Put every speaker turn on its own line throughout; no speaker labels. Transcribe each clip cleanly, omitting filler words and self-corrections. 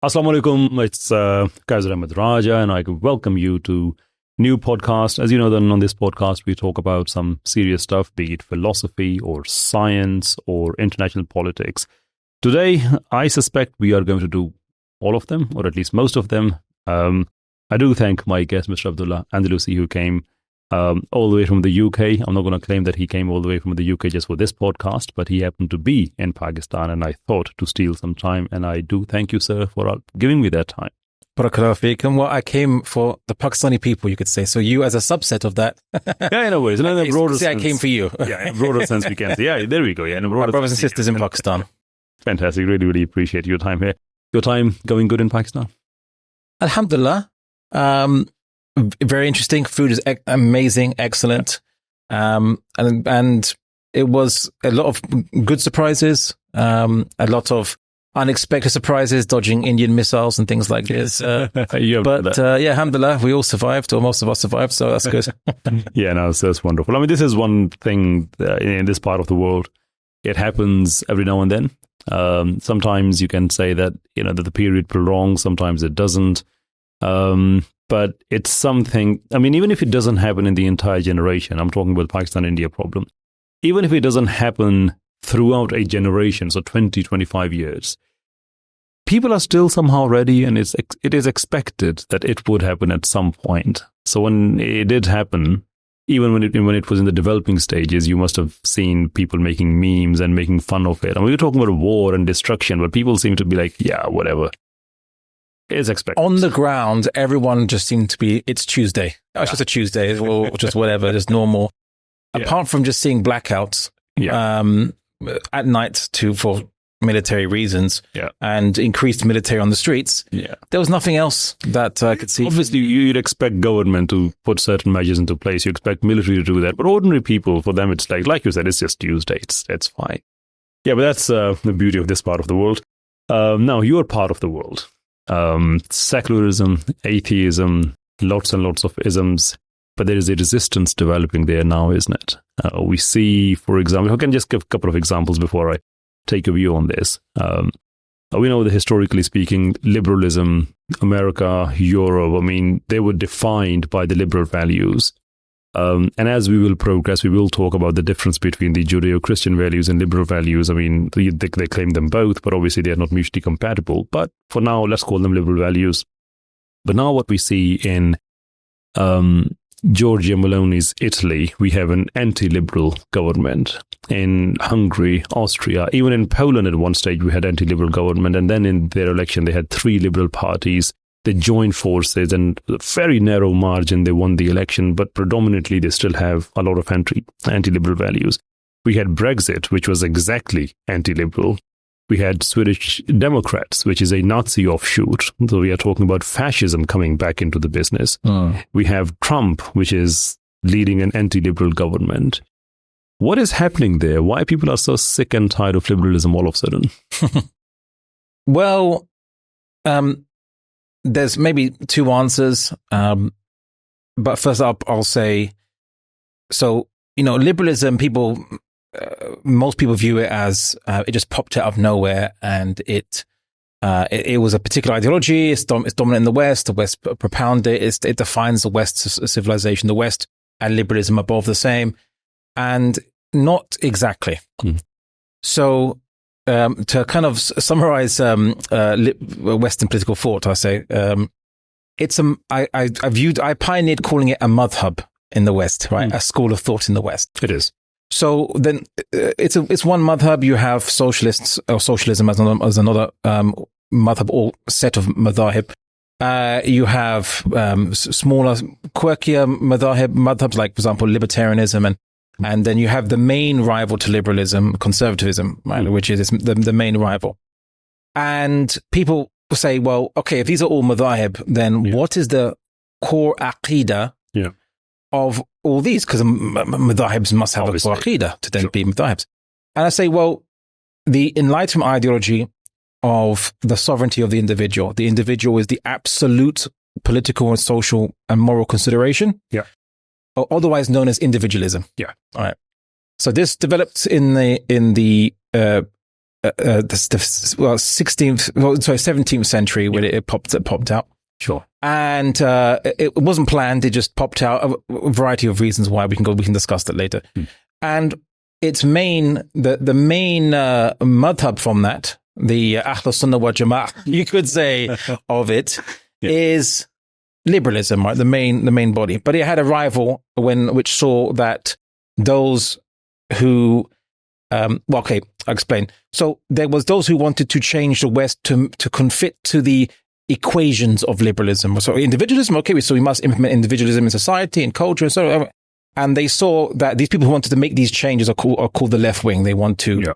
Assalamu alaikum. It's Qaiser Ahmed Raja, and I welcome you to new podcast. As you know, then on this podcast, we talk about some serious stuff, be it philosophy or science or international politics. Today, I suspect we are going to do all of them, or at least most of them. I do thank my guest, Mr. Abdullah Andalusi, who came all the way from the UK. I'm not going to claim that he came all the way from the UK just for this podcast, but he happened to be in Pakistan, and I thought to steal some time. And I do thank you, sir, for giving me that time.
Barakallahu feekum. Well, I came for the Pakistani people, you could say. So you as a subset of that.
Yeah, in a way. In a broader sense.
I came for you.
Yeah, in a broader sense, we can say. Yeah, there we go. Yeah, in a broader
My brothers
sense,
and sisters in Pakistan.
Fantastic. Really, really appreciate your time here. Your time going good in Pakistan?
Alhamdulillah. Very interesting. Food is amazing, excellent. And it was a lot of good surprises, a lot of unexpected surprises, dodging Indian missiles and things like this. Yeah, alhamdulillah, we all survived, or most of us survived, so that's good.
Yeah, no, so that's wonderful. I mean, this is one thing in this part of the world. It happens every now and then. Sometimes you can say that, that the period prolongs, sometimes it doesn't. But it's something, I mean, even if it doesn't happen in the entire generation, I'm talking about the Pakistan-India problem, even if it doesn't happen throughout a generation, so 20, 25 years, people are still somehow ready, and it is expected that it would happen at some point. So when it did happen, even when it was in the developing stages, you must have seen people making memes and making fun of it. And we were talking about war and destruction, but people seem to be like, yeah, whatever. It's expected.
On the ground, everyone just seemed to be, it's Tuesday. Oh, it's just a Tuesday, or just whatever, just normal. Yeah. Apart from just seeing blackouts at night for military reasons and increased military on the streets, there was nothing else that I could see.
Obviously, you'd expect government to put certain measures into place. You expect military to do that. But ordinary people, for them, it's like you said, it's just Tuesday. It's fine. Yeah, but that's the beauty of this part of the world. Now, you're part of the world. Secularism, atheism, lots and lots of isms, but there is a resistance developing there now, isn't it? We see, for example, I can just give a couple of examples before I take a view on this. We know that historically speaking, liberalism, America, Europe, I mean, they were defined by the liberal values. And as we will progress, we will talk about the difference between the Judeo-Christian values and liberal values. I mean, they claim them both, but obviously they are not mutually compatible. But for now, let's call them liberal values. But now what we see in Giorgia Meloni's Italy, we have an anti-liberal government. In Hungary, Austria, even in Poland at one stage, we had anti-liberal government. And then in their election, they had three liberal parties. They joined forces, and a very narrow margin, they won the election, but predominantly they still have a lot of anti-liberal values. We had Brexit, which was exactly anti-liberal. We had Swedish Democrats, which is a Nazi offshoot. So we are talking about fascism coming back into the business. We have Trump, which is leading an anti-liberal government. What is happening there? Why people are so sick and tired of liberalism all of a sudden?
Well, there's maybe two answers, but first up, I'll say, so, liberalism, most people view it as it just popped out of nowhere, and it was a particular ideology. It's dominant in the West. The West propound it. It defines the West's civilization. The West and liberalism are both the same, and not exactly. So, to kind of summarize Western political thought, I say I pioneered calling it a madhab in the West, right? A school of thought in the West.
It is.
So then it's one madhab. You have socialists or socialism as another madhab or set of madhab. You have smaller, quirkier madhabs, like, for example, libertarianism, and then you have the main rival to liberalism, conservatism, right, which is the main rival. And people say, well, okay, if these are all madhab, then what is the core aqidah of all these? Because madhabs must have a core aqidah to then be madhabs. And I say, well, the Enlightenment ideology of the sovereignty of the individual. The individual is the absolute political and social and moral consideration. Or otherwise known as individualism. All right. So this developed in the 17th century when it popped out.
Sure.
And it wasn't planned. It just popped out. A variety of reasons why we can discuss that later. And its main madhab from that, the Ahl Sunnah wa Jama'ah, you could say, of it, is liberalism, right? The main body. But it had a rival which saw that those who, I'll explain. So there was those who wanted to change the West to confit to the equations of liberalism. So individualism, so we must implement individualism in society and culture and so on. And they saw that these people who wanted to make these changes are called the left wing. They want to,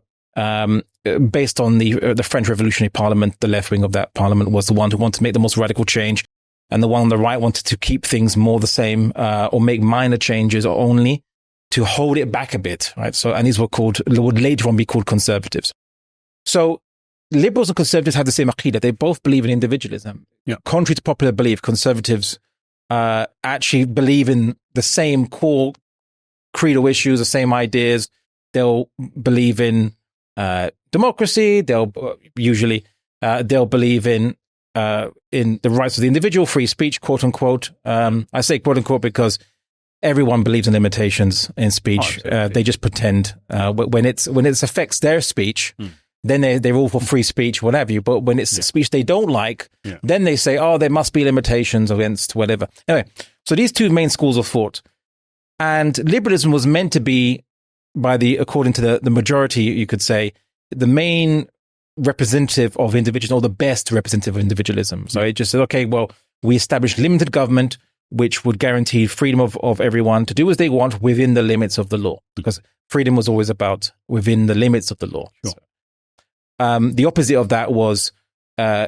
based on the French Revolutionary Parliament, the left wing of that parliament was the one who wanted to make the most radical change. And the one on the right wanted to keep things more the same, or make minor changes or only to hold it back a bit, right? So, and these would later on be called conservatives. So liberals and conservatives have the same aqidah. They both believe in individualism. Yeah. Contrary to popular belief, conservatives actually believe in the same core creedal issues, the same ideas. They'll believe in democracy. They'll believe in the rights of the individual, free speech, quote unquote. I say quote unquote because everyone believes in limitations in speech. They just pretend when it affects their speech. Then they're all for free speech, whatever. But when it's speech they don't like, then they say, oh, there must be limitations against whatever. Anyway, so these two main schools of thought. And liberalism was meant to be, according to the majority, you could say, the main representative of individualism, or the best representative of individualism. So it just said, okay, well, we established limited government, which would guarantee freedom of everyone to do as they want within the limits of the law. Because freedom was always about within the limits of the law. Sure. So, the opposite of that was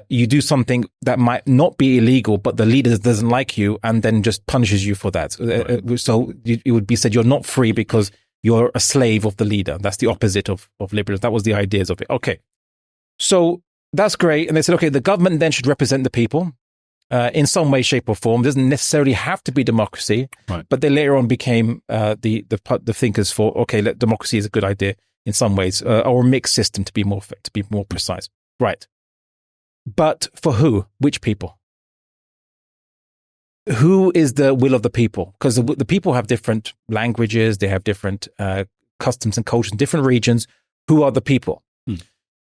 you do something that might not be illegal, but the leader doesn't like you and then just punishes you for that. Right. So it would be said you're not free because you're a slave of the leader. That's the opposite of liberalism. That was the ideas of it. Okay. So that's great. And they said, okay, the government then should represent the people in some way, shape or form. It doesn't necessarily have to be democracy, right. But they later on became the thinkers for, okay, democracy is a good idea in some ways, or a mixed system to be more precise. Right. But for who? Which people? Who is the will of the people? Because the people have different languages, they have different customs and cultures in different regions. Who are the people?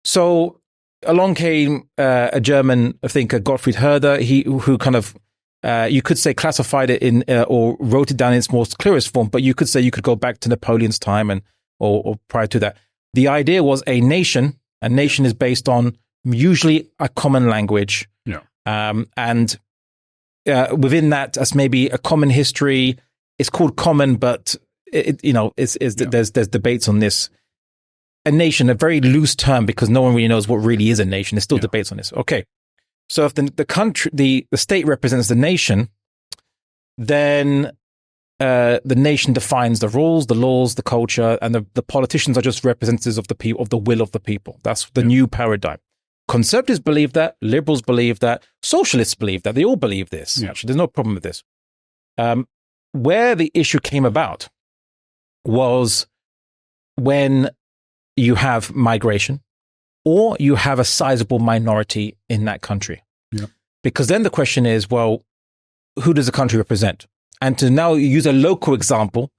So along came a German thinker, Gottfried Herder, who kind of, you could say classified it in, or wrote it down in its most clearest form, but you could say you could go back to Napoleon's time or prior to that. The idea was a nation is based on usually a common language. Yeah. And within that, as maybe a common history, it's called common, but there's debates on this. A nation, a very loose term because no one really knows what really is a nation. There's still debates on this. Okay. So if the country, the state represents the nation, then the nation defines the rules, the laws, the culture, and the politicians are just representatives of the people, of the will of the people. That's the new paradigm. Conservatives believe that, liberals believe that, socialists believe that. They all believe this. Yeah. Actually, there's no problem with this. Where the issue came about was when you have migration or you have a sizable minority in that country. Yeah. Because then the question is, well, who does the country represent? And to now use a local example,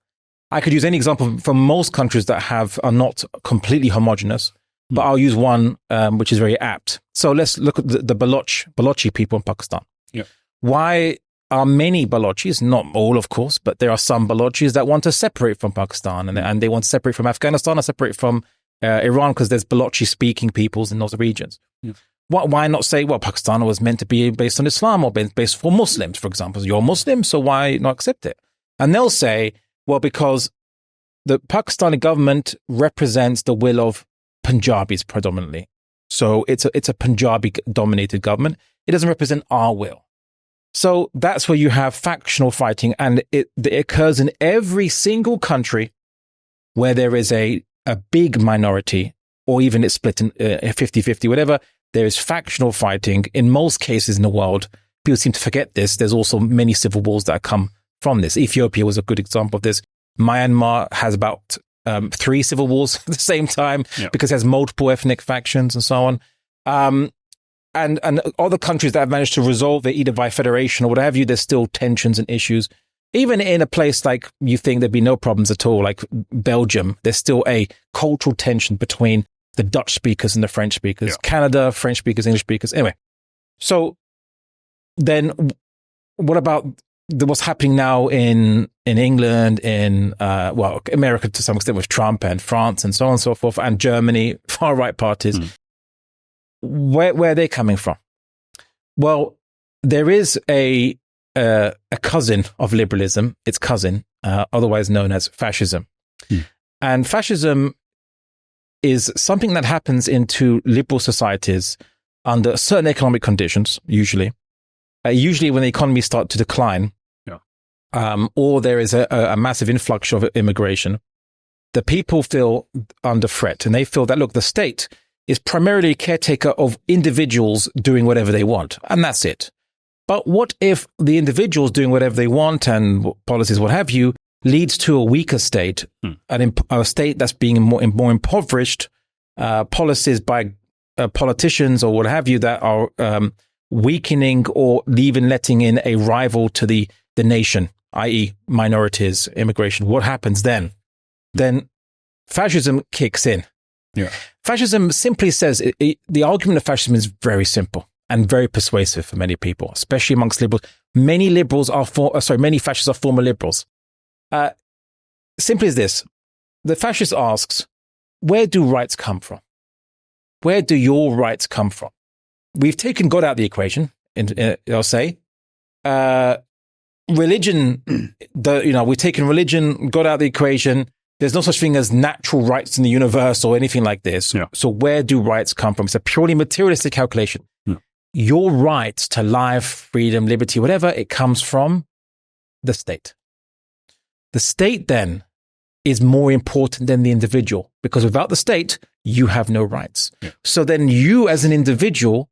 I could use any example from most countries that are not completely homogenous, but I'll use one which is very apt. So let's look at the Balochi people in Pakistan. Yeah. Why are many Balochis, not all of course, but there are some Balochis that want to separate from Pakistan and they want to separate from Afghanistan or separate from Iran because there's Balochi speaking peoples in those regions. Yeah. Why not say, well, Pakistan was meant to be based on Islam or based for Muslims, for example. You're Muslim, so why not accept it? And they'll say, well, because the Pakistani government represents the will of Punjabis predominantly. So it's a Punjabi-dominated government. It doesn't represent our will. So that's where you have factional fighting, and it occurs in every single country where there is a big minority, or even it's split in 50-50, whatever. There is factional fighting in most cases in the world. People seem to forget this. There's also many civil wars that come from this. Ethiopia was a good example of this. Myanmar has about 3 civil wars at the same time because it has multiple ethnic factions and so on. And other countries that have managed to resolve it either by federation or what have you, there's still tensions and issues. Even in a place like you think there'd be no problems at all, like Belgium, there's still a cultural tension between the Dutch speakers and the French speakers. Canada, French speakers, English speakers. Anyway, so then what about what's happening now in England, in America to some extent with Trump, and France and so on and so forth, and Germany, far right parties? Where are they coming from? Well, there is a cousin of liberalism, its cousin, otherwise known as fascism. And fascism is something that happens into liberal societies under certain economic conditions, usually when the economies start to decline, or there is a massive influx of immigration. The people feel under threat, and they feel that, look, the state is primarily a caretaker of individuals doing whatever they want, and that's it. But what if the individuals doing whatever they want and policies, what have you, leads to a weaker state, a state that's being more impoverished, policies by politicians or what have you that are weakening or even letting in a rival to the nation, i.e. minorities, immigration. What happens then? Then fascism kicks in. Fascism simply says, the argument of fascism is very simple and very persuasive for many people, especially amongst liberals. Many fascists are former liberals. Simply as this, the fascist asks, where do rights come from? Where do your rights come from? We've taken God out of the equation, I'll say. Religion, we've taken religion, God out of the equation. There's no such thing as natural rights in the universe or anything like this. So where do rights come from? It's a purely materialistic calculation. Your rights to life, freedom, liberty, whatever, it comes from the state. The state then is more important than the individual, because without the state, you have no rights. So then you as an individual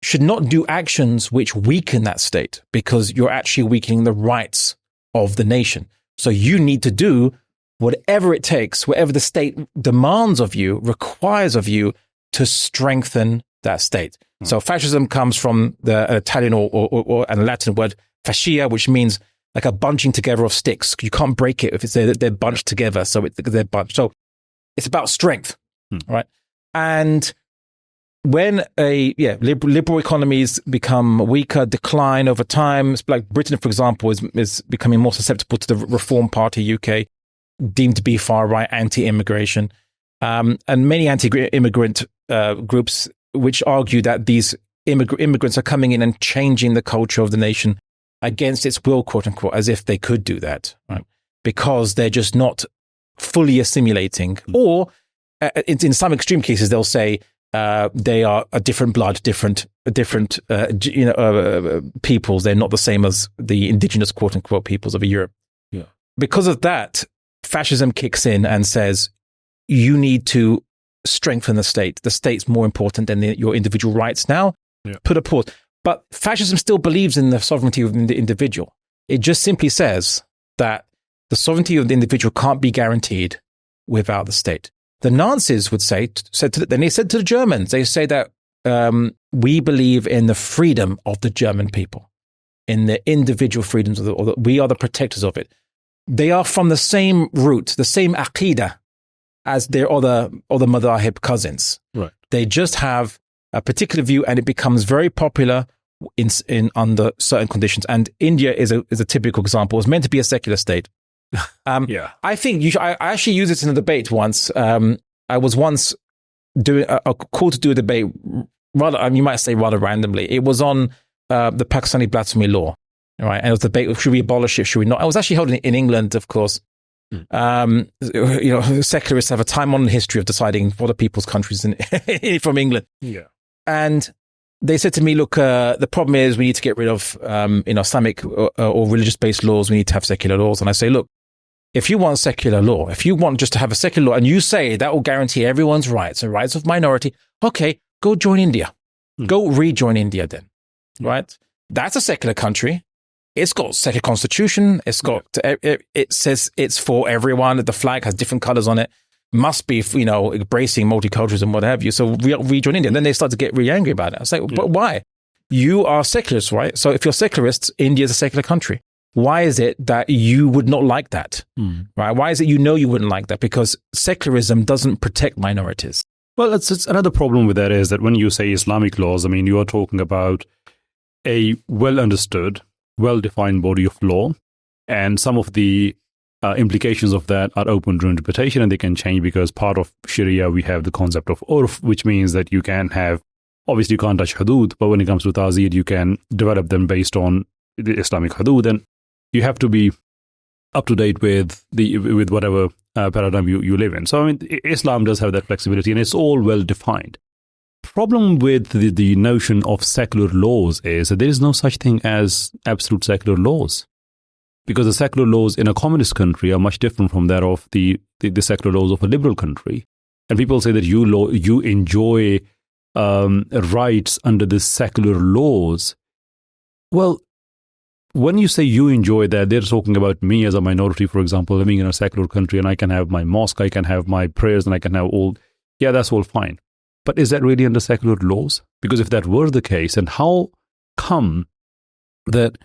should not do actions which weaken that state, because you're actually weakening the rights of the nation. So you need to do whatever it takes, whatever the state demands of you, requires of you, to strengthen that state. So fascism comes from the Italian or a Latin word fascia, which means like a bunching together of sticks. You can't break it if it's they're bunched together. So they're bunched. So it's about strength, right? And when liberal economies become weaker, decline over time, like Britain, for example, is becoming more susceptible to the Reform Party UK, deemed to be far right, anti-immigration, and many anti-immigrant groups which argue that these immigrants are coming in and changing the culture of the nation against its will, quote unquote, as if they could do that, right? Because they're just not fully assimilating, or in some extreme cases, they'll say they are a different blood, different peoples. They're not the same as the indigenous, quote unquote, peoples of Europe. Because of that, fascism kicks in and says, you need to strengthen the state. The state's more important than your individual rights now. Put a pause. But fascism still believes in the sovereignty of the individual. It just simply says that the sovereignty of the individual can't be guaranteed without the state. The Nazis would said to the Germans, they say that we believe in the freedom of the German people, in the individual freedoms we are the protectors of it. They are from the same root, the same aqidah as their other madhahib cousins. Right. They just have a particular view, and it becomes very popular in under certain conditions. And India is a typical example. It was meant to be a secular state. I think I actually used this in a debate once. I was once doing a call to do a debate, rather, you might say rather randomly. It was on the Pakistani blasphemy law, right? And it was a debate: should we abolish it? Should we not? I was actually held in England, of course. Secularists have a time-honored history of deciding what are people's countries from England. And they said to me, look, the problem is we need to get rid of Islamic or religious-based laws. We need to have secular laws. And I say, look, if you want secular law, if you want just to have a secular law, and you say that will guarantee everyone's rights and rights of minority, okay, go join India. Go rejoin India then, right? That's a secular country. It's got secular constitution. It's got, it says it's for everyone. The flag has different colors on it. Must be, embracing multiculturalism, what have you. So rejoin India. And then they start to get really angry about it. I say, but why? You are secularists, right? So if you're secularists, India is a secular country. Why is it that you would not like that? Right? Why is it you wouldn't like that? Because secularism doesn't protect minorities.
Well, it's another problem with that is that when you say Islamic laws, I mean, you are talking about a well-understood, well-defined body of law, and some of the implications of that are open to interpretation, and they can change because part of Sharia, we have the concept of urf, which means that you can have, obviously you can't touch hudud, but when it comes to ta'zir, you can develop them based on the Islamic hudud, and you have to be up to date with whatever paradigm you live in. So, I mean, Islam does have that flexibility, and it's all well defined. Problem with the notion of secular laws is that there is no such thing as absolute secular laws, because the secular laws in a communist country are much different from that of the secular laws of a liberal country. And people say that you enjoy rights under the secular laws. Well, when you say you enjoy that, they're talking about me as a minority, for example, living in a secular country, and I can have my mosque, I can have my prayers, and I can have all, that's all fine. But is that really under secular laws? Because if that were the case, and how come that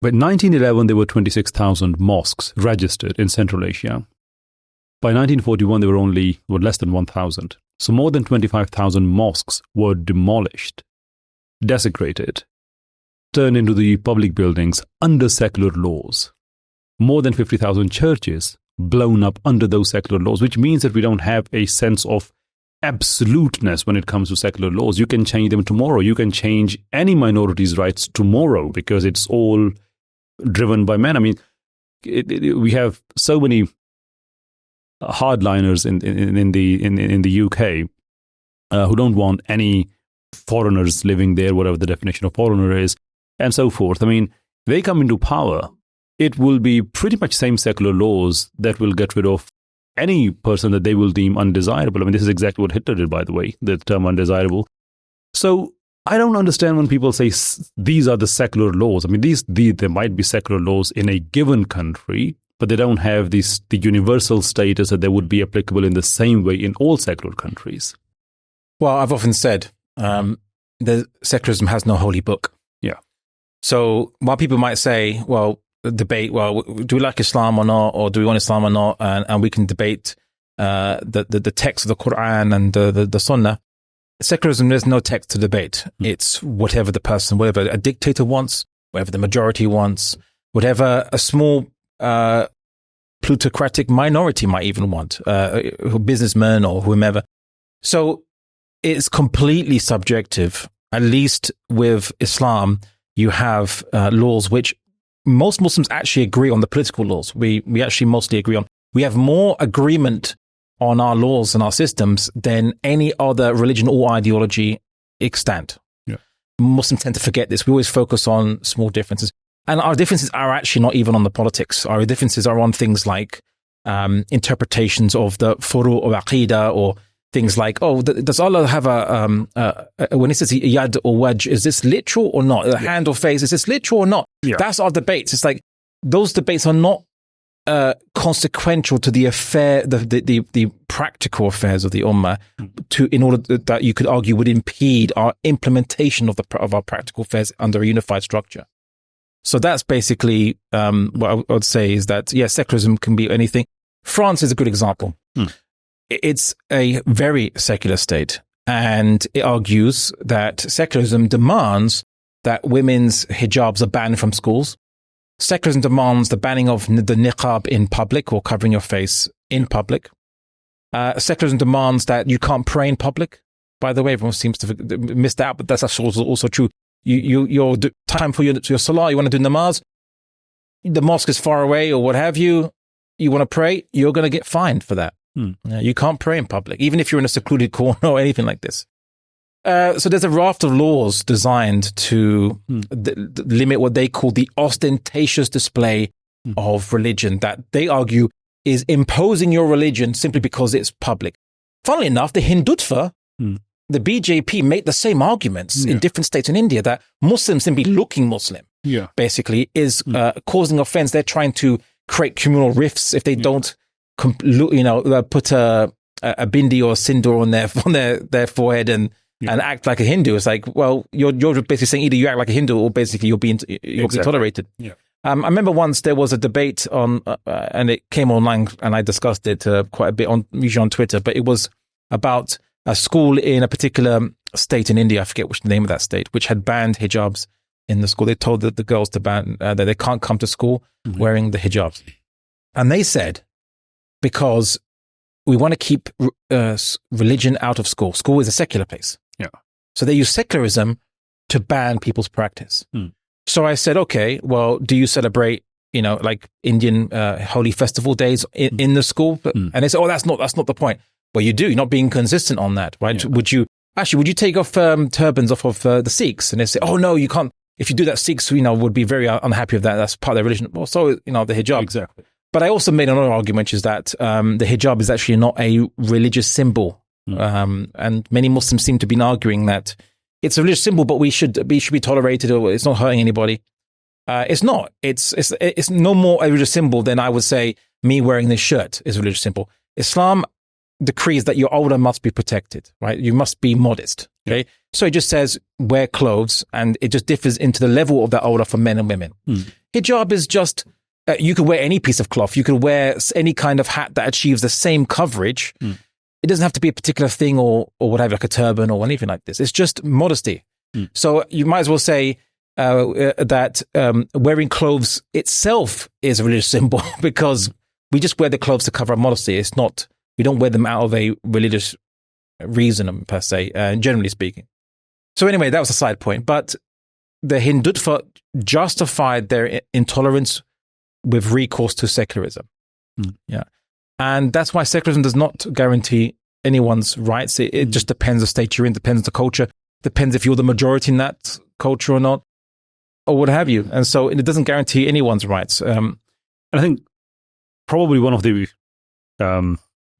by 1911 there were 26,000 mosques registered in Central Asia? By 1941 there were less than 1,000. So more than 25,000 mosques were demolished, desecrated, turned into the public buildings under secular laws. More than 50,000 churches blown up under those secular laws, which means that we don't have a sense of absoluteness when it comes to secular laws. You can change them tomorrow. You can change any minority's rights tomorrow because it's all driven by men. I mean, we have so many hardliners in the UK who don't want any foreigners living there, whatever the definition of foreigner is, and so forth. I mean, they come into power, it will be pretty much same secular laws that will get rid of any person that they will deem undesirable. I mean, this is exactly what Hitler did, by the way, the term undesirable. So I don't understand when people say these are the secular laws. I mean, there might be secular laws in a given country, but they don't have the universal status that they would be applicable in the same way in all secular countries.
Well, I've often said that secularism has no holy book.
Yeah.
So while people might say, debate, do we like Islam or not, or do we want Islam or not, and we can debate the text of the Quran and the Sunnah. Secularism, there's no text to debate. It's whatever whatever a dictator wants, whatever the majority wants, whatever a small plutocratic minority might even want, businessmen or whomever. So it's completely subjective. At least with Islam, you have laws which most Muslims actually agree on. The political laws we actually mostly agree on. We have more agreement on our laws and our systems than any other religion or ideology extant.
Yeah.
Muslims tend to forget this. We always focus on small differences. And our differences are actually not even on the politics. Our differences are on things like interpretations of the furu' of aqidah, or things like, does Allah have when it says yad or wajh, is this literal or not? Hand or face, is this literal or not?
Yeah.
That's our debates. It's like those debates are not consequential to the affair, the practical affairs of the ummah, in order that you could argue would impede our implementation of our practical affairs under a unified structure. So that's basically what I would say is that, secularism can be anything. France is a good example. It's a very secular state, and it argues that secularism demands that women's hijabs are banned from schools. Secularism demands the banning of the niqab in public, or covering your face in public. Secularism demands that you can't pray in public. By the way, everyone seems to have missed that out, but that's also true. Your time for your salah, you want to do namaz, the mosque is far away or what have you, you want to pray, you're going to get fined for that. You can't pray in public, even if you're in a secluded corner or anything like this. So there's a raft of laws designed to limit what they call the ostentatious display of religion, that they argue is imposing your religion simply because it's public. Funnily enough, the Hindutva, the BJP make the same arguments in different states in India, that Muslims simply looking Muslim basically, is causing offense. They're trying to create communal rifts if they don't, put a bindi or a sindoor on their forehead and act like a Hindu. It's like, well, you're basically saying either you act like a Hindu or basically you're being tolerated.
Yeah.
I remember once there was a debate on, and it came online, and I discussed it quite a bit usually on Twitter, but it was about a school in a particular state in India. I forget which the name of that state, which had banned hijabs in the school. They told the girls to ban that they can't come to school wearing the hijabs, and they said because we want to keep religion out of school. School is a secular place, so they use secularism to ban people's practice. So I said, okay, well, do you celebrate, like Indian holy festival days in the school? And they said, oh, that's not the point. Well, you do. You're not being consistent on that, right? Yeah. Would you take off turbans off of the Sikhs? And they say, oh, no, you can't. If you do that, Sikhs, would be very unhappy with that. That's part of their religion. Well, so, the hijab.
Exactly.
But I also made another argument, which is that the hijab is actually not a religious symbol. And many Muslims seem to be arguing that it's a religious symbol, but we should be tolerated, or it's not hurting anybody. It's not. It's no more a religious symbol than I would say me wearing this shirt is a religious symbol. Islam decrees that your aura must be protected, right? You must be modest. Okay, yeah. So it just says wear clothes, and it just differs into the level of that aura for men and women. Hijab is just you could wear any piece of cloth. You could wear any kind of hat that achieves the same coverage. It doesn't have to be a particular thing or whatever, like a turban or anything like this. It's just modesty. So you might as well say that wearing clothes itself is a religious symbol because we just wear the clothes to cover our modesty. It's not, we don't wear them out of a religious reason per se, generally speaking. So anyway, that was a side point. But the Hindutva justified their intolerance with recourse to secularism. Yeah. And that's why secularism does not guarantee anyone's rights. It just depends the state you're in, depends the culture, depends if you're the majority in that culture or not, or what have you. And so it doesn't guarantee anyone's rights.
And I think probably one of the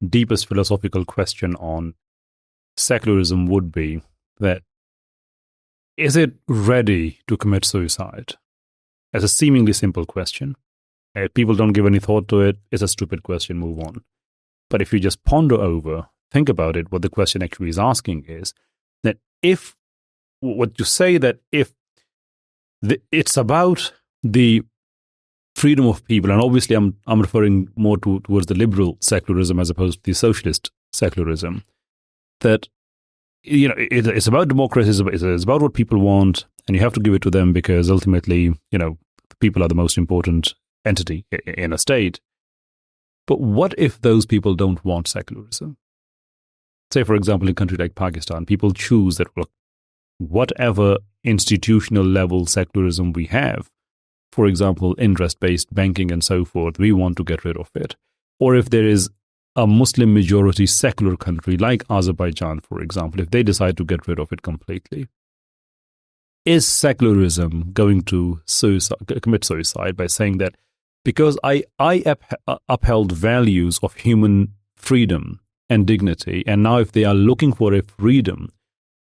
deepest philosophical question on secularism would be that is it ready to commit suicide? As a seemingly simple question. If people don't give any thought to it, it's a stupid question, move on. But if you just ponder over, think about it, what the question actually is asking is that if, what you say that if it's about the freedom of people, and obviously I'm referring more towards the liberal secularism as opposed to the socialist secularism, that, it's about democracy, it's about what people want, and you have to give it to them because ultimately, people are the most important entity in a state. But what if those people don't want secularism? Say, for example, in a country like Pakistan, people choose that, look, whatever institutional level secularism we have, for example, interest-based banking and so forth, we want to get rid of it. Or if there is a Muslim majority secular country like Azerbaijan, for example, if they decide to get rid of it completely, is secularism going to commit suicide by saying that because I upheld values of human freedom and dignity, and now if they are looking for a freedom,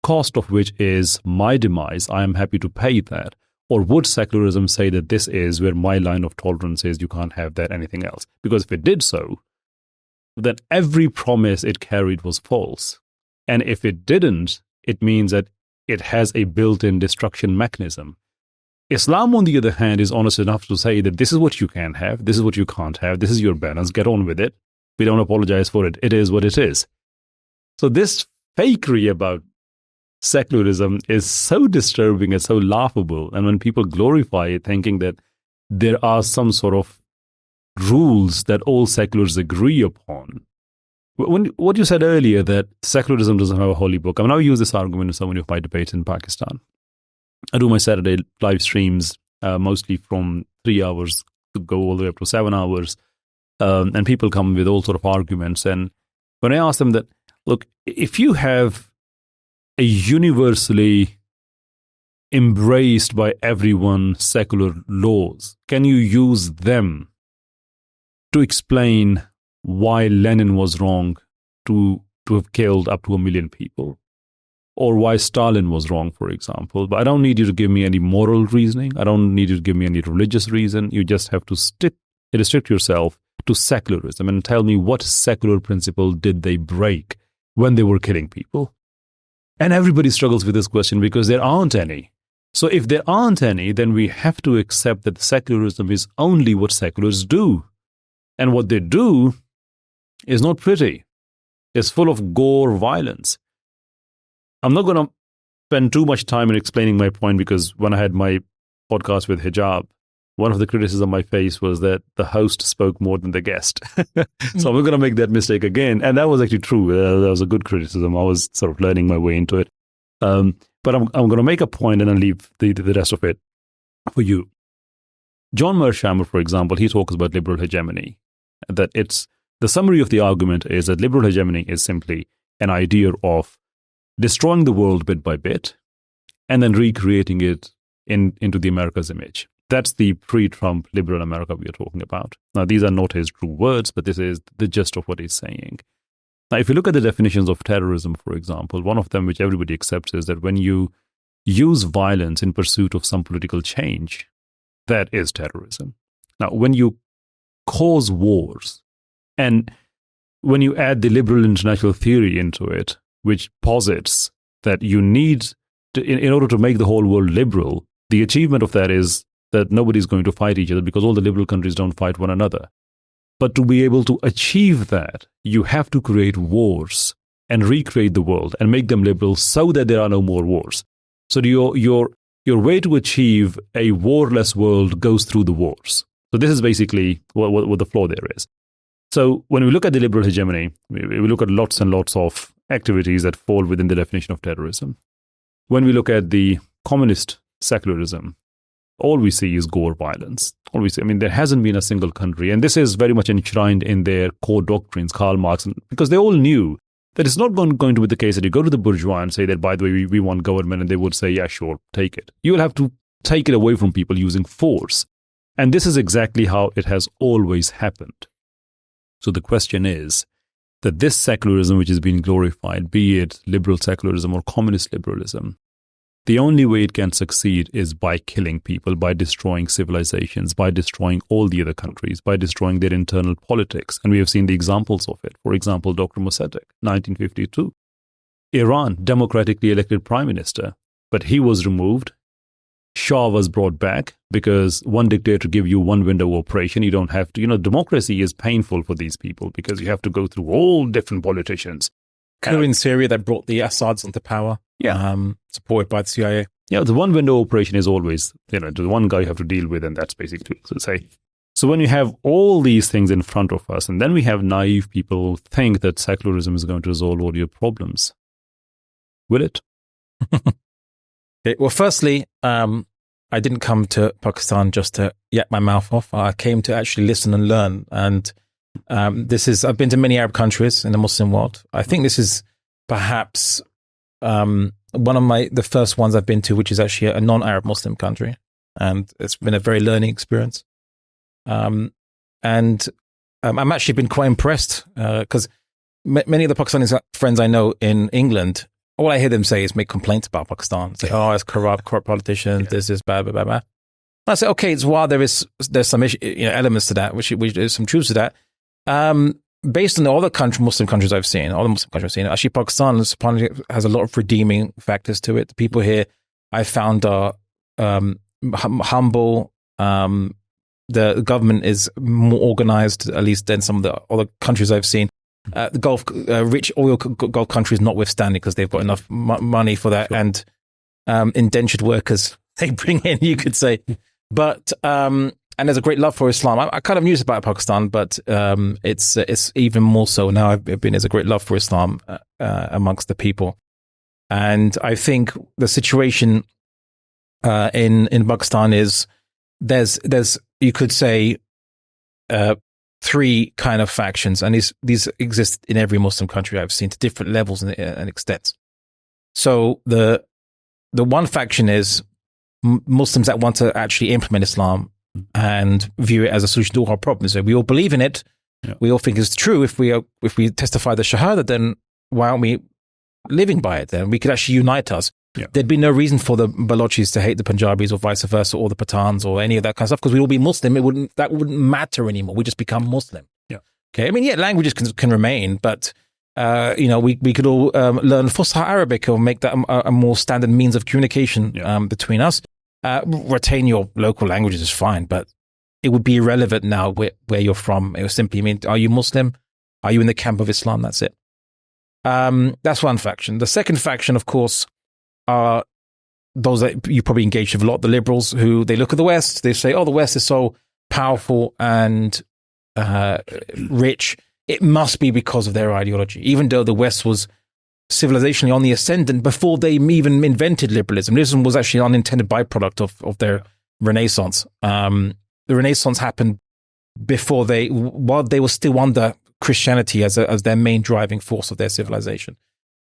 cost of which is my demise, I am happy to pay that? Or would secularism say that this is where my line of tolerance is, you can't have that, anything else? Because if it did so, then every promise it carried was false. And if it didn't, it means that it has a built-in destruction mechanism. Islam, on the other hand, is honest enough to say that this is what you can have, this is what you can't have, this is your balance, get on with it. We don't apologize for it. It is what it is. So this fakery about secularism is so disturbing and so laughable. And when people glorify it, thinking that there are some sort of rules that all seculars agree upon. What you said earlier, that secularism doesn't have a holy book. I mean, I'll use this argument in so many of my debates in Pakistan. I do my Saturday live streams, mostly from 3 hours to go all the way up to 7 hours. And people come with all sort of arguments. And when I ask them that, look, if you have a universally embraced by everyone secular laws, can you use them to explain why Lenin was wrong to have killed up to 1 million people? or why Stalin was wrong, for example. But I don't need you to give me any moral reasoning. I don't need you to give me any religious reason. You just have to restrict yourself to secularism and tell me what secular principle did they break when they were killing people. And everybody struggles with this question because there aren't any. So if there aren't any, then we have to accept that secularism is only what seculars do. And what they do is not pretty. It's full of gore, violence. I'm not going to spend too much time in explaining my point because when I had my podcast with Hijab, one of the criticisms I faced was that the host spoke more than the guest. So I'm not going to make that mistake again. And that was actually true. That was a good criticism. I was sort of learning my way into it. But I'm going to make a point and then leave the rest of it for you. John Mearsheimer, for example, he talks about liberal hegemony. That it's the summary of the argument is that liberal hegemony is simply an idea of destroying the world bit by bit and then recreating it into the America's image. That's the pre-Trump liberal America we are talking about. Now, these are not his true words, but this is the gist of what he's saying. Now, if you look at the definitions of terrorism, for example, one of them which everybody accepts is that when you use violence in pursuit of some political change, that is terrorism. Now, when you cause wars, and when you add the liberal international theory into it, which posits that you need, to, in order to make the whole world liberal, the achievement of that is that nobody's going to fight each other because all the liberal countries don't fight one another. But to be able to achieve that, you have to create wars and recreate the world and make them liberal so that there are no more wars. So your way to achieve a warless world goes through the wars. So this is basically what the flaw there is. So when we look at the liberal hegemony, we look at lots and lots of activities that fall within the definition of terrorism. When we look at the communist secularism, all we see is gore violence. All we see, there hasn't been a single country, and this is very much enshrined in their core doctrines, Karl Marx, because they all knew that it's not going to be the case that you go to the bourgeois and say that, by the way, we want government, and they would say, yeah, sure, take it. You will have to take it away from people using force. And this is exactly how it has always happened. So the question is that this secularism which is being glorified, be it liberal secularism or communist liberalism, the only way it can succeed is by killing people, by destroying civilizations, by destroying all the other countries, by destroying their internal politics. And we have seen the examples of it. For example, Dr. Mossadegh, 1952. Iran, democratically elected prime minister, but he was removed. Shah was brought back because one dictator give you one window operation. You don't have to, democracy is painful for these people because you have to go through all different politicians.
Coup in Syria that brought the Assads into power. Yeah. Supported by the CIA.
Yeah, the one window operation is always, the one guy you have to deal with, and that's basically to say. So when you have all these things in front of us, and then we have naive people who think that secularism is going to resolve all your problems, will it?
Okay, well, firstly, I didn't come to Pakistan just to yak my mouth off. I came to actually listen and learn. And I've been to many Arab countries in the Muslim world. I think this is perhaps one of the first ones I've been to, which is actually a non-Arab Muslim country. And it's been a very learning experience. I'm actually been quite impressed because many of the Pakistani friends I know in England, all I hear them say is make complaints about Pakistan. Say, oh, it's corrupt politicians, this is blah, blah, blah, blah. I say, okay, it's while there's some elements to that, which there's some truths to that. Based on all the Muslim countries I've seen, actually Pakistan has a lot of redeeming factors to it. The people here I found are humble. The government is more organized, at least than some of the other countries I've seen. The Gulf, rich oil Gulf countries notwithstanding, because they've got enough money for that, sure. And indentured workers they bring in, you could say. But and there's a great love for Islam. I kind of knew this about Pakistan, but it's even more so now. There's a great love for Islam amongst the people, and I think the situation in Pakistan is there's you could say three kind of factions, and these exist in every Muslim country I've seen to different levels and extents. So the one faction is Muslims that want to actually implement Islam and view it as a solution to all our problems. So we all believe in it. Yeah. We all think it's true. If we testify the Shahada, then why aren't we living by it. Then we could actually unite us.
Yeah.
There'd be no reason for the Balochis to hate the Punjabis or vice versa, or the Pathans or any of that kind of stuff, because we'd all be Muslim. That wouldn't matter anymore. We just become Muslim.
Yeah.
Okay. I mean, yeah, languages can remain, but we could all learn Fusha Arabic or make that a more standard means of communication between us. Retain your local languages is fine, but it would be irrelevant now where you're from. It would simply mean, are you Muslim? Are you in the camp of Islam? That's it. That's one faction. The second faction, of course, are those that you probably engage with a lot, the liberals, who they look at the West, they say, oh, the West is so powerful and rich. It must be because of their ideology, even though the West was civilizationally on the ascendant before they even invented liberalism. Liberalism was actually an unintended byproduct of their Renaissance. The Renaissance happened while they were still under Christianity as their main driving force of their civilization.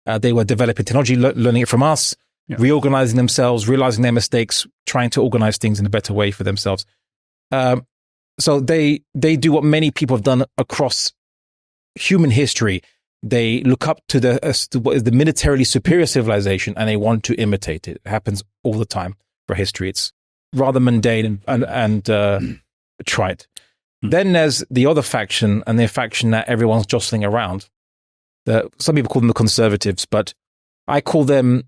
They were developing technology, learning it from us, reorganizing themselves, realizing their mistakes, trying to organize things in a better way for themselves. So they do what many people have done across human history. They look up to what is the militarily superior civilization, and they want to imitate it. It happens all the time for history. It's rather mundane and trite. Then there's the other faction, and the faction that everyone's jostling around. Some people call them the conservatives, but I call them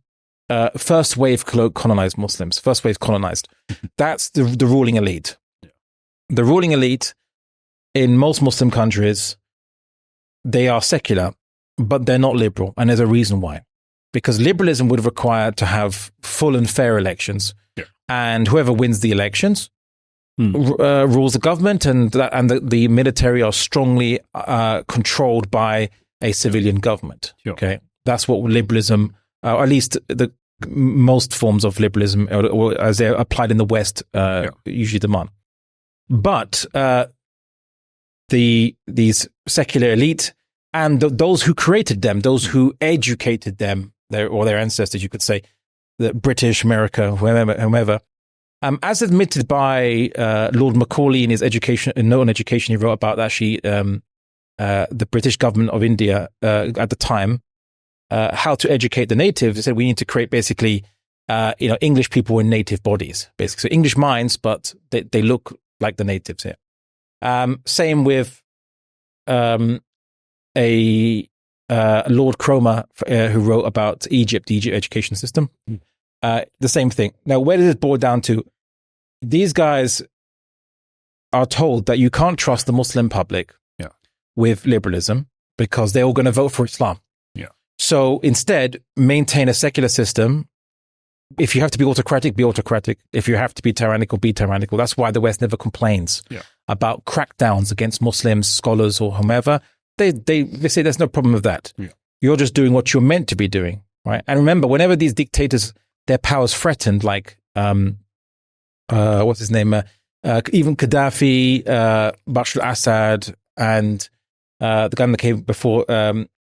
first wave colonized Muslims, first wave colonized. That's the ruling elite. The ruling elite in most Muslim countries, they are secular, but they're not liberal. And there's a reason why. Because liberalism would require to have full and fair elections. Yeah. And whoever wins the elections rules the government, and the military are strongly controlled by a civilian government. Sure. Okay, that's what liberalism, or at least most forms of liberalism, or as they're applied in the West, usually demand. But these secular elite and those who created them, those who educated them, their ancestors, you could say, the British, America, whomever. As admitted by Lord Macaulay in his note on education, he wrote about actually the British government of India at the time, how to educate the natives. They said we need to create basically, English people in native bodies, basically. So English minds, but they look like the natives here. Same with a Lord Cromer who wrote about the Egypt education system. The same thing. Now, where does it boil down to? These guys are told that you can't trust the Muslim public with liberalism because they're all going to vote for Islam. Yeah. So instead, maintain a secular system. If you have to be autocratic, be autocratic. If you have to be tyrannical, be tyrannical. That's why the West never complains about crackdowns against Muslims, scholars, or whomever. They say there's no problem with that. Yeah. You're just doing what you're meant to be doing, right? And remember, whenever these dictators, their powers threatened, like what's his name? Even Gaddafi, Bashar al-Assad, and the guy that came before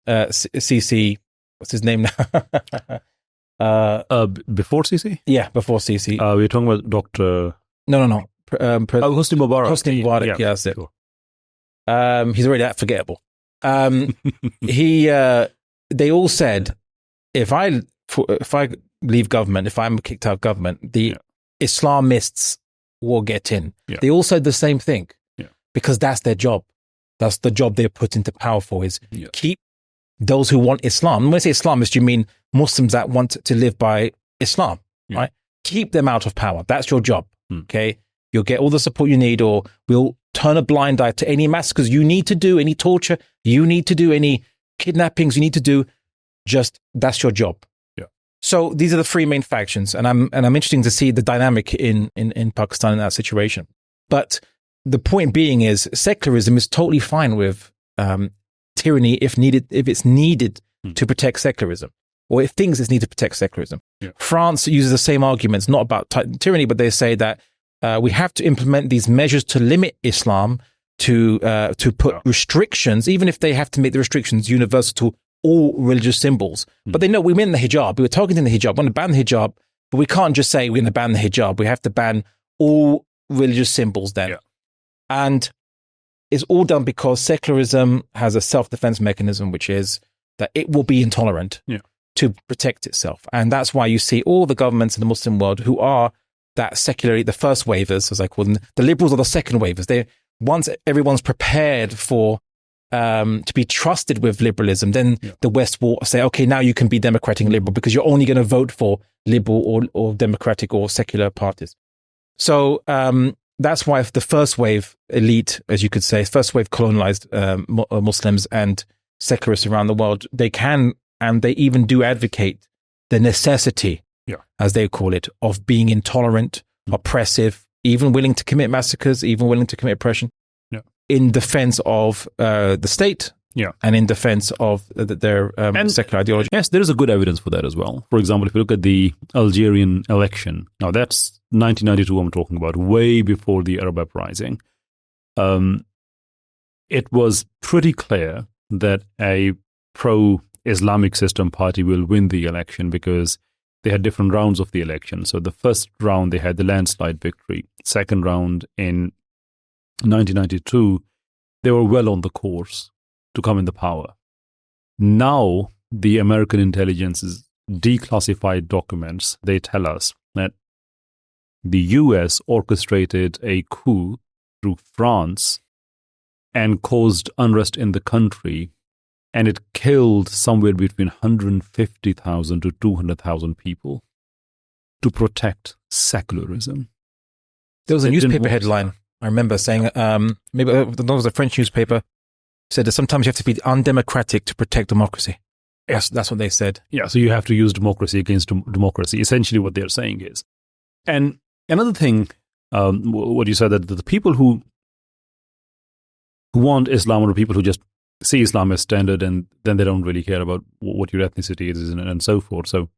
Sisi. What's his name now?
Before Sisi?
Yeah, before Sisi.
We're talking about Dr.
No.
Hosni Mubarak.
Hosni Mubarak, yeah, that's it. Sure. He's already that forgettable. They all said, if I leave government, if I'm kicked out of government, the Islamists will get in. Yeah. They all said the same thing because that's their job. That's the job they're put into power for, is keep those who want Islam. When I say Islamists, you mean Muslims that want to live by Islam, right? Keep them out of power. That's your job. Okay. You'll get all the support you need, or we'll turn a blind eye to any massacres you need to do, any torture you need to do, any kidnappings you need to do. Just, that's your job. Yeah. So these are the three main factions, and I'm interested to see the dynamic in Pakistan in that situation. But the point being is, secularism is totally fine with tyranny if it's needed to protect secularism, or if things is needed to protect secularism. Yeah. France uses the same arguments, not about tyranny, but they say that we have to implement these measures to limit Islam, to put restrictions, even if they have to make the restrictions universal to all religious symbols. But they know we meant the hijab. We were targeting the hijab. We want to ban the hijab, but we can't just say we're going to ban the hijab. We have to ban all religious symbols then. Yeah. And it's all done because secularism has a self-defense mechanism, which is that it will be intolerant to protect itself. And that's why you see all the governments in the Muslim world who are that secular, the first wavers, as I call them, the liberals are the second wavers. Once everyone's prepared for to be trusted with liberalism, then the West will say, okay, now you can be democratic and liberal because you're only going to vote for liberal or democratic or secular parties. So that's why the first wave elite, as you could say, first wave colonized Muslims and secularists around the world, they can, and they even do advocate the necessity, as they call it, of being intolerant, oppressive, even willing to commit massacres, even willing to commit oppression in defense of the state and in defense of their secular ideology.
Yes, there is a good evidence for that as well. For example, if you look at the Algerian election, now that's 1992 I'm talking about, way before the Arab uprising. It was pretty clear that a pro-Islamic system party will win the election because they had different rounds of the election. So the first round, they had the landslide victory. Second round in 1992, they were well on the course to come in the power. Now, the American intelligence's declassified documents, they tell us that the US orchestrated a coup through France and caused unrest in the country, and it killed somewhere between 150,000 to 200,000 people to protect secularism.
There was a newspaper headline, I remember saying, maybe it was a French newspaper, said that sometimes you have to be undemocratic to protect democracy. Yes, that's what they said.
Yeah, so you have to use democracy against democracy, essentially what they're saying is. And another thing, what you said, that the people who want Islam are people who just see Islam as standard and then they don't really care about what your ethnicity is and so forth. So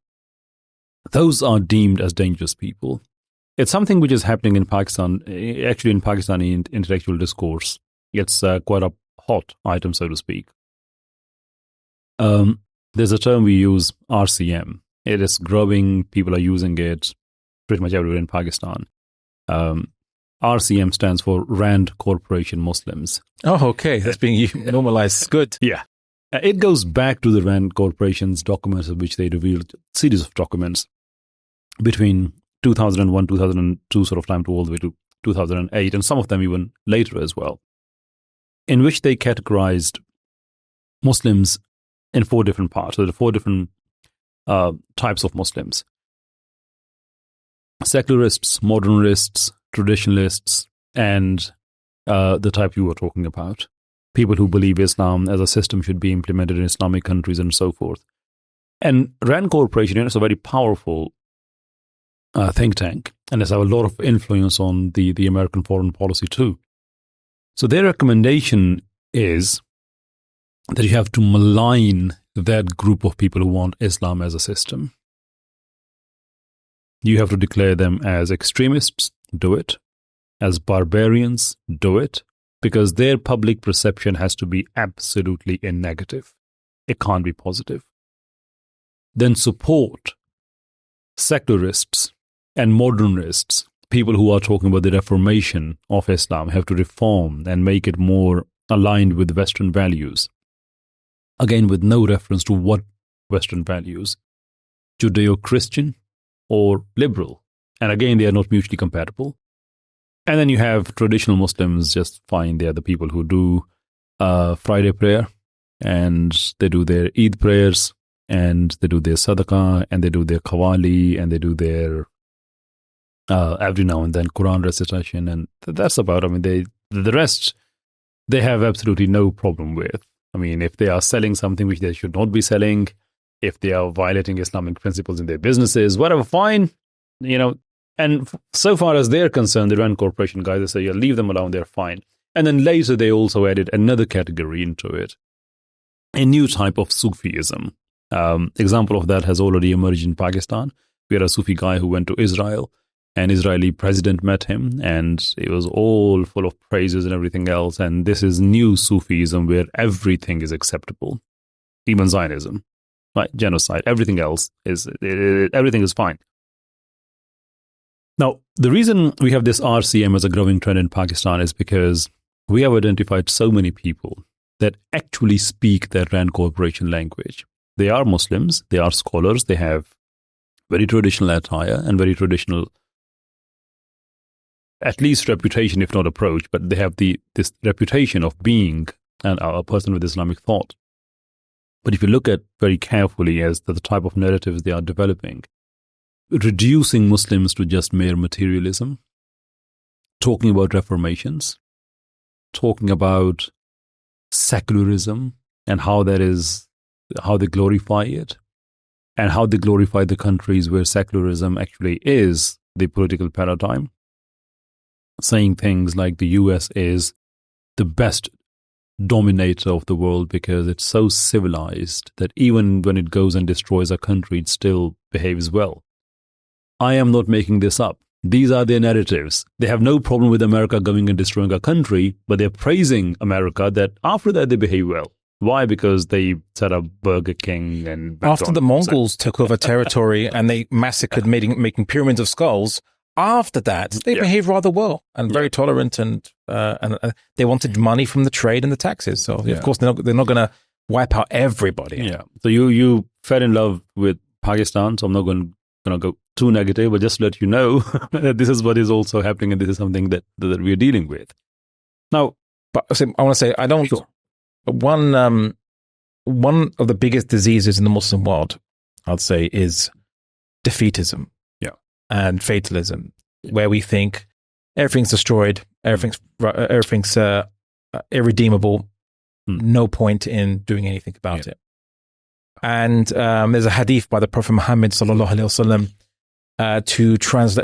those are deemed as dangerous people. It's something which is happening in Pakistan, actually in Pakistani intellectual discourse. It's quite a hot item, so to speak. There's a term we use, RCM. It is growing. People are using it pretty much everywhere in Pakistan. RCM stands for Rand Corporation Muslims.
Oh, okay. That's being normalized. Good.
Yeah. It goes back to the Rand Corporation's documents, of which they revealed a series of documents between 2001, 2002 sort of time to all the way to 2008, and some of them even later as well, in which they categorized Muslims in 4 different parts. So there are 4 different types of Muslims. Secularists, modernists, traditionalists, and the type you were talking about. People who believe Islam as a system should be implemented in Islamic countries and so forth. And Rand Corporation is a very powerful think tank, and has a lot of influence on the American foreign policy too. So their recommendation is that you have to malign that group of people who want Islam as a system. You have to declare them as extremists, do it. As barbarians, do it. Because their public perception has to be absolutely in negative. It can't be positive. Then support secularists and modernists, people who are talking about the reformation of Islam, have to reform and make it more aligned with Western values. Again, with no reference to what Western values, Judeo-Christian or liberal. And again, they are not mutually compatible. And then you have traditional Muslims, just fine. They are the people who do Friday prayer, and they do their Eid prayers, and they do their Sadaqah, and they do their Qawwali, and they do their every now and then Quran recitation, and that's about. I mean, the rest they have absolutely no problem with. I mean, if they are selling something which they should not be selling, if they are violating Islamic principles in their businesses, whatever, fine, you know. And so far as they're concerned, the Rand Corporation guys, they say, yeah, leave them alone, they're fine. And then later they also added another category into it, a new type of Sufism. Example of that has already emerged in Pakistan. We had a Sufi guy who went to Israel, and Israeli president met him, and it was all full of praises and everything else. And this is new Sufism where everything is acceptable, even Zionism, right? Genocide, everything else everything is fine. Now, the reason we have this RCM as a growing trend in Pakistan is because we have identified so many people that actually speak that Rand Corporation language. they are Muslims, they are scholars, they have very traditional attire and very traditional, at least reputation, if not approach, but they have this reputation of being a person with Islamic thought. But if you look at very carefully as the type of narratives they are developing, reducing Muslims to just mere materialism, talking about reformations, talking about secularism and how they glorify it, and how they glorify the countries where secularism actually is the political paradigm, saying things like the US is the best dominator of the world because it's so civilized that even when it goes and destroys a country, it still behaves well. I am not making this up. These are their narratives. They have no problem with America going and destroying a country, but they're praising America that after that they behave well. Why? Because they set up Burger King and
after the Mongols took over territory and they massacred, making pyramids of skulls. After that, they behaved rather well and very tolerant, and they wanted money from the trade and the taxes. So of course they're not going to wipe out everybody.
Yeah. So you fell in love with Pakistan. So I'm not going to go too negative, but just to let you know that this is what is also happening, and this is something that we are dealing with now.
But I want to say I don't. Sure. One of the biggest diseases in the Muslim world, I'd say, is defeatism. And fatalism, where we think everything's destroyed, everything's irredeemable, no point in doing anything about it. And there's a hadith by the Prophet Muhammad sallallahu alaihi wasallam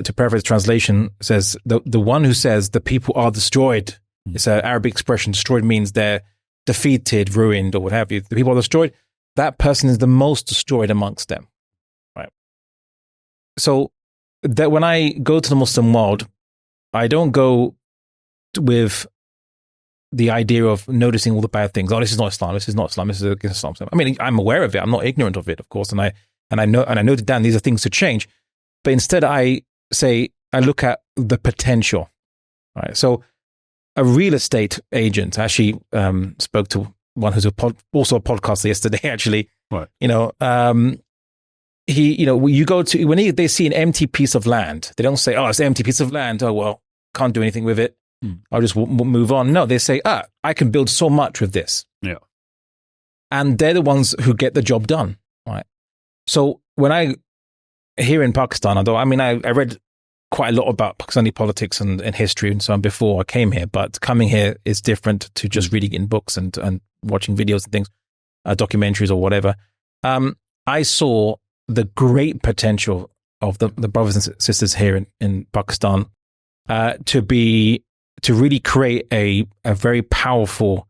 to paraphrase translation, says the one who says the people are destroyed. It's an Arabic expression. Destroyed means they're defeated, ruined, or what have you. The people are destroyed. That person is the most destroyed amongst them. Right. So that when I go to the Muslim world, I don't go with the idea of noticing all the bad things. Oh, this is not Islam. This is not Islam. This is against Islam. I mean, I'm aware of it. I'm not ignorant of it, of course, and I noted down these are things to change. But instead, I look at the potential. Right. So, a real estate agent actually spoke to one who's also a podcaster yesterday. Actually,
right.
You go to when they see an empty piece of land, they don't say, "Oh, it's an empty piece of land. Oh, well, can't do anything with it. I'll just move on." No, they say, I can build so much with this.
Yeah.
And they're the ones who get the job done. Right. So when here in Pakistan, although, I mean, I read quite a lot about Pakistani politics and history and so on before I came here, but coming here is different to just reading in books and watching videos and things, documentaries or whatever. I saw the great potential of the brothers and sisters here in Pakistan to really create a very powerful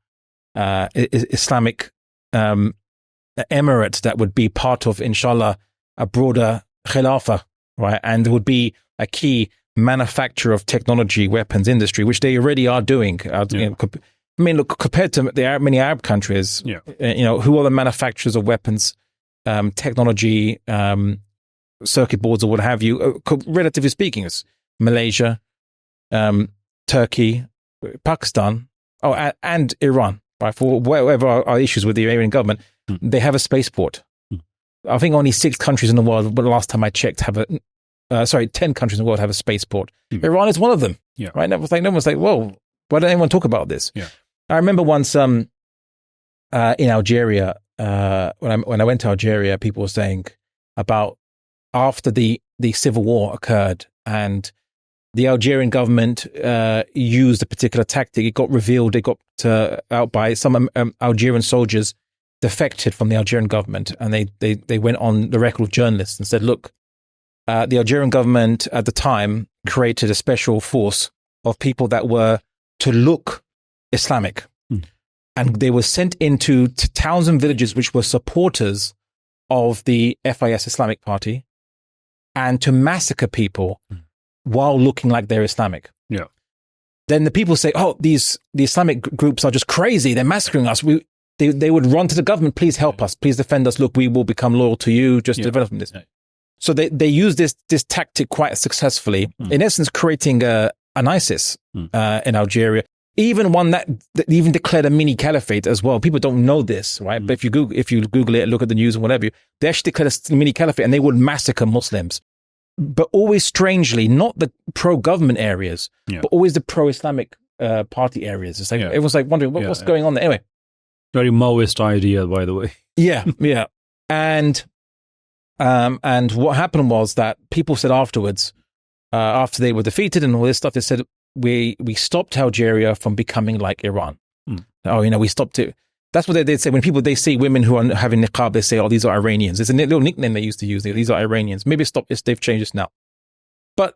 Islamic emirate that would be part of, inshallah, a broader khilafah, right? And would be a key manufacturer of technology, weapons industry, which they already are doing. I mean, look, compared to many Arab countries, who are the manufacturers of weapons, technology, circuit boards, or what have you? Relatively speaking, it's Malaysia, Turkey, Pakistan, and Iran. Right, for whatever our issues with the Iranian government, they have a spaceport. I think only 6 countries in the world, but the last time I checked, 10 countries in the world have a spaceport. Iran is one of them. Yeah. Right? No one's like, whoa, why don't anyone talk about this? Yeah. I remember once in Algeria, when I went to Algeria, people were saying about after the civil war occurred and the Algerian government used a particular tactic. It got revealed, it got out by some Algerian soldiers defected from the Algerian government, and they went on the record with journalists and said, look, the Algerian government at the time created a special force of people that were to look Islamic. And they were sent into towns and villages which were supporters of the FIS Islamic Party and to massacre people while looking like they're Islamic.
Yeah.
Then the people say, oh, the Islamic groups are just crazy. They're massacring us. They would run to the government. Please help us. Please defend us. Look, we will become loyal to you. Just develop this. Yeah. So they use this tactic quite successfully, in essence, creating an ISIS in Algeria. even one that even declared a mini caliphate as well. People don't know this, right? But if you Google it, look at the news and whatever, they actually declared a mini caliphate and they would massacre Muslims. But always strangely, not the pro-government areas, but always the pro-Islamic party areas. It's like everyone's like wondering what's going on there. Anyway,
very Maoist idea, by the way.
Yeah. And what happened was that people said afterwards, after they were defeated and all this stuff, they said, we stopped Algeria from becoming like Iran. Oh, we stopped it. That's what they say. When they see women who are having niqab, they say, oh, these are Iranians. It's a little nickname they used to use. These are Iranians. Maybe they've changed this now. But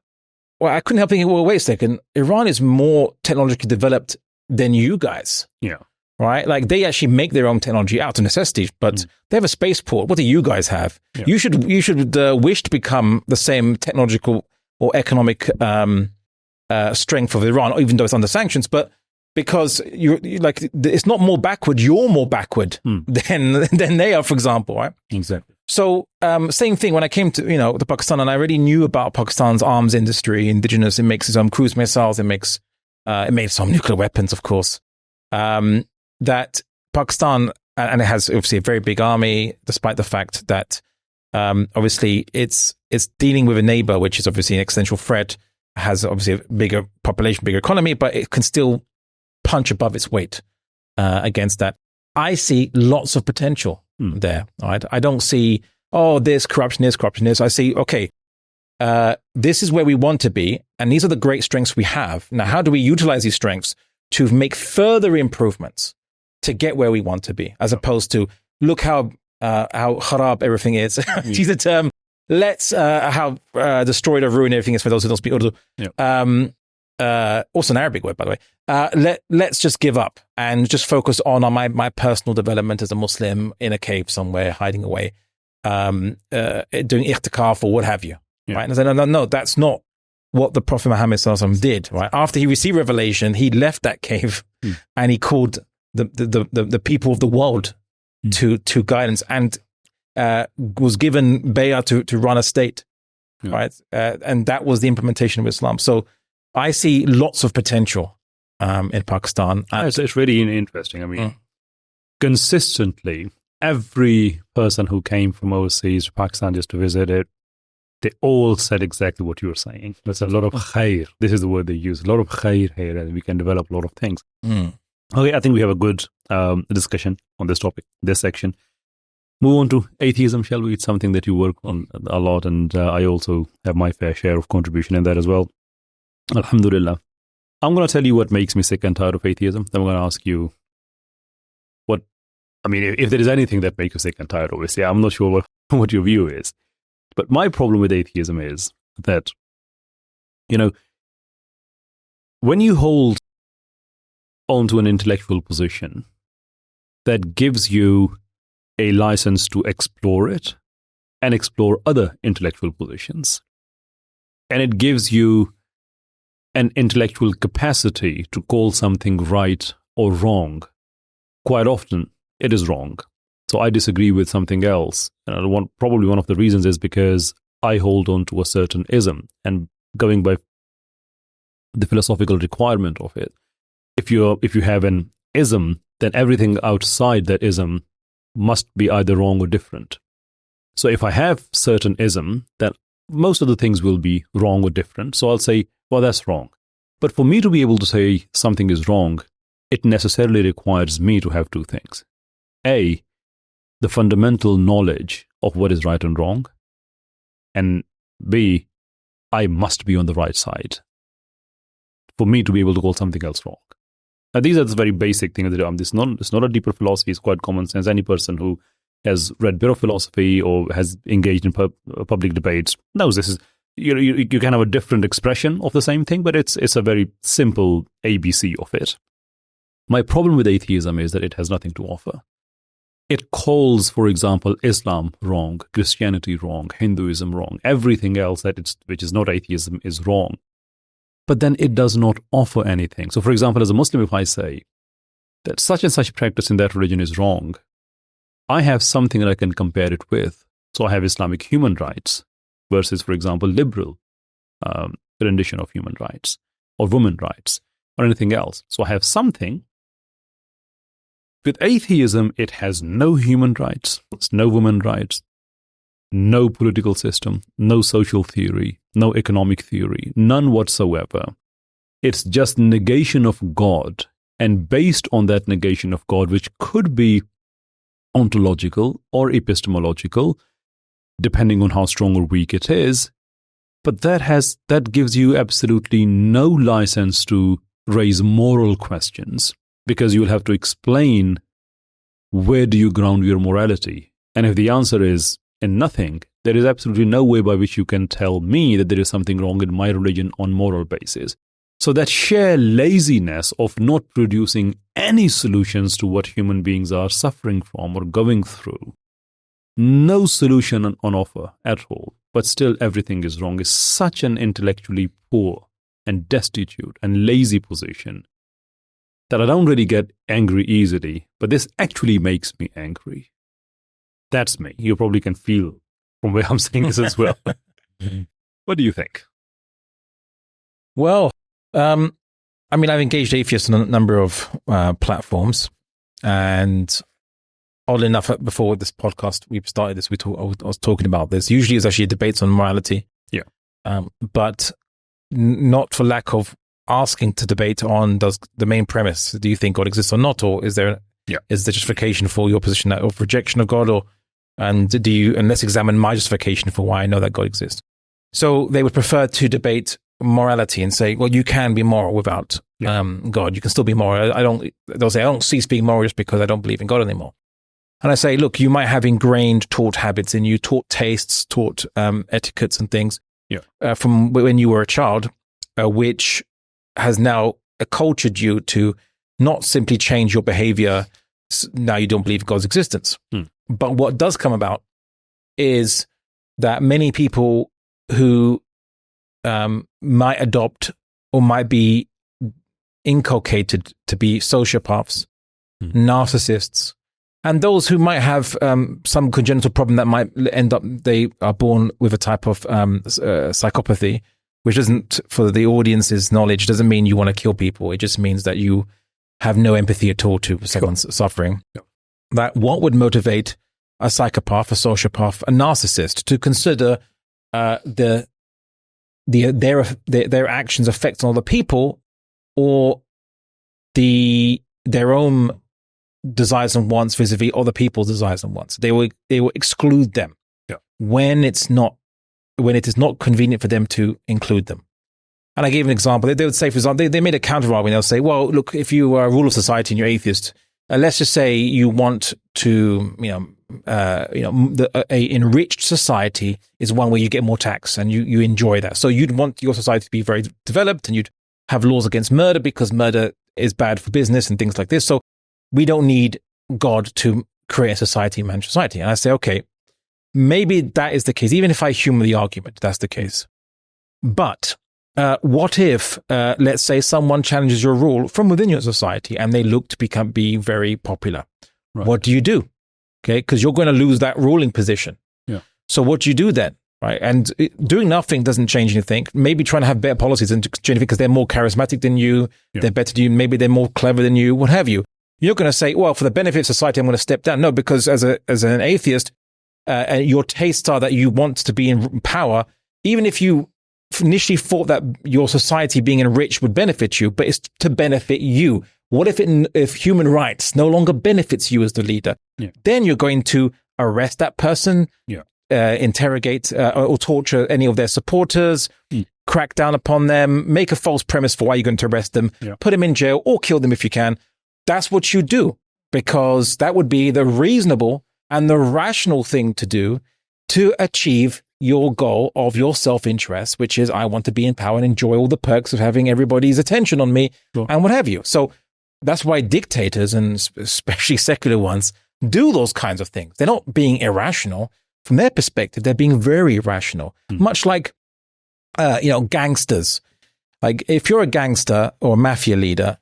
I couldn't help thinking, well, wait a second. Iran is more technologically developed than you guys.
Yeah.
Right? Like they actually make their own technology out of necessity, but they have a spaceport. What do you guys have? Yeah. You should wish to become the same technological or economic strength of Iran, even though it's under sanctions, but because you're like, it's not more backward, you're more backward than they are, for example, right?
Exactly.
So, same thing when I came to, to Pakistan, and I already knew about Pakistan's arms industry, indigenous, it makes its own cruise missiles, it made some nuclear weapons, of course. That Pakistan, and it has obviously a very big army, despite the fact that, obviously it's dealing with a neighbor, which is obviously an existential threat, has obviously a bigger population, bigger economy, but it can still punch above its weight against that. I see lots of potential there. Right? I don't see, there's corruption. I see, okay, this is where we want to be, and these are the great strengths we have. Now, how do we utilize these strengths to make further improvements to get where we want to be, as opposed to look how kharab everything is. Use the term. Let's how destroyed or ruined everything is for those who don't speak Urdu. Also an Arabic word, by the way. Let's just give up and just focus on my personal development as a Muslim in a cave somewhere, hiding away, doing i'tikaf or what have you. Right? And I said, no, that's not what the Prophet Muhammad ﷺ did. Right? After he received revelation, he left that cave and he called the people of the world to guidance, and was given bay'ah to run a state, right? And that was the implementation of Islam. So I see lots of potential in Pakistan.
It's really interesting. I mean, consistently, every person who came from overseas to Pakistan just to visit it, they all said exactly what you were saying. There's a lot of khair. This is the word they use. A lot of khair here, and we can develop a lot of things. Okay, I think we have a good discussion on this topic, this section. Move on to atheism, shall we? It's something that you work on a lot, and I also have my fair share of contribution in that as well. Alhamdulillah. I'm going to tell you what makes me sick and tired of atheism. Then I'm going to ask you if there is anything that makes you sick and tired, obviously. I'm not sure what your view is. But my problem with atheism is that, when you hold onto an intellectual position that gives you a license to explore it and explore other intellectual positions, and it gives you an intellectual capacity to call something right or wrong, quite often it is wrong. So I disagree with something else. And probably one of the reasons is because I hold on to a certain ism, and going by the philosophical requirement of it, if you have an ism, then everything outside that ism must be either wrong or different. So if I have certain ism, then most of the things will be wrong or different. So I'll say, well, that's wrong. But for me to be able to say something is wrong, it necessarily requires me to have two things. A, the fundamental knowledge of what is right and wrong. And B, I must be on the right side for me to be able to call something else wrong. Now, these are the very basic things. It's not a deeper philosophy. It's quite common sense. Any person who has read a bit of philosophy or has engaged in public debates knows this is. You can have a different expression of the same thing, but it's a very simple ABC of it. My problem with atheism is that it has nothing to offer. It calls, for example, Islam wrong, Christianity wrong, Hinduism wrong, everything else which is not atheism is wrong. But then it does not offer anything. So, for example, as a Muslim, if I say that such and such practice in that religion is wrong, I have something that I can compare it with. So I have Islamic human rights versus, for example, liberal rendition of human rights or women rights. or anything else. So I have something. With atheism, it has no human rights, it's no women rights, no political system, no social theory, no economic theory, none whatsoever. It's just negation of God. And based on that negation of God, which could be ontological or epistemological, depending on how strong or weak it is, but that gives you absolutely no license to raise moral questions, because you'll have to explain where do you ground your morality. And if the answer is in nothing, there is absolutely no way by which you can tell me that there is something wrong in my religion on moral basis. So that sheer laziness of not producing any solutions to what human beings are suffering from or going through, no solution on offer at all, but still everything is wrong, is such an intellectually poor and destitute and lazy position that I don't really get angry easily, but this actually makes me angry. That's me. You probably can feel from where I'm saying this as well. What do you think?
Well, I mean, I've engaged atheists on a number of platforms, and oddly enough, before this podcast, we started this, I was talking about this. Usually it's actually debates on morality.
Yeah.
But not for lack of asking to debate on the main premise. Do you think God exists or not? Or is there justification for your position of rejection of God? And let's examine my justification for why I know that God exists. So they would prefer to debate morality and say, well, you can be moral without God. You can still be moral. They'll say, I don't cease being moral just because I don't believe in God anymore. And I say, look, you might have ingrained taught habits in you, taught tastes, taught etiquettes and things from when you were a child, which has now acculturated you to not simply change your behavior. Now you don't believe in God's existence. But what does come about is that many people who might adopt or might be inculcated to be sociopaths, narcissists, and those who might have some congenital problem that might end up, they are born with a type of psychopathy, which doesn't, for the audience's knowledge, doesn't mean you want to kill people. It just means that you have no empathy at all to someone's suffering. That what would motivate a psychopath, a sociopath, a narcissist to consider their actions affect on other people, or their own desires and wants vis-a-vis other people's desires and wants. They will exclude them when it is not convenient for them to include them. And I gave an example. They would say, for example, they made a counter argument. They'll say, well, look, if you are a rule of society and you're atheist, let's just say you want to, a enriched society is one where you get more tax and you enjoy that. So you'd want your society to be very developed, and you'd have laws against murder because murder is bad for business and things like this. So we don't need God to create a society, manage society. And I say, okay, maybe that is the case. Even if I humor the argument, that's the case. But what if, let's say, someone challenges your rule from within your society and they look to be very popular? Right. What do you do? Okay, because you're going to lose that ruling position. Yeah. So what do you do then? Right, and doing nothing doesn't change anything. Maybe trying to have better policies and change because they're more charismatic than you, they're better than you, maybe they're more clever than you, what have you. You're going to say, well, for the benefit of society, I'm going to step down. No, because as an atheist, your tastes are that you want to be in power, even if you initially thought that your society being enriched would benefit you, but it's to benefit you. What if human rights no longer benefits you as the leader? Yeah. Then you're going to arrest that person, interrogate or torture any of their supporters, crack down upon them, make a false premise for why you're going to arrest them, put them in jail or kill them if you can. That's what you do, because that would be the reasonable and the rational thing to do to achieve your goal of your self-interest, which is I want to be in power and enjoy all the perks of having everybody's attention on me and what have you. So that's why dictators, and especially secular ones, do those kinds of things. They're not being irrational. From their perspective, they're being very rational, much like, gangsters. Like if you're a gangster or a mafia leader,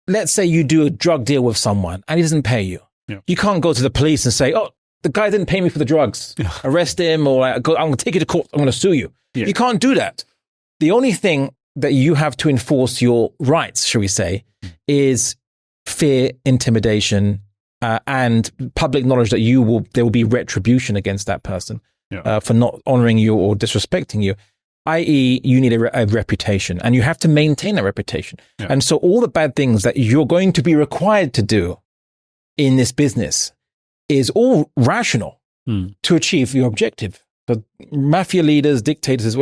let's say you do a drug deal with someone and he doesn't pay you. Yeah. You can't go to the police and say, oh, the guy didn't pay me for the drugs. Arrest him, or I'm going to take you to court. I'm going to sue you. Yeah. You can't do that. The only thing that you have to enforce your rights, shall we say, is fear, intimidation, and public knowledge that there will be retribution against that person for not honoring you or disrespecting you. I.e., you need a reputation, and you have to maintain that reputation. Yeah. And so all the bad things that you're going to be required to do in this business is all rational to achieve your objective. The mafia leaders, dictators,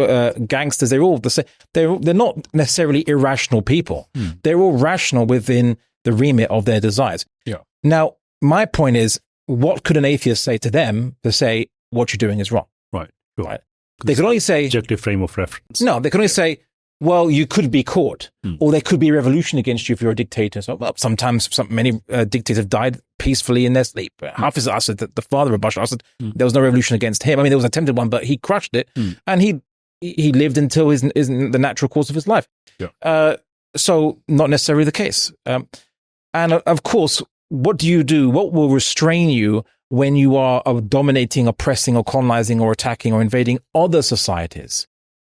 gangsters, they're all the same. They're not necessarily irrational people. They're all rational within the remit of their desires.
Yeah.
Now, my point is, what could an atheist say to them to say what you're doing is wrong?
Right. Sure.
Right. They could only say...
Objective frame of reference.
No, they could only say, well, you could be caught, or there could be a revolution against you if you're a dictator. So, well, sometimes many dictators have died peacefully in their sleep. Hafiz Assad, the father of Bashar Assad, there was no revolution against him. I mean, there was an attempted one, but he crushed it, and he lived until the natural course of his life.
Yeah.
So, not necessarily the case. And of course, what do you do? What will restrain you when you are dominating, oppressing, or colonizing, or attacking, or invading other societies?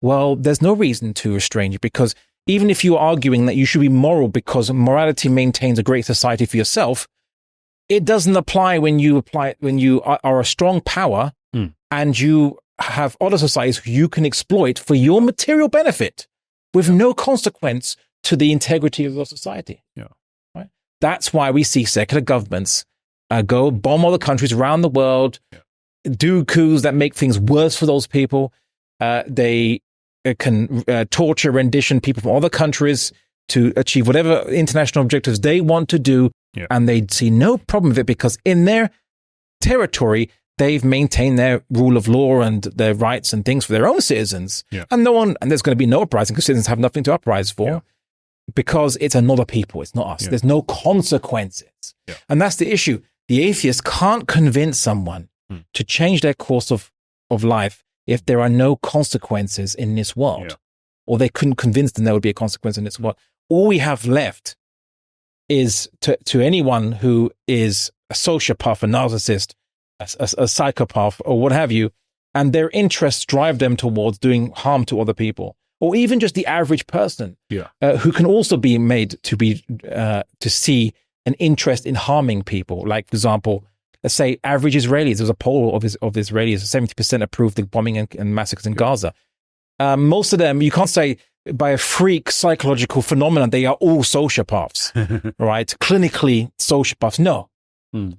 Well, there's no reason to restrain you, because even if you're arguing that you should be moral because morality maintains a great society for yourself, it doesn't apply when you are a strong power and you have other societies you can exploit for your material benefit with no consequence to the integrity of your society.
Yeah.
Right? That's why we see secular governments go bomb other countries around the world, do coups that make things worse for those people. They can torture, rendition people from other countries to achieve whatever international objectives they want to do. Yeah. And they see no problem with it because in their territory, they've maintained their rule of law and their rights and things for their own citizens.
Yeah.
And there's going to be no uprising because citizens have nothing to uprise for because it's another people. It's not us. Yeah. There's no consequences. Yeah. And that's the issue. The atheist can't convince someone to change their course of life if there are no consequences in this world, or they couldn't convince them there would be a consequence in this world. All we have left is to anyone who is a sociopath, a narcissist, a psychopath, or what have you, and their interests drive them towards doing harm to other people, or even just the average person who can also be made to see an interest in harming people. Like, for example, let's say average Israelis. There's a poll of Israelis, 70% approved the bombing and massacres in Gaza. Most of them, you can't say by a freak psychological phenomenon, they are all sociopaths, right? Clinically sociopaths. No,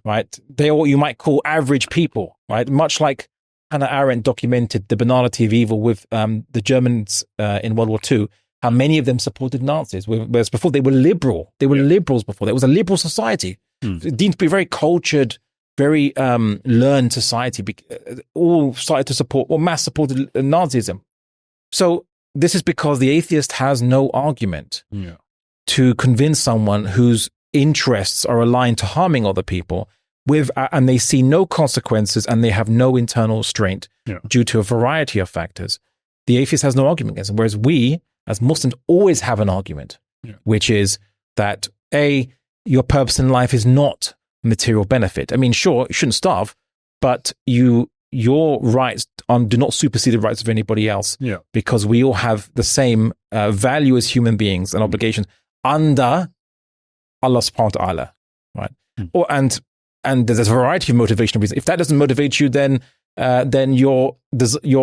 right? They are what you might call average people, right? Much like Hannah Arendt documented the banality of evil with the Germans in World War II, how many of them supported Nazis, whereas before they were liberal. They were liberals before. There was a liberal society. It deemed to be very cultured, very learned society, all started to support or mass supported Nazism. So this is because the atheist has no argument to convince someone whose interests are aligned to harming other people and they see no consequences and they have no internal restraint due to a variety of factors. The atheist has no argument against them, whereas we, as Muslims, always have an argument, which is that your purpose in life is not material benefit. I mean, sure, you shouldn't starve, but your rights do not supersede the rights of anybody else because we all have the same value as human beings and obligations under Allah subhanahu wa ta'ala, right? And there's a variety of motivational reasons. If that doesn't motivate you, then your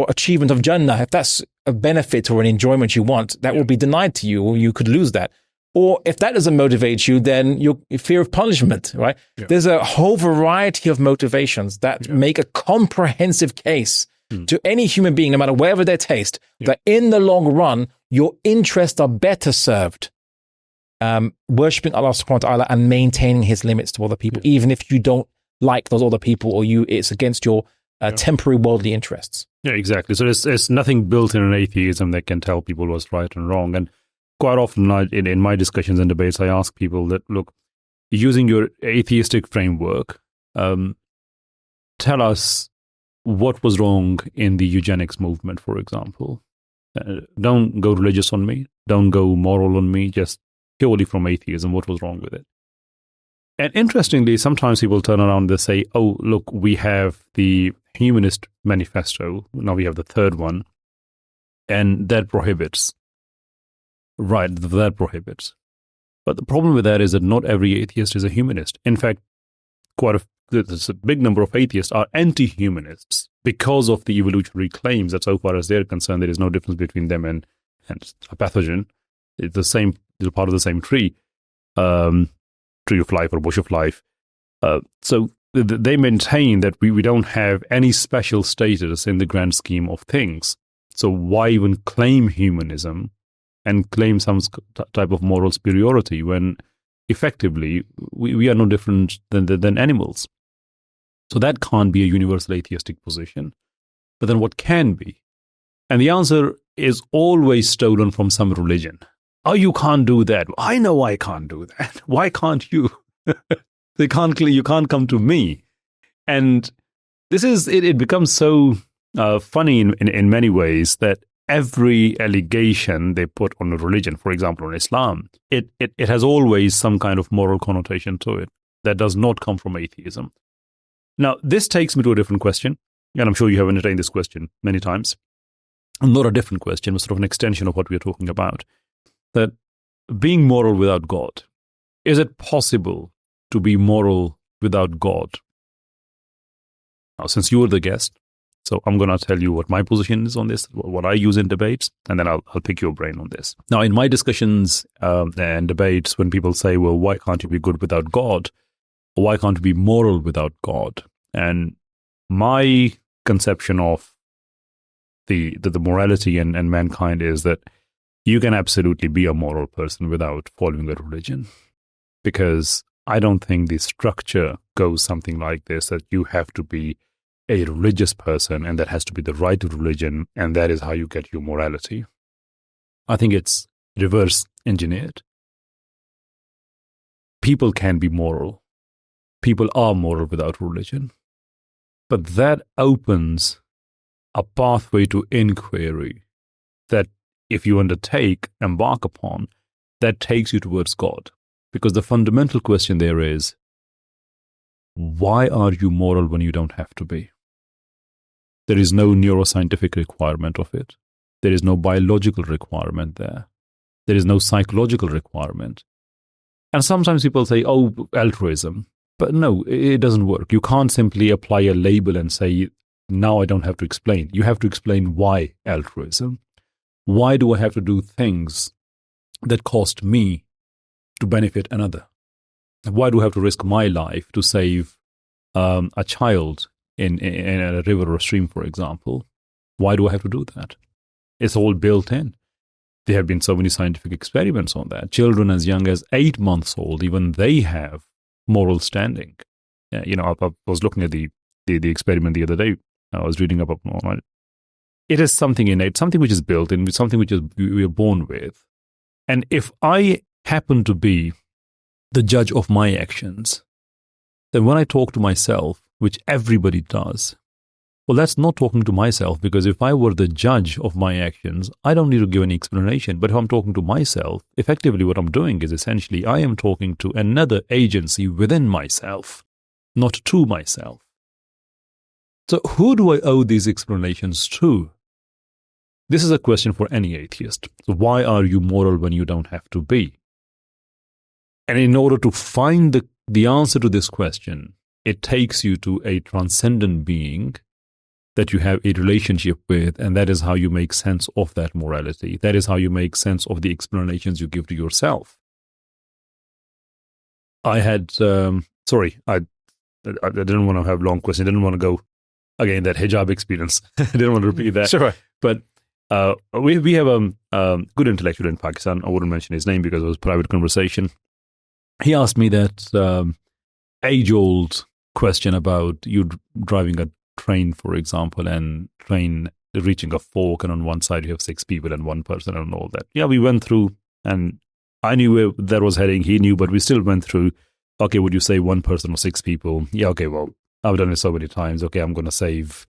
achievement of Jannah, if that's a benefit or an enjoyment you want, that will be denied to you, or you could lose that. Or if that doesn't motivate you, then your fear of punishment, right? Yeah. There's a whole variety of motivations that make a comprehensive case to any human being, no matter wherever their taste, that in the long run, your interests are better served worshipping Allah subhanahu wa ta'ala and maintaining his limits to other people, even if you don't like those other people or it's against your temporary worldly interests.
Yeah, exactly. So there's nothing built in an atheism that can tell people what's right and wrong. And quite often in my discussions and debates, I ask people that, look, using your atheistic framework, tell us what was wrong in the eugenics movement, for example. Don't go religious on me. Don't go moral on me. Just purely from atheism, what was wrong with it? And interestingly, sometimes people turn around and say, oh, look, we have the Humanist Manifesto. Now we have the third one. And that prohibits right, that prohibits. But the problem with that is that not every atheist is a humanist. In fact, there's a big number of atheists are anti-humanists because of the evolutionary claims that so far as they're concerned, there is no difference between them and a pathogen. It's the same, they're part of the same tree, tree of life or bush of life. So they maintain that we don't have any special status in the grand scheme of things. So why even claim humanism and claim some type of moral superiority when effectively we are no different than animals? So that can't be a universal atheistic position. But then what can be? And the answer is always stolen from some religion. Oh, you can't do that. I know I can't do that. Why can't you? You can't come to me. And this is, it becomes so funny in many ways that every allegation they put on a religion, for example, on Islam, it has always some kind of moral connotation to it that does not come from atheism. Now, this takes me to a different question, and I'm sure you have entertained this question many times. Not a different question, but sort of an extension of what we are talking about. That being moral without God, is it possible to be moral without God? Now, since you were the guest, so I'm going to tell you what my position is on this, what I use in debates, and then I'll pick your brain on this. Now, in my discussions and debates, when people say, well, why can't you be good without God? Or why can't you be moral without God? And my conception of the morality and mankind is that you can absolutely be a moral person without following a religion. Because I don't think the structure goes something like this, that you have to be a religious person and that has to be the right religion and that is how you get your morality. I think it's reverse engineered. People can be moral. People are moral without religion. But that opens a pathway to inquiry that if you embark upon, that takes you towards God. Because the fundamental question there is, why are you moral when you don't have to be? There is no neuroscientific requirement of it. There is no biological requirement there. There is no psychological requirement. And sometimes people say, oh, altruism. But no, it doesn't work. You can't simply apply a label and say, now I don't have to explain. You have to explain why altruism. Why do I have to do things that cost me to benefit another? Why do I have to risk my life to save a child in a river or a stream, for example? Why do I have to do that? It's all built in. There have been so many scientific experiments on that. Children as young as 8 months old, even they have moral standing. I was looking at the experiment the other day. I was reading up on it. It is something innate, something which is built in, something which we are born with. And if I happen to be the judge of my actions, then when I talk to myself, which everybody does, well, that's not talking to myself, because if I were the judge of my actions, I don't need to give any explanation. But if I'm talking to myself, effectively what I'm doing is essentially I am talking to another agency within myself, not to myself. So who do I owe these explanations to? This is a question for any atheist. So why are you moral when you don't have to be? And in order to find the answer to this question, it takes you to a transcendent being that you have a relationship with, and that is how you make sense of that morality. That is how you make sense of the explanations you give to yourself. I had, I didn't want to have long questions. I didn't want to go, again, that hijab experience. I didn't want to repeat that.
Sure.
But we have a good intellectual in Pakistan. I wouldn't mention his name because it was a private conversation. He asked me that age-old question about you driving a train, for example, and train reaching a fork, and on one side you have 6 people and 1 person and all that. Yeah, we went through, and I knew where that was heading. He knew, but we still went through. Okay, would you say 1 person or 6 people? Yeah, okay, well, I've done it so many times. Okay, I'm going to save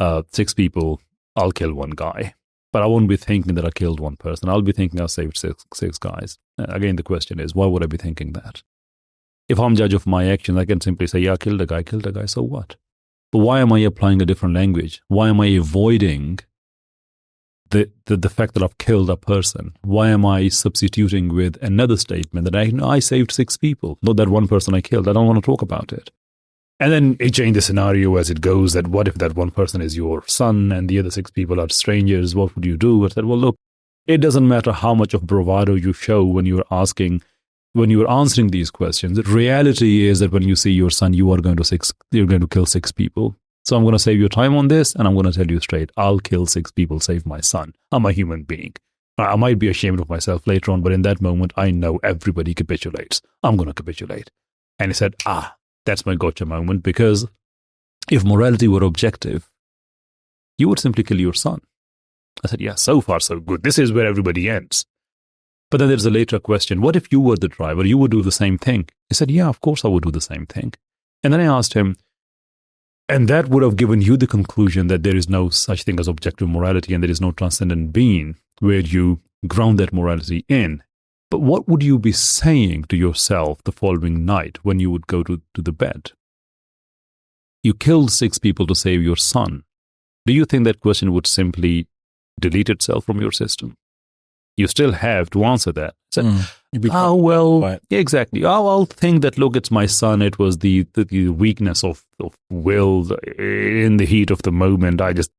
6 people. I'll kill 1 guy. But I won't be thinking that I killed 1 person. I'll be thinking I saved six guys. Again, the question is, why would I be thinking that? If I'm judge of my actions, I can simply say, yeah, I killed a guy, so what? But why am I applying a different language? Why am I avoiding the fact that I've killed a person, why am I substituting with another statement that I saved 6 people, not that one person I killed? I don't want to talk about it. And then it changed the scenario as it goes, that what if that one person is your son and the other 6 people are strangers? What would you do? I said, well, look, it doesn't matter how much of bravado you show when you're answering these questions. The reality is that when you see your son, you're going to kill 6 people. So I'm going to save your time on this, and I'm going to tell you straight, I'll kill 6 people, save my son. I'm a human being. I might be ashamed of myself later on, but in that moment, I know everybody capitulates. I'm going to capitulate. And he said, that's my gotcha moment, because if morality were objective, you would simply kill your son. I said, yeah, so far so good. This is where everybody ends. But then there's a later question. What if you were the driver? You would do the same thing. He said, yeah, of course I would do the same thing. And then I asked him, and that would have given you the conclusion that there is no such thing as objective morality and there is no transcendent being where you ground that morality in. But what would you be saying to yourself the following night when you would go to the bed? You killed 6 people to save your son. Do you think that question would simply delete itself from your system? You still have to answer that. So, yeah, exactly. I'll think that, look, it's my son. It was the weakness of will in the heat of the moment. I just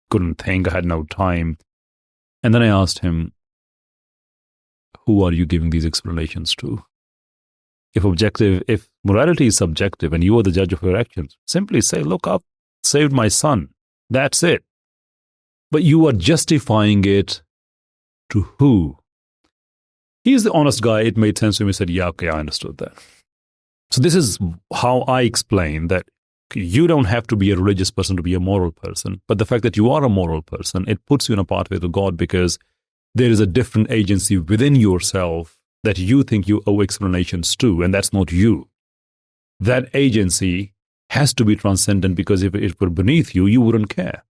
couldn't think. I had no time. And then I asked him, who are you giving these explanations to? If morality is subjective and you are the judge of your actions, simply say, look, I've saved my son. That's it. But you are justifying it to who? He's the honest guy. It made sense to him. He said, yeah, okay, I understood that. So this is how I explain that you don't have to be a religious person to be a moral person. But the fact that you are a moral person, it puts you in a pathway to God, because there is a different agency within yourself that you think you owe explanations to, and that's not you. That agency has to be transcendent, because if it were beneath you, you wouldn't care.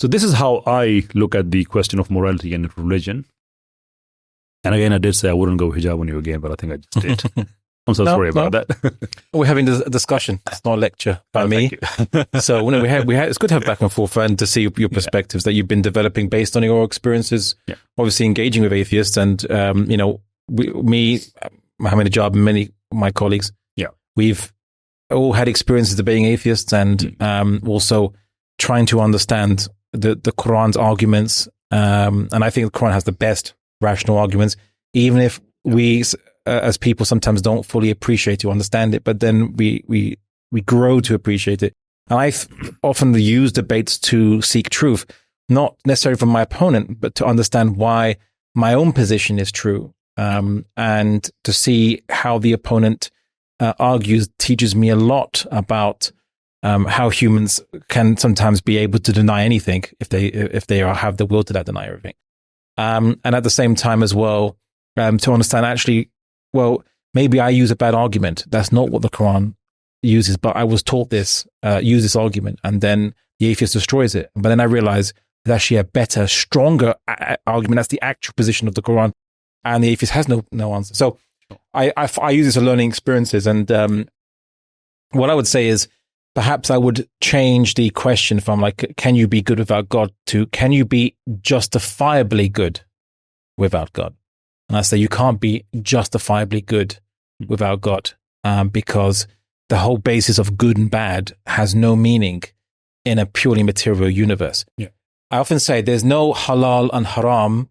So this is how I look at the question of morality and religion. And again, I did say I wouldn't go hijab on you again, but I think I just did. I'm so sorry about that.
We're having a discussion. It's not a lecture by me. So it's good to have back and forth and to see your perspectives that you've been developing based on your experiences, obviously engaging with atheists. And, me, Mohammed Hijab, and many of my colleagues, we've all had experiences of being atheists and also trying to understand the Quran's arguments. And I think the Quran has the best rational arguments, even if we as people sometimes don't fully appreciate or understand it, but then we grow to appreciate it. And I've often used debates to seek truth, not necessarily from my opponent, but to understand why my own position is true, and to see how the opponent argues teaches me a lot about how humans can sometimes be able to deny anything if they have the will to deny everything. And at the same time as well, to understand actually, well, maybe I use a bad argument. That's not what the Quran uses, but I was taught this, use this argument, and then the atheist destroys it. But then I realize there's actually a better, stronger argument. That's the actual position of the Quran, and the atheist has no answer. So I use this as learning experiences, and what I would say is perhaps I would change the question from like, can you be good without God, to can you be justifiably good without God? And I say you can't be justifiably good without God, because the whole basis of good and bad has no meaning in a purely material universe. Yeah. I often say there's no halal and haram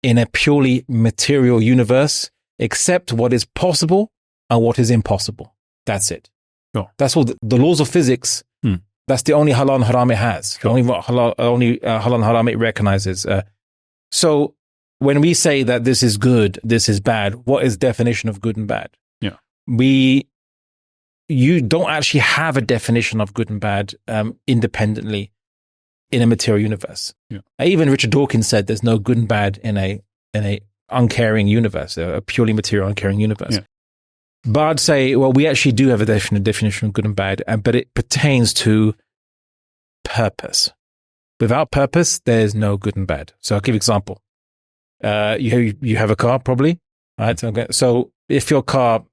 in a purely material universe except what is possible and what is impossible. That's it. Sure. That's all. The laws of physics, that's the only halal and haram it has. Sure. Only halal and haram it recognizes. So when we say that this is good, this is bad, what is definition of good and bad? Yeah. You don't actually have a definition of good and bad independently in a material universe. Yeah. Even Richard Dawkins said there's no good and bad in a uncaring universe, a purely material uncaring universe. Yeah. But I'd say, well, we actually do have a definition of good and bad, but it pertains to purpose. Without purpose, there's no good and bad. So I'll give you an example. You have a car, probably, right? Okay. So if your car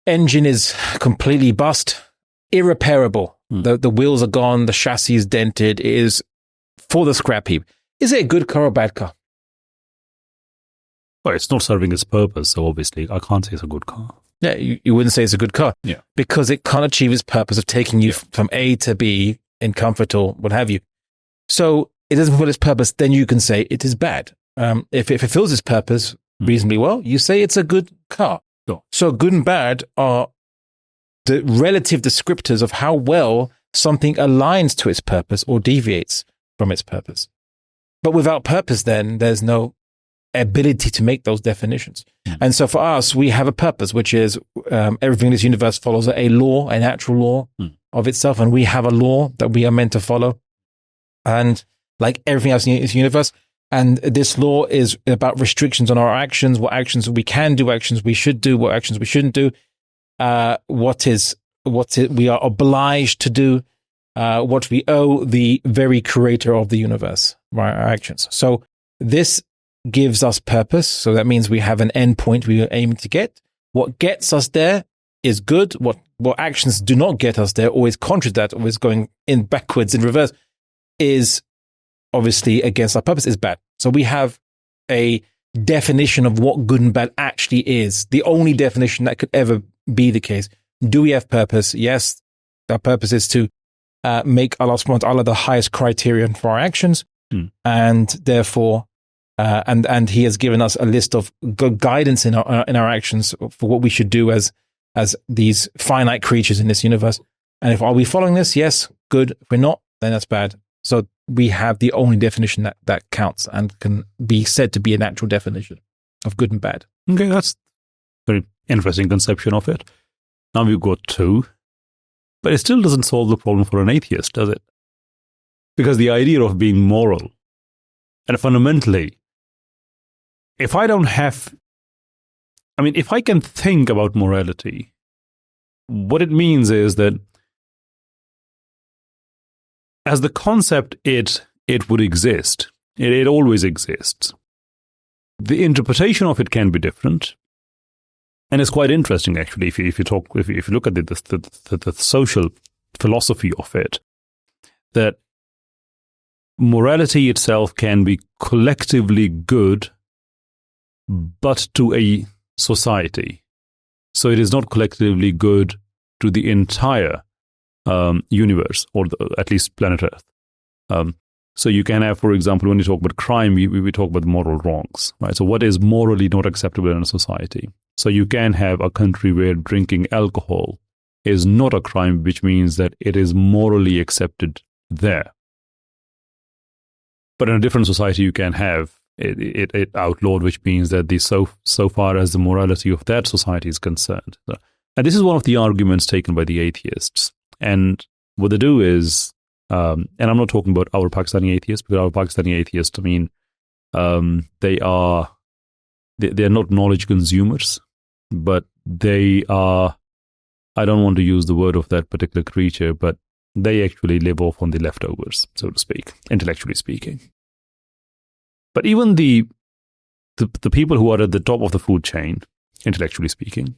engine is completely bust, irreparable, the wheels are gone, the chassis is dented, it is for the scrap heap. Is it a good car or a bad car?
Well, it's not serving its purpose, so obviously I can't say it's a good car.
Yeah, you wouldn't say it's a good car.
Yeah.
Because it can't achieve its purpose of taking you from A to B in comfort or what have you. So it doesn't fulfill its purpose, then you can say it is bad. If it fulfills its purpose reasonably well, you say it's a good car.
Sure.
So good and bad are the relative descriptors of how well something aligns to its purpose or deviates from its purpose. But without purpose, then there's no ability to make those definitions. And so for us, we have a purpose, which is everything in this universe follows a law, a natural law of itself. And we have a law that we are meant to follow. And like everything else in this universe, and this law is about restrictions on our actions, what actions we can do, actions we should do, what actions we shouldn't do, what we are obliged to do, what we owe the very creator of the universe by our actions. So this gives us purpose. So that means we have an end point we are aiming to get. What gets us there is good. What actions do not get us there, or is contrary to that, or is going in backwards, in reverse, is obviously against our purpose, is bad. So we have a definition of what good and bad actually is. The only definition that could ever be the case. Do we have purpose? Yes. Our purpose is to make Allah subhanahu wa ta'ala the highest criterion for our actions. And therefore, and he has given us a list of good guidance in our actions for what we should do as these finite creatures in this universe. And are we following this? Yes, good. If we're not, then that's bad. So we have the only definition that counts and can be said to be an actual definition of good and bad.
Okay, that's a very interesting conception of it. Now we've got two, but it still doesn't solve the problem for an atheist, does it? Because the idea of being moral, and fundamentally, if I can think about morality, what it means is that as the concept, it would exist. It always exists. The interpretation of it can be different, and it's quite interesting actually. If you look at the social philosophy of it, that morality itself can be collectively good, but to a society. So it is not collectively good to the entire universe, or at least planet Earth. So you can have, for example, when you talk about crime, we talk about moral wrongs, right? So what is morally not acceptable in a society? So you can have a country where drinking alcohol is not a crime, which means that it is morally accepted there. But in a different society, you can have it outlawed, which means that so far as the morality of that society is concerned. And this is one of the arguments taken by the atheists. And what they do is, and I'm not talking about our Pakistani atheists, because our Pakistani atheists, I mean, they're not knowledge consumers, but they are, I don't want to use the word of that particular creature, but they actually live off on the leftovers, so to speak, intellectually speaking. But even the people who are at the top of the food chain, intellectually speaking,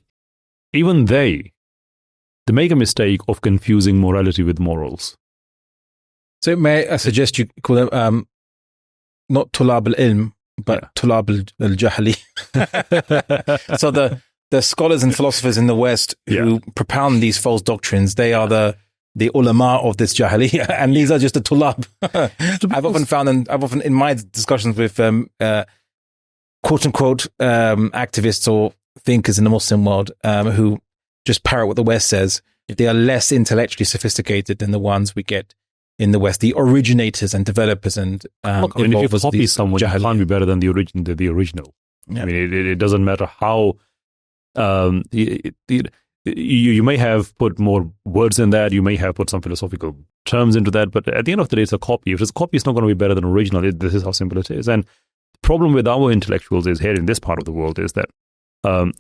even they make a mistake of confusing morality with morals.
So may I suggest you call them not tulab al-ilm, but tulab al-jahli. So the scholars and philosophers in the West who propound these false doctrines, they are the ulama of this jahiliyyah, and these are just the tulab. I've often found, and I've often in my discussions with quote unquote activists or thinkers in the Muslim world who just parrot what the West says, they are less intellectually sophisticated than the ones we get in the West, the originators and developers and
look, I mean, if you copy someone, you can't be better than the original. Yeah. I mean, it doesn't matter how you may have put more words in that, you may have put some philosophical terms into that, but at the end of the day, it's a copy. If it's a copy, it's not going to be better than original. This is how simple it is. And the problem with our intellectuals is here in this part of the world is that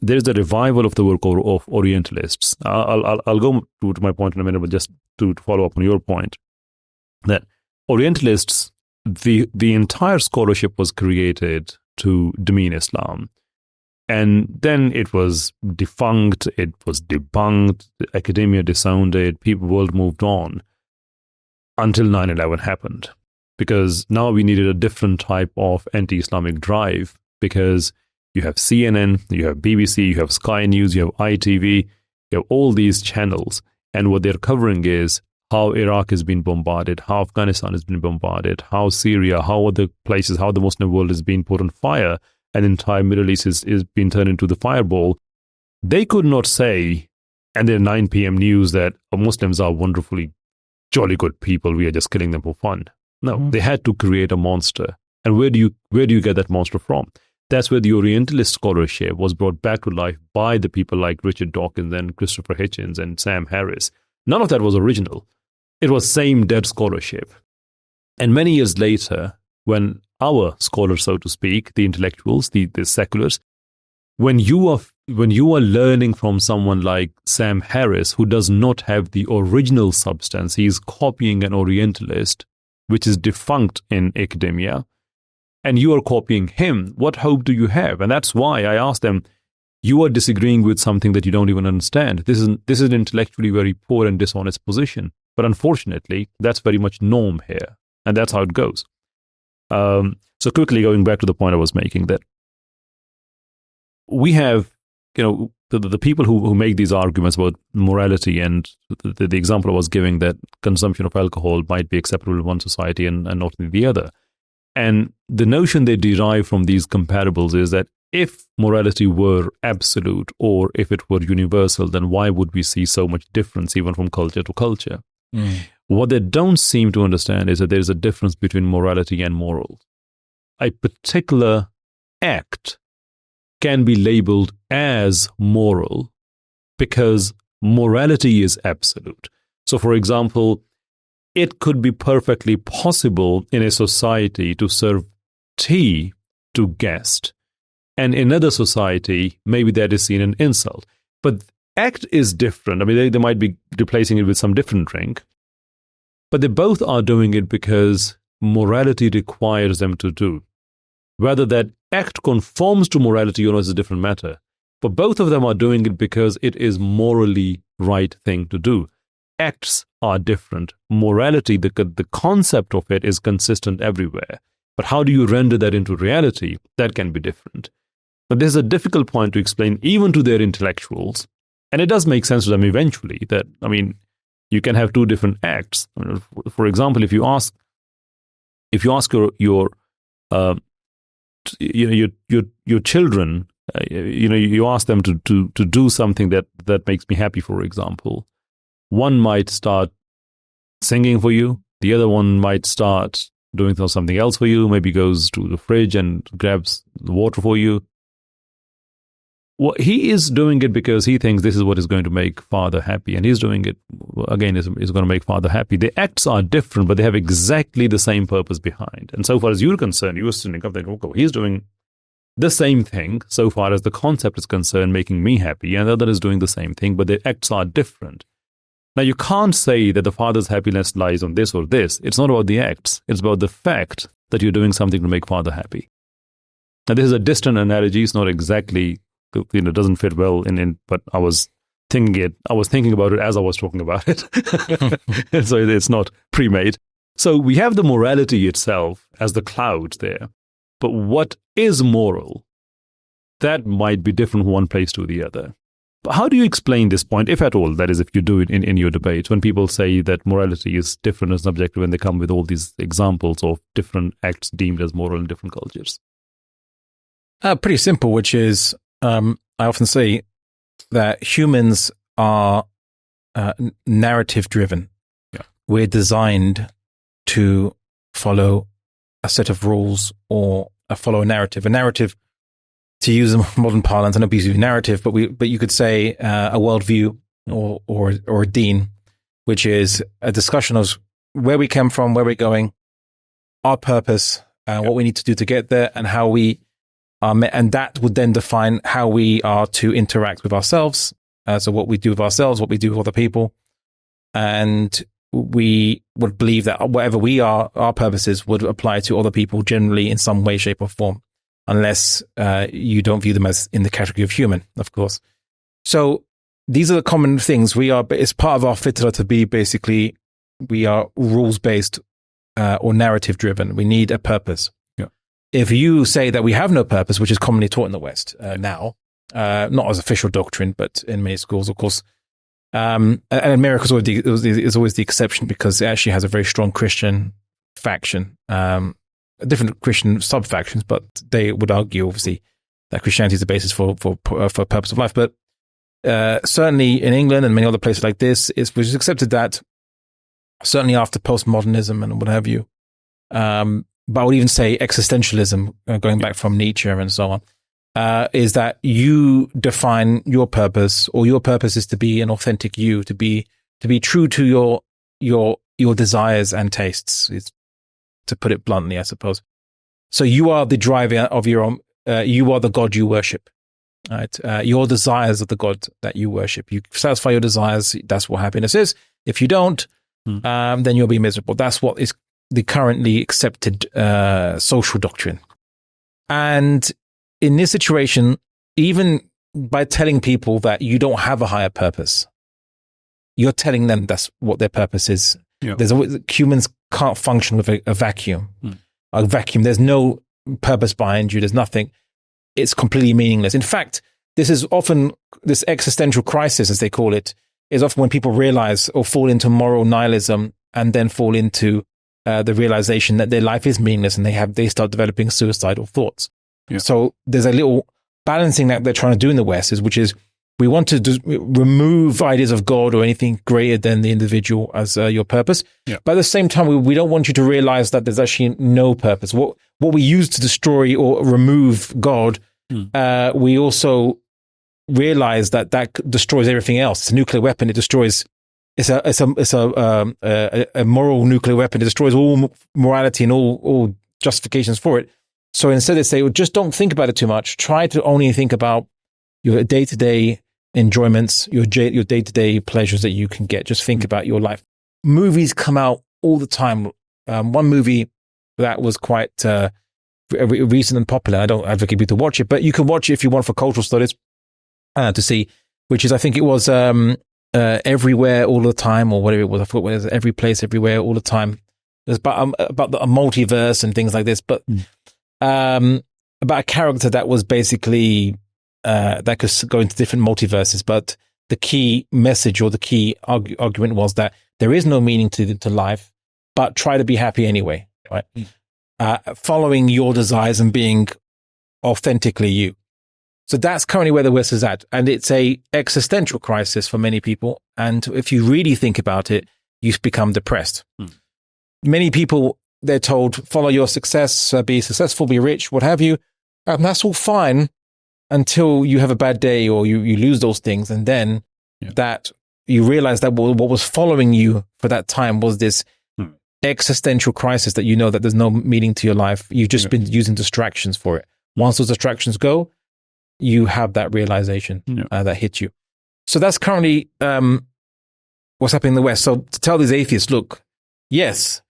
there is a revival of the work of Orientalists. I'll go to my point in a minute, but just to follow up on your point, that Orientalists, the entire scholarship was created to demean Islam. And then it was defunct, it was debunked, academia disowned it, world moved on until 9/11 happened. because now we needed a different type of anti-Islamic drive, because you have CNN, you have BBC, you have Sky News, you have ITV, you have all these channels, and what they're covering is how Iraq has been bombarded, how Afghanistan has been bombarded, how Syria, how other places, how the Muslim world is being put on fire, and the entire Middle East is being turned into the fireball. They could not say, and their 9 p.m. news, that Muslims are wonderfully jolly good people, we are just killing them for fun. No, they had to create a monster. And where do you get that monster from? That's where the Orientalist scholarship was brought back to life by the people like Richard Dawkins and Christopher Hitchens and Sam Harris. None of that was original. It was same dead scholarship. And many years later, when our scholars, so to speak, the intellectuals, the seculars, when you are learning from someone like Sam Harris, who does not have the original substance, he is copying an Orientalist, which is defunct in academia, and you are copying him, what hope do you have? And that's why I asked them, you are disagreeing with something that you don't even understand. This is an intellectually very poor and dishonest position. But unfortunately, that's very much norm here. And that's how it goes. So quickly going back to the point I was making, that we have, the people who make these arguments about morality, and the example I was giving, that consumption of alcohol might be acceptable in one society and not in the other. And the notion they derive from these comparables is that if morality were absolute, or if it were universal, then why would we see so much difference even from culture to culture? What they don't seem to understand is that there is a difference between morality and morals. A particular act can be labeled as moral because morality is absolute. So, for example, it could be perfectly possible in a society to serve tea to guests, and in another society, maybe that is seen an insult. But act is different. I mean, they might be replacing it with some different drink, but they both are doing it because morality requires them to do. Whether that act conforms to morality or not is a different matter. But both of them are doing it because it is morally right thing to do. Acts are different. Morality, the concept of it is consistent everywhere. But how do you render that into reality? That can be different. But this is a difficult point to explain even to their intellectuals. And it does make sense to them eventually that, I mean, you can have two different acts. For example, if you ask your children, you ask them to do something that makes me happy, for example, one might start singing for you, the other one might start doing something else for you, maybe goes to the fridge and grabs the water for you. Well, he is doing it because he thinks this is what is going to make father happy, and he's doing it, again, is going to make father happy. The acts are different, but they have exactly the same purpose behind. And so far as you're concerned, you're standing up there, okay, he's doing the same thing so far as the concept is concerned, making me happy, and the other is doing the same thing, but the acts are different. Now, you can't say that the father's happiness lies on this or this. It's not about the acts. It's about the fact that you're doing something to make father happy. Now, this is a distant analogy. It's not exactly, doesn't fit well but I was thinking about it as I was talking about it. So it's not pre-made. So we have the morality itself as the cloud there. But what is moral? That might be different from one place to the other. But how do you explain this point, if at all, that is, if you do it in your debates, when people say that morality is different and subjective, when they come with all these examples of different acts deemed as moral in different cultures?
Pretty simple, which is, I often say that humans are narrative driven.
Yeah.
We're designed to follow a set of rules or follow a narrative. A narrative, to use a modern parlance, an abusive narrative, but you could say a worldview or a deen, which is a discussion of where we came from, where we're going, our purpose, what we need to do to get there, and how we are met, and that would then define how we are to interact with ourselves. So what we do with ourselves, what we do with other people, and we would believe that whatever we are, our purposes would apply to other people generally in some way, shape, or form. Unless you don't view them as in the category of human, of course. So these are the common things. It's part of our fitra to be basically, we are rules-based or narrative driven. We need a purpose.
Yeah.
If you say that we have no purpose, which is commonly taught in the West now, not as official doctrine, but in many schools, of course. And America is always the exception because it actually has a very strong Christian faction, different Christian sub-factions, but they would argue, obviously, that Christianity is the basis for purpose of life. But certainly in England and many other places like this, it was accepted that certainly after postmodernism and what have you, but I would even say existentialism, going back from Nietzsche and so on, is that you define your purpose, or your purpose is to be an authentic you, to be true to your desires and tastes, is to put it bluntly, I suppose. So you are the driver of your own. You are the God you worship. Right? Your desires are the God that you worship. You satisfy your desires. That's what happiness is. If you don't, then you'll be miserable. That's what is the currently accepted social doctrine. And in this situation, even by telling people that you don't have a higher purpose, you're telling them that's what their purpose is. Yeah. Humans can't function with a vacuum. A vacuum. There's no purpose behind you. There's nothing. It's completely meaningless. In fact, this existential crisis, as they call it, is often when people realize or fall into moral nihilism and then fall into the realization that their life is meaningless, and they start developing suicidal thoughts. Yeah. So there's a little balancing that they're trying to do in the West, which is we want to remove ideas of God or anything greater than the individual as your purpose. Yeah. But at the same time, we don't want you to realize that there's actually no purpose. What we use to destroy or remove God, we also realize that destroys everything else. It's a nuclear weapon. It destroys. It's a moral nuclear weapon. It destroys all morality and all justifications for it. So instead they say, well, just don't think about it too much. Try to only think about your day-to-day enjoyments, your day-to-day pleasures that you can get. Just think about your life. Movies come out all the time. One movie that was quite recent and popular, I don't advocate people to watch it, but you can watch it if you want for cultural studies to see, which is, I think it was Everywhere All the Time, or whatever it was. I thought it was Every Place, Everywhere, All the Time. It was about a multiverse and things like this, but about a character that was basically that could go into different multiverses. But the key message or the key argument was that there is no meaning to life, but try to be happy anyway, right? Following your desires and being authentically you. So that's currently where the West is at. And it's a existential crisis for many people. And if you really think about it, you become depressed. Many people, they're told, follow your success, be successful, be rich, what have you. And that's all fine until you have a bad day or you lose those things. And then that you realize that what was following you for that time was this existential crisis, that you know that there's no meaning to your life. You've just been using distractions for it. Once those distractions go, you have that realization that hits you. So that's currently what's happening in the West. So to tell these atheists, look, yes,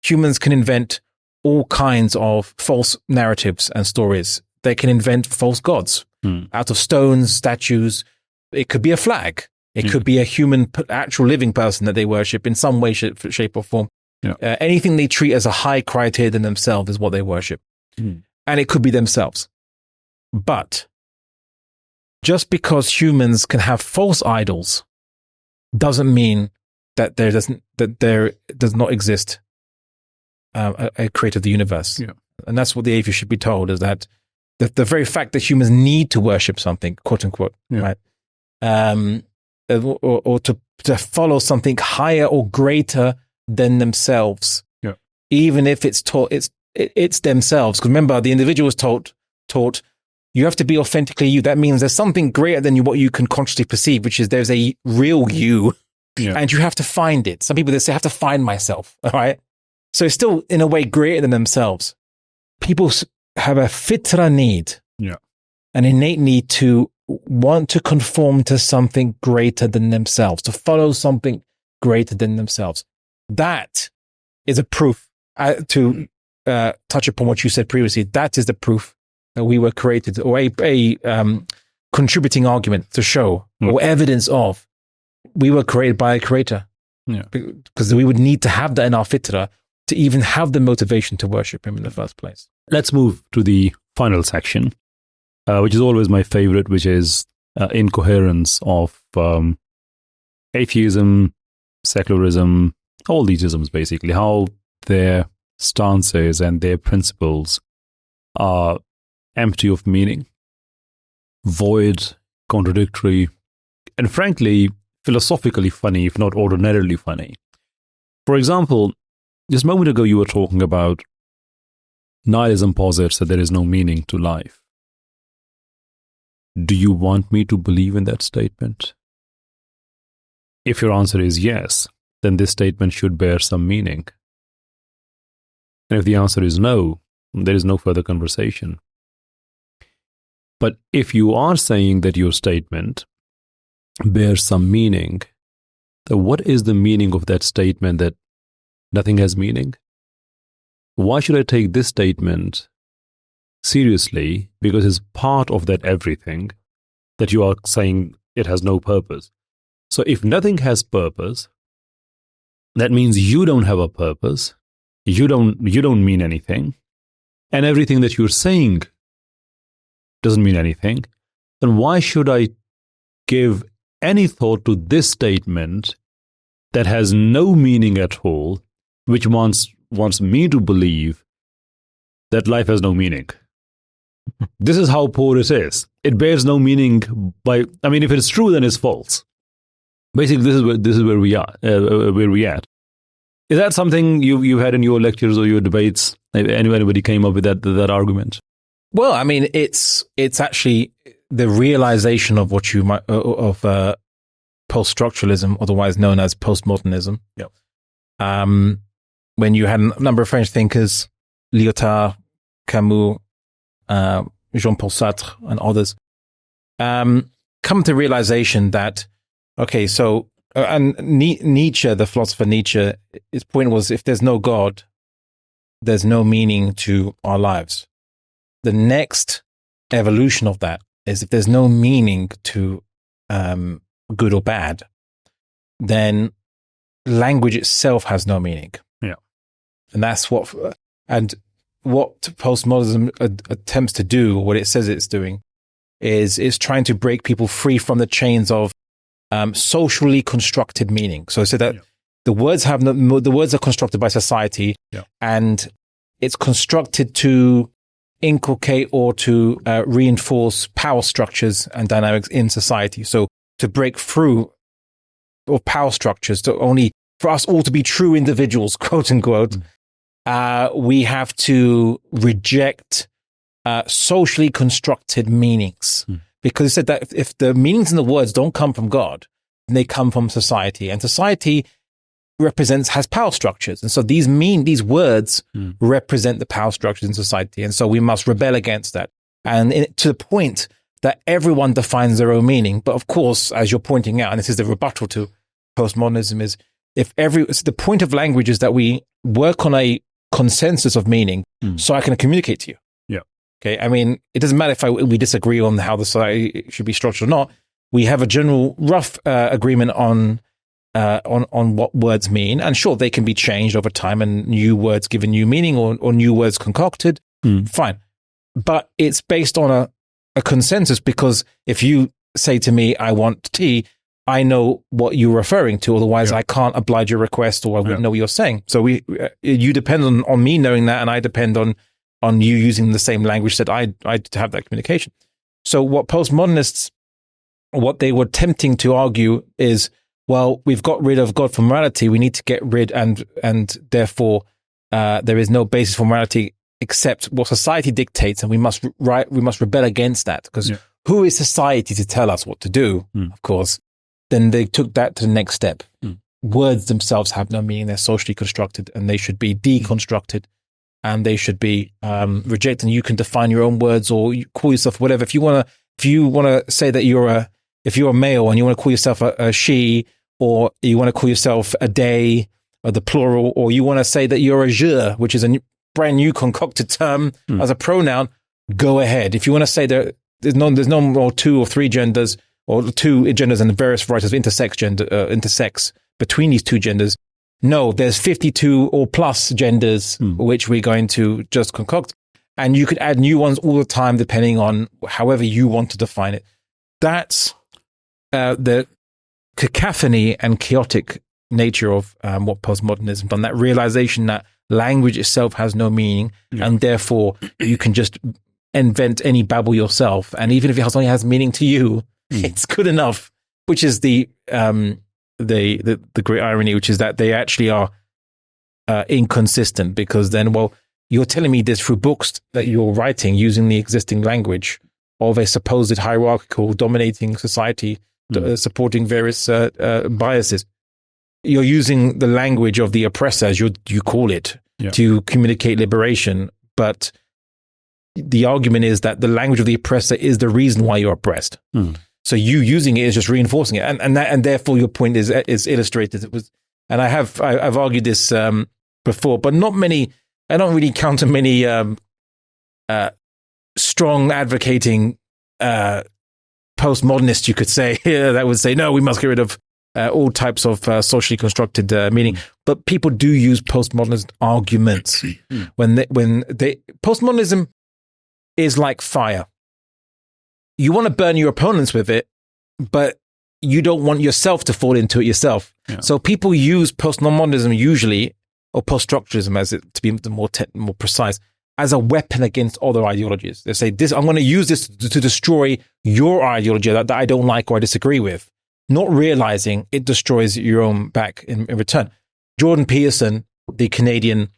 humans can invent all kinds of false narratives and stories. They can invent false gods out of stones, statues. It could be a flag. It could be a human, actual living person that they worship in some way, shape or form. Anything they treat as a high criteria than themselves is what they worship. And it could be themselves. But just because humans can have false idols doesn't mean that there does not exist a creator of the universe. And that's what the atheist should be told, is that the very fact that humans need to worship something, quote unquote, right? Or to follow something higher or greater than themselves, even if it's taught, it's themselves. Because remember, the individual is taught you have to be authentically you. That means there's something greater than what you can consciously perceive, which is there's a real you, and you have to find it. Some people, they say, I have to find myself, all right? So it's still, in a way, greater than themselves. People have a fitra need, an innate need to want to conform to something greater than themselves, to follow something greater than themselves. That is a proof, to touch upon what you said previously, that is the proof that we were created, or a contributing argument to show, or evidence of, we were created by a creator. Because we would need to have that in our fitra to even have the motivation to worship him in the first place.
Let's move to the final section, which is always my favorite, which is incoherence of atheism, secularism, all these isms, basically, how their stances and their principles are empty of meaning, void, contradictory, and frankly, philosophically funny, if not ordinarily funny. For example, just a moment ago, you were talking about nihilism posits that there is no meaning to life. Do you want me to believe in that statement? If your answer is yes, then this statement should bear some meaning. And if the answer is no, there is no further conversation. But if you are saying that your statement bears some meaning, then what is the meaning of that statement that nothing has meaning? Why should I take this statement seriously? Because it's part of that everything that you are saying it has no purpose. So if nothing has purpose, that means you don't have a purpose. You don't mean anything. And everything that you're saying doesn't mean anything. Then why should I give any thought to this statement that has no meaning at all, which wants me to believe that life has no meaning? This is how poor it is. It bears no meaning if it's true, then it's false. Basically, this is where we are, where we at. Is that something you had in your lectures or your debates? Anybody came up with that argument?
Well, I mean, it's actually the realization of what you might of post-structuralism, otherwise known as postmodernism.
Yep.
When you had a number of French thinkers, Lyotard, Camus, Jean-Paul Sartre, and others, come to realization that, okay, so, and Nietzsche, the philosopher Nietzsche, his point was, if there's no God, there's no meaning to our lives. The next evolution of that is, if there's no meaning to good or bad, then language itself has no meaning.
Yeah.
And that's what postmodernism attempts to do, what it says it's doing, is trying to break people free from the chains of socially constructed meaning. So that the words are constructed by society, and it's constructed to inculcate or to reinforce power structures and dynamics in society. So to break through of power structures, for us all to be true individuals, quote unquote, we have to reject socially constructed meanings. Because it said that if the meanings in the words don't come from God, then they come from society. And society has power structures. And so these words represent the power structures in society. And so we must rebel against that. And to the point that everyone defines their own meaning. But of course, as you're pointing out, and this is the rebuttal to postmodernism, is the point of language is that we work on a consensus of meaning so I can communicate to you. Okay, I mean, it doesn't matter if we disagree on how the society should be structured or not. We have a general rough agreement on what words mean, and sure, they can be changed over time, and new words given new meaning or new words concocted. Fine, but it's based on a consensus, because if you say to me, "I want tea," I know what you're referring to. Otherwise, I can't oblige your request, or I wouldn't know what you're saying. So you depend on me knowing that, and I depend on you using the same language that I to have that communication. So what postmodernists, what they were attempting to argue is, well, we've got rid of God from morality. We need to get rid, and therefore there is no basis for morality except what society dictates, and we must rebel against that, because who is society to tell us what to do? Of course. Then they took that to the next step. Words themselves have no meaning. They're socially constructed, and they should be deconstructed. And they should be rejected. And you can define your own words, or you call yourself whatever. If you want to say that if you're a male and you want to call yourself a she, or you want to call yourself a they, or the plural, or you want to say that you're a je, which is a brand new concocted term as a pronoun, go ahead. If you want to say there's no more 2 or 3 genders, or 2 genders and various varieties of intersex between these 2 genders, no, there's 52 or plus genders which we're going to just concoct. And you could add new ones all the time, depending on however you want to define it. That's the cacophony and chaotic nature of what postmodernism done. That realization that language itself has no meaning, and therefore you can just invent any babble yourself. And even if it only has meaning to you, it's good enough. Which is the great irony, which is that they actually are inconsistent, because then, well, you're telling me this through books that you're writing using the existing language of a supposed hierarchical dominating society, supporting various biases. You're using the language of the oppressor, as you call it, to communicate liberation. But the argument is that the language of the oppressor is the reason why you're oppressed. So you using it is just reinforcing it, and therefore your point is illustrated. And I've argued this before, but not many. I don't really encounter many strong advocating postmodernists, you could say, that would say, no, we must get rid of all types of socially constructed meaning. But people do use postmodernist arguments when postmodernism is like fire. You want to burn your opponents with it, but you don't want yourself to fall into it yourself. So people use postmodernism usually, or post-structuralism, as it to be more precise, as a weapon against other ideologies. They say, "This, I'm going to use this to destroy your ideology that I don't like or I disagree with," not realizing it destroys your own back in return. Jordan Peterson, the Canadian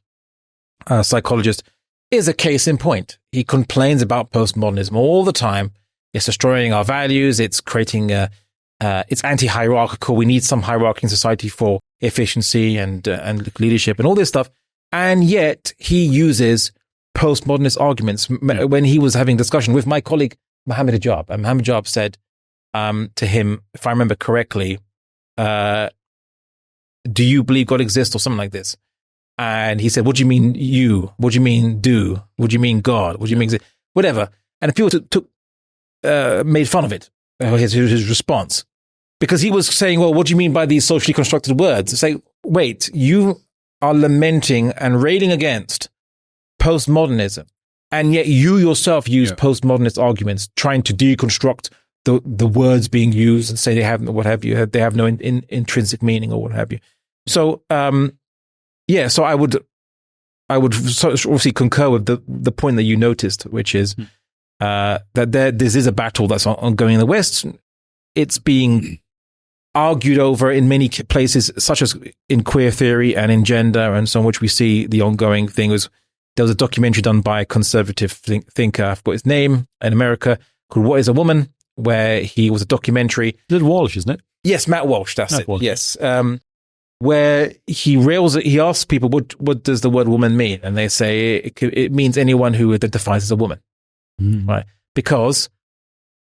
psychologist, is a case in point. He complains about postmodernism all the time. It's destroying our values. It's creating it's anti-hierarchical. We need some hierarchy in society for efficiency and leadership and all this stuff. And yet he uses postmodernist arguments. When he was having discussion with my colleague, Mohammed Hijab, and Mohammed Hijab said to him, if I remember correctly, do you believe God exists, or something like this? And he said, what do you mean you? What do you mean do? What do you mean God? What do you mean exist? Whatever. And people made fun of it, his response. Because he was saying, well, what do you mean by these socially constructed words? Say, wait, you are lamenting and railing against postmodernism, and yet you yourself use postmodernist arguments trying to deconstruct the words being used and say they have what have you, they have no intrinsic meaning or what have you. So, so I would obviously concur with the point that you noticed, which is that this is a battle that's ongoing in the West. It's being argued over in many places, such as in queer theory and in gender, and so on, which we see the ongoing thing. There was a documentary done by a conservative thinker, I forgot his name, in America, called What is a Woman?, where he was a documentary.
Is it Walsh, isn't it?
Yes, Matt Walsh, that's it.
Walsh.
Yes. Where he asks people, what does the word woman mean? And they say it means anyone who identifies as a woman, right? Because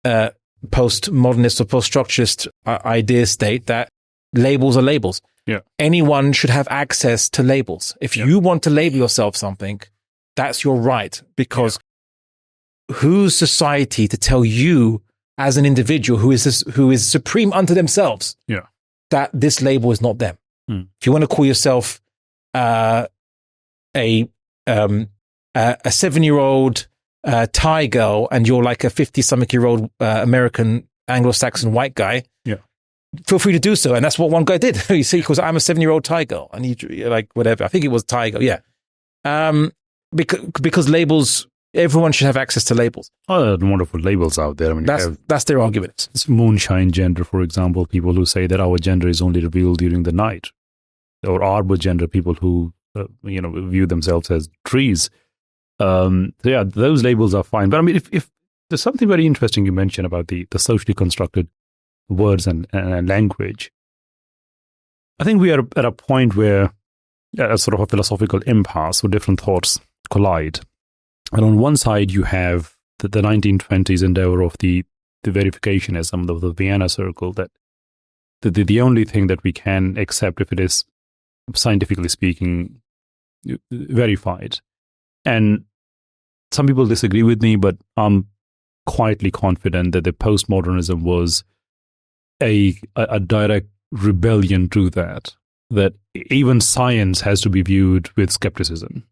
postmodernist or post-structuralist ideas state that labels are labels.
Yeah.
Anyone should have access to labels. If you want to label yourself something, that's your right, because who's society to tell you as an individual who is supreme unto themselves that this label is not them? If you want to call yourself a 7-year-old Thai girl, and you're like a 50-something-year-old American Anglo-Saxon white guy, feel free to do so. And that's what one guy did. You see, because I'm a 7-year-old Thai girl, and he like whatever. I think it was Thai girl, because labels, everyone should have access to labels.
Oh, there are wonderful labels out there. I mean,
that's their argument.
It's moonshine gender, for example. People who say that our gender is only revealed during the night, or arbor gender. People who view themselves as trees. Those labels are fine. But I mean, if there's something very interesting you mentioned about the socially constructed words and language, I think we are at a point where a sort of a philosophical impasse where different thoughts collide. And on one side, you have the 1920s endeavor of the verificationism of the Vienna Circle, that the only thing that we can accept, if it is scientifically speaking verified. And some people disagree with me, but I'm quietly confident that the postmodernism was a direct rebellion to that. that even science has to be viewed with skepticism.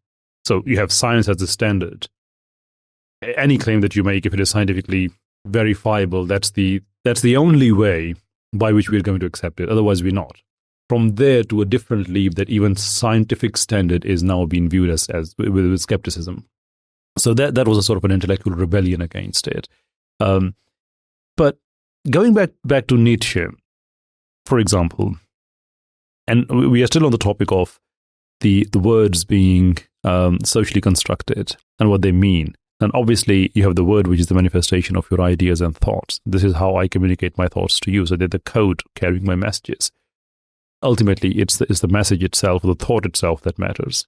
So you have science as the standard. Any claim that you make, if it is scientifically verifiable, that's the only way by which we're going to accept it. Otherwise, we're not. From there to a different leap that even scientific standard is now being viewed as with skepticism. So that was a sort of an intellectual rebellion against it. But going back to Nietzsche, for example, and we are still on the topic of the words being socially constructed and what they mean. And obviously, you have the word, which is the manifestation of your ideas and thoughts. This is how I communicate my thoughts to you. So they're the code carrying my messages. Ultimately, it's the message itself, or the thought itself, that matters.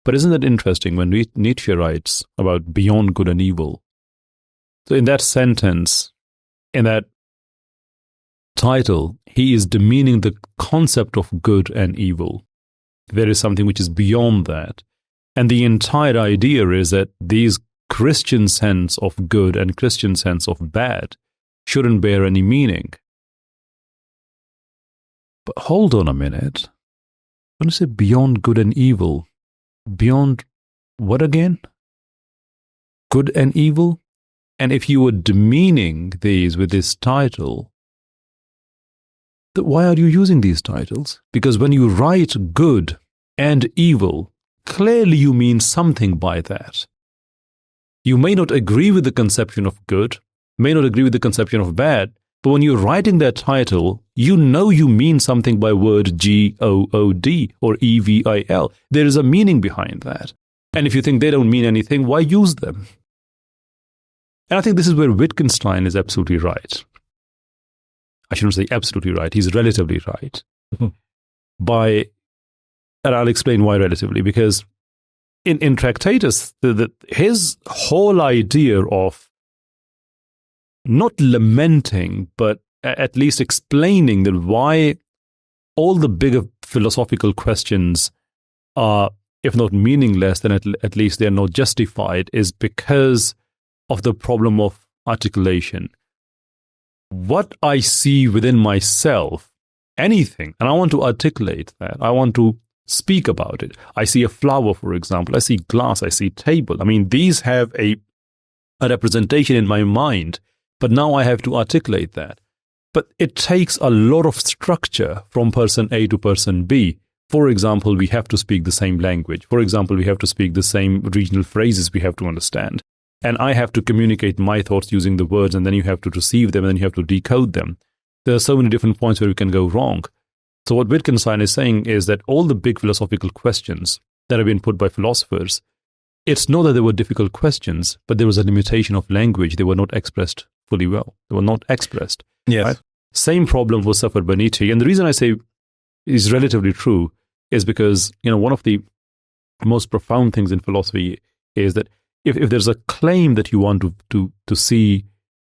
But isn't it interesting when Nietzsche writes about beyond good and evil? So in that sentence, in that title, he is demeaning the concept of good and evil. There is something which is beyond that. And the entire idea is that these Christian sense of good and Christian sense of bad shouldn't bear any meaning. But hold on a minute. When you say beyond good and evil, beyond what again? Good and evil? And if you were demeaning these with this title, why are you using these titles? Because when you write good and evil, clearly you mean something by that. You may not agree with the conception of good, may not agree with the conception of bad, but when you're writing that title, you know you mean something by word G-O-O-D or E-V-I-L. There is a meaning behind that. And if you think they don't mean anything, why use them? And I think this is where Wittgenstein is absolutely right. I shouldn't say absolutely right. He's relatively right. And I'll explain why relatively, because in Tractatus, his whole idea of not lamenting, but at least explaining that why all the bigger philosophical questions are, if not meaningless, then at least they're not justified, is because of the problem of articulation. What I see within myself, anything, and I want to articulate that, I want to speak about it. I see a flower, for example. I see glass. I see table. I mean, these have a representation in my mind, but now I have to articulate that. But it takes a lot of structure from person A to person B. For example, we have to speak the same language. For example, we have to speak the same regional phrases we have to understand. And I have to communicate my thoughts using the words, and then you have to receive them, and then you have to decode them. There are so many different points where we can go wrong. So what Wittgenstein is saying is that all the big philosophical questions that have been put by philosophers, it's not that they were difficult questions, but there was a limitation of language. They were not expressed fully well. They were not expressed.
Yes.
Right? Same problem was suffered by Nietzsche. And the reason I say is relatively true is because, one of the most profound things in philosophy is that if there's a claim that you want to see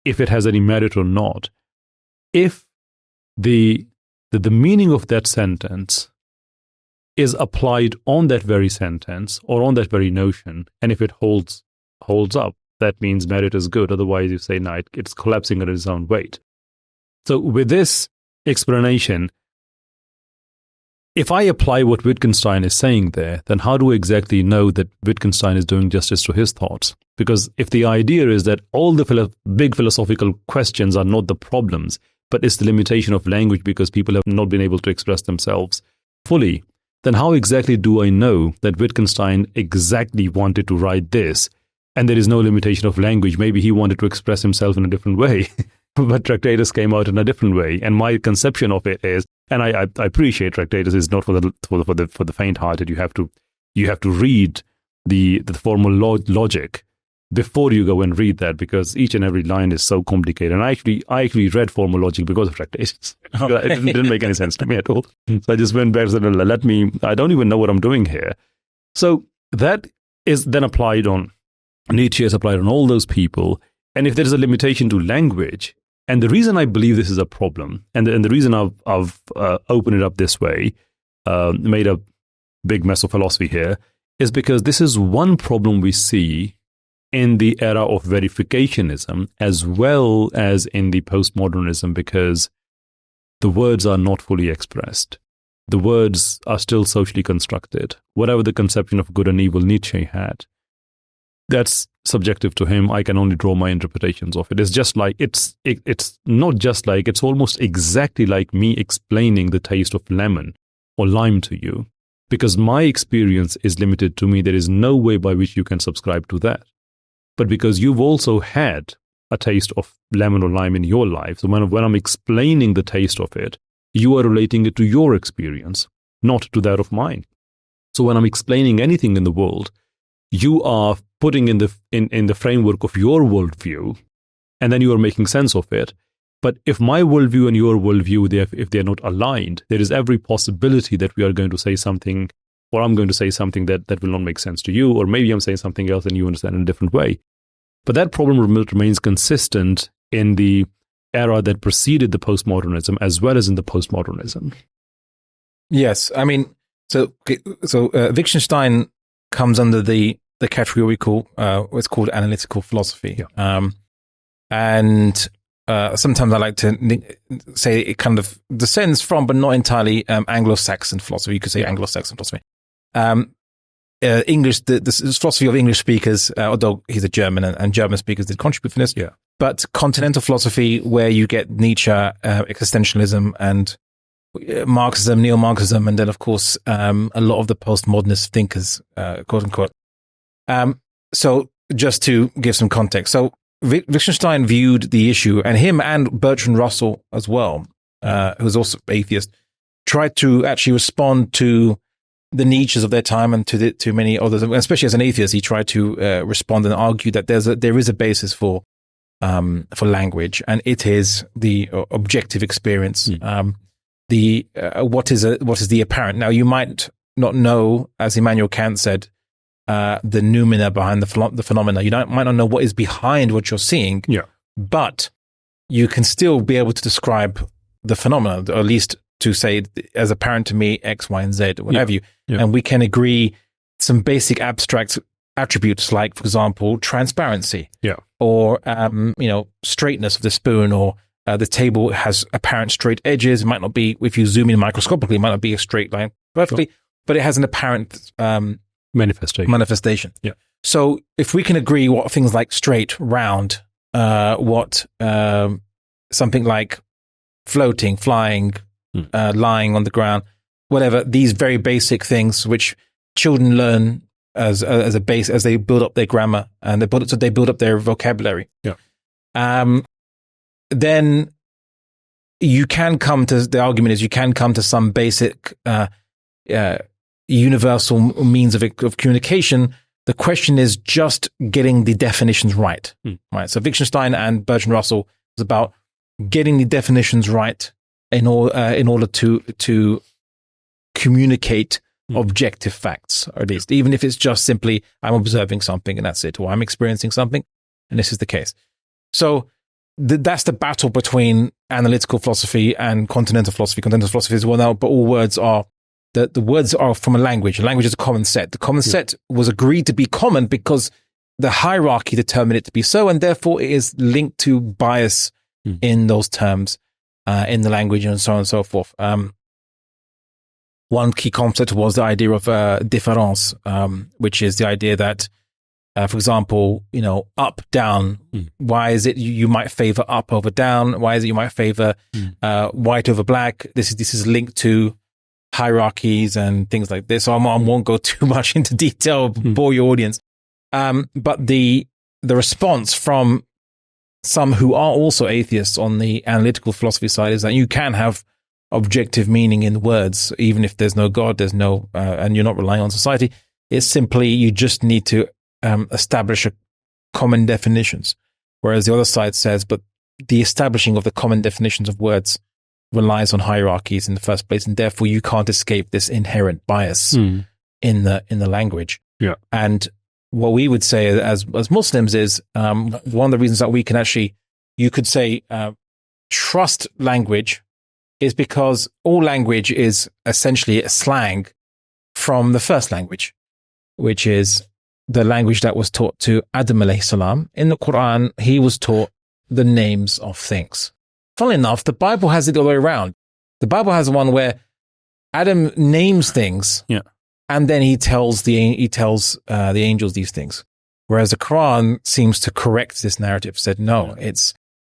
if it has any merit or not, if the meaning of that sentence is applied on that very sentence or on that very notion, and if it holds up, that means merit is good. Otherwise, you say, no, it's collapsing under its own weight. So with this explanation, if I apply what Wittgenstein is saying there, then how do I exactly know that Wittgenstein is doing justice to his thoughts? Because if the idea is that all the big philosophical questions are not the problems, but it's the limitation of language because people have not been able to express themselves fully, then how exactly do I know that Wittgenstein exactly wanted to write this and there is no limitation of language? Maybe he wanted to express himself in a different way, but Tractatus came out in a different way. And my conception of it is, and I appreciate Tractatus is not for the faint-hearted. You have to read the formal logic before you go and read that, because each and every line is so complicated. And I actually read formal logic because of Tractatus. It didn't make any sense to me at all. So I just went back and said, I don't even know what I'm doing here. So that is then applied on Nietzsche, is applied on all those people. And if there is a limitation to language, and the reason I believe this is a problem, and the reason I've opened it up this way, made a big mess of philosophy here, is because this is one problem we see in the era of verificationism as well as in the postmodernism, because the words are not fully expressed. the words are still socially constructed. Whatever the conception of good and evil Nietzsche had, that's subjective to him. I can only draw my interpretations of it. It's just like, it's not just like, it's almost exactly like me explaining the taste of lemon or lime to you. Because my experience is limited to me, there is no way by which you can subscribe to that. But because you've also had a taste of lemon or lime in your life, so when I'm explaining the taste of it, you are relating it to your experience, not to that of mine. So when I'm explaining anything in the world, you are putting in the framework of your worldview, and then you are making sense of it. But if my worldview and your worldview, if they're not aligned, there is every possibility that we are going to say something, or I'm going to say something that will not make sense to you, or maybe I'm saying something else and you understand in a different way. But that problem remains consistent in the era that preceded the postmodernism as well as in the postmodernism.
Yes, I mean, so Wittgenstein comes under the category we call what's called analytical philosophy, and sometimes I like to say it kind of descends from, but not entirely, Anglo-Saxon philosophy. You could say Anglo-Saxon philosophy. English, the philosophy of English speakers, although he's a German and German speakers did contribute for this.
Yeah.
But continental philosophy, where you get Nietzsche, existentialism, and Marxism, neo-Marxism, and then of course a lot of the postmodernist thinkers, quote unquote. So just to give some context, so Wittgenstein viewed the issue, and him and Bertrand Russell as well, who was also atheist, tried to actually respond to the Nietzsches of their time and to many others, especially as an atheist. He tried to respond and argue that there is a basis for language, and it is the objective experience. What is the apparent? Now, you might not know, as Immanuel Kant said, the noumena behind the phenomena. You might not know what is behind what you're seeing, but you can still be able to describe the phenomena, or at least to say, as apparent to me, X, Y, and Z, what have you. And we can agree some basic abstract attributes, like, for example, transparency, or straightness of the spoon, or the table has apparent straight edges. It might not be, if you zoom in microscopically, it might not be a straight line perfectly, but it has an apparent manifestation. Yeah. So if we can agree what things like straight, round, what something like floating, flying, lying on the ground, whatever, these very basic things which children learn as a base as they build up their grammar and they build up their vocabulary. Then you can come to, the argument is, you can come to some basic universal means of communication. The question is just getting the definitions right. Right. So Wittgenstein and Bertrand Russell was about getting the definitions right in order to communicate objective facts, or at least, even if it's just simply, I'm observing something and that's it, or I'm experiencing something and this is the case. So that's the battle between analytical philosophy and continental philosophy. Continental philosophy is, well, no, but all words are, the words are from a language. A language is a common set. The common set was agreed to be common because the hierarchy determined it to be so, and therefore it is linked to bias in those terms, in the language, and so on and so forth. One key concept was the idea of différance, which is the idea that, for example, up, down. Why is it you might favor up over down? Why is it you might favor white over black? This is linked to hierarchies and things like this. So I won't go too much into detail, bore your audience. But the response from some who are also atheists on the analytical philosophy side is that you can have objective meaning in words, even if there's no God, there's no, and you're not relying on society. It's simply, you just need to establish a common definitions. Whereas the other side says, but the establishing of the common definitions of words relies on hierarchies in the first place, and therefore you can't escape this inherent bias in the language. Yeah. And what we would say as Muslims is, one of the reasons that we can actually, you could say, trust language is because all language is essentially a slang from the first language, which is the language that was taught to Adam alayhi salam. In the Quran, he was taught the names of things. Funnily enough, the Bible has it the other way around. The Bible has one where Adam names things,
Yeah.
and then he tells the angels these things. Whereas the Quran seems to correct this narrative. Said no, it's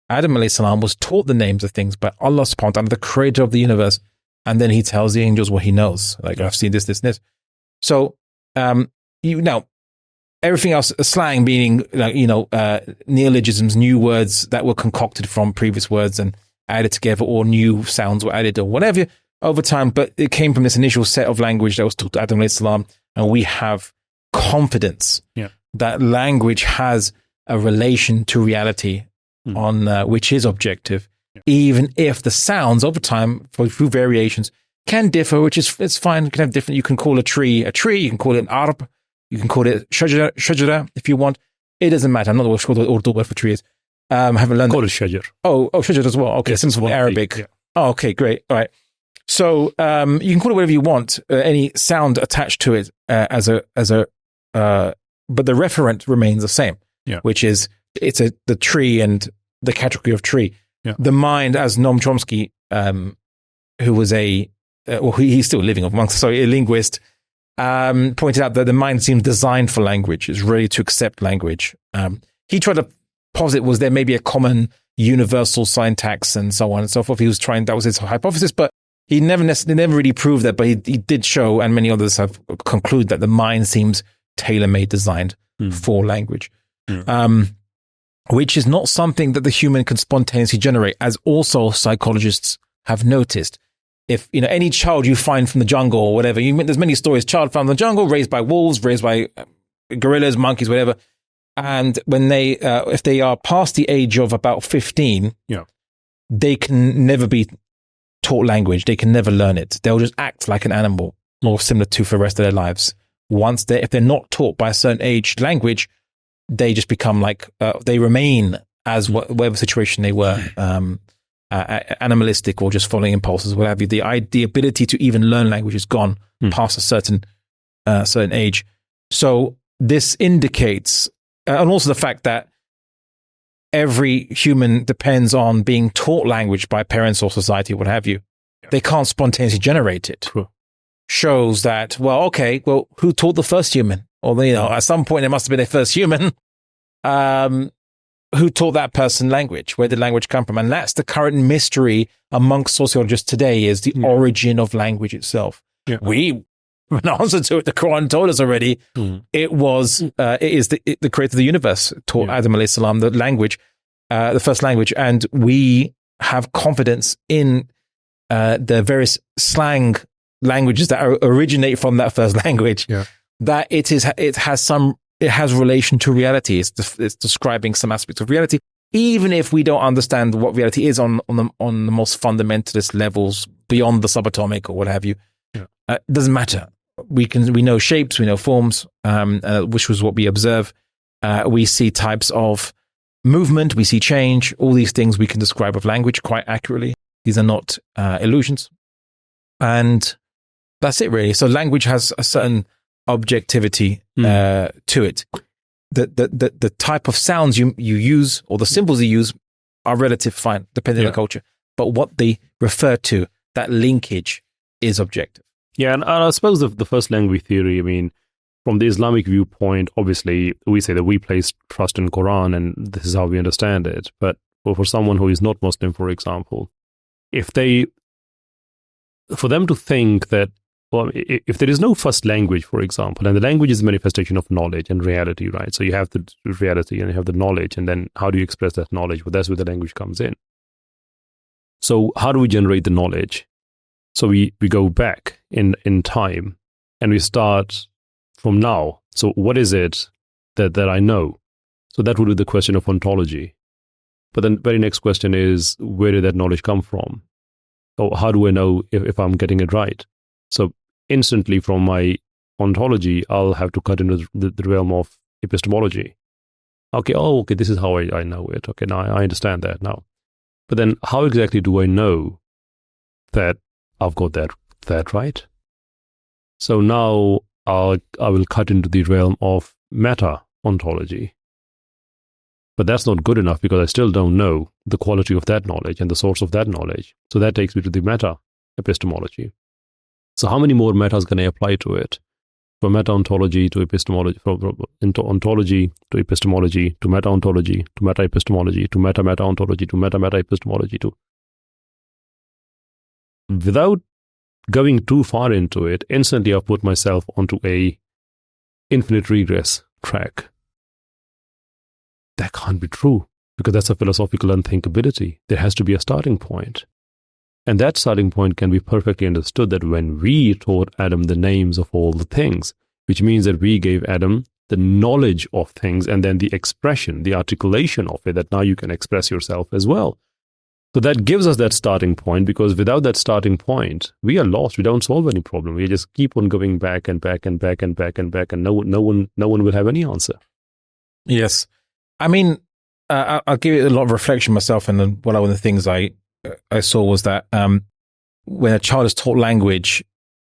Adam alayhi salam was taught the names of things by Allah subhanahu wa ta'ala, the creator of the universe, and then he tells the angels what he knows. Like, I've seen this, and this. So, now everything else, slang meaning, neologisms, new words that were concocted from previous words and added together, or new sounds were added, or whatever over time. But it came from this initial set of language that was taught to Adam alayhi salam, and we have confidence that language has a relation to reality on which is objective, even if the sounds over time, through variations, can differ, which is it's fine. You can have different. You can call a tree, you can call it an arb, you can call it shajara if you want. It doesn't matter. I'm not sure what the Urdu word for tree is. I haven't learned.
Call it shajar.
Oh, shajar as well. Okay, since Arabic. Yeah. Oh, okay, great. All right. So you can call it whatever you want. Any sound attached to it but the referent remains the same.
Yeah.
Which is the tree and the category of tree.
Yeah.
The mind, as Noam Chomsky, who was he's still living amongst us, a linguist, pointed out that the mind seems designed for language, is ready to accept language. He tried to posit was there maybe a common universal syntax and so on and so forth. That was his hypothesis, but he never really proved that, but he did show, and many others have concluded, that the mind seems tailor-made, designed for language. Which is not something that the human can spontaneously generate, as also psychologists have noticed. If, any child you find from the jungle or whatever, there's many stories, child found in the jungle, raised by wolves, raised by gorillas, monkeys, whatever. And when if they are past the age of about 15, they can never be taught language. They can never learn it. They'll just act like an animal or similar to for the rest of their lives. If they're not taught by a certain age language, they just become like, they remain as whatever situation they were, animalistic or just following impulses, what have you. The ability to even learn language is gone past a certain age. So this indicates, and also the fact that every human depends on being taught language by parents or society, what have you. They can't spontaneously generate it.
True.
Shows that, who taught the first human? Or, at some point there must have been a first human. Who taught that person language? Where did language come from? And that's the current mystery amongst sociologists today, is the origin of language itself. Yeah. In answer to it, the Quran told us already, it is the creator of the universe taught Adam alayhi salam the language, the first language. And we have confidence in the various slang languages that originate from that first language, that it has relation to reality. It's describing some aspects of reality, even if we don't understand what reality is on the most fundamentalist levels beyond the subatomic or what have you. It doesn't matter. We know shapes, we know forms, which was what we observe. We see types of movement, we see change. All these things we can describe with language quite accurately. These are not illusions, and that's it really. So language has a certain objectivity to it. The type of sounds you use or the symbols you use are relative, fine, depending on the culture. But what they refer to, that linkage, is objective.
Yeah, and I suppose the first language theory, from the Islamic viewpoint, obviously, we say that we place trust in Quran and this is how we understand it. But for someone who is not Muslim, for example, for them to think that, if there is no first language, for example, and the language is a manifestation of knowledge and reality, right? So you have the reality and you have the knowledge, and then how do you express that knowledge? Well, that's where the language comes in. So how do we generate the knowledge? So we go back in time and we start from now. So what is it that I know? So that would be the question of ontology. But then the very next question is, where did that knowledge come from? Or how do I know if I'm getting it right? So instantly from my ontology, I'll have to cut into the realm of epistemology. Okay, this is how I know it. Okay, now I understand that now. But then how exactly do I know that I've got that right? So now I will cut into the realm of meta-ontology. But that's not good enough because I still don't know the quality of that knowledge and the source of that knowledge. So that takes me to the meta-epistemology. So how many more metas can I apply to it? From meta-ontology to epistemology, from ontology to epistemology, to meta-ontology, to meta-epistemology, to meta-meta-ontology, to meta-meta-epistemology, to... Without going too far into it, instantly I've put myself onto a infinite regress track. That can't be true, because that's a philosophical unthinkability. There has to be a starting point. And that starting point can be perfectly understood that when we taught Adam the names of all the things, which means that we gave Adam the knowledge of things and then the expression, the articulation of it, that now you can express yourself as well. So that gives us that starting point, because without that starting point, we are lost. We don't solve any problem. We just keep on going back and back and back and back and back, and no one will have any answer.
Yes. I mean, I'll give it a lot of reflection myself, and one of the things I saw was that when a child is taught language,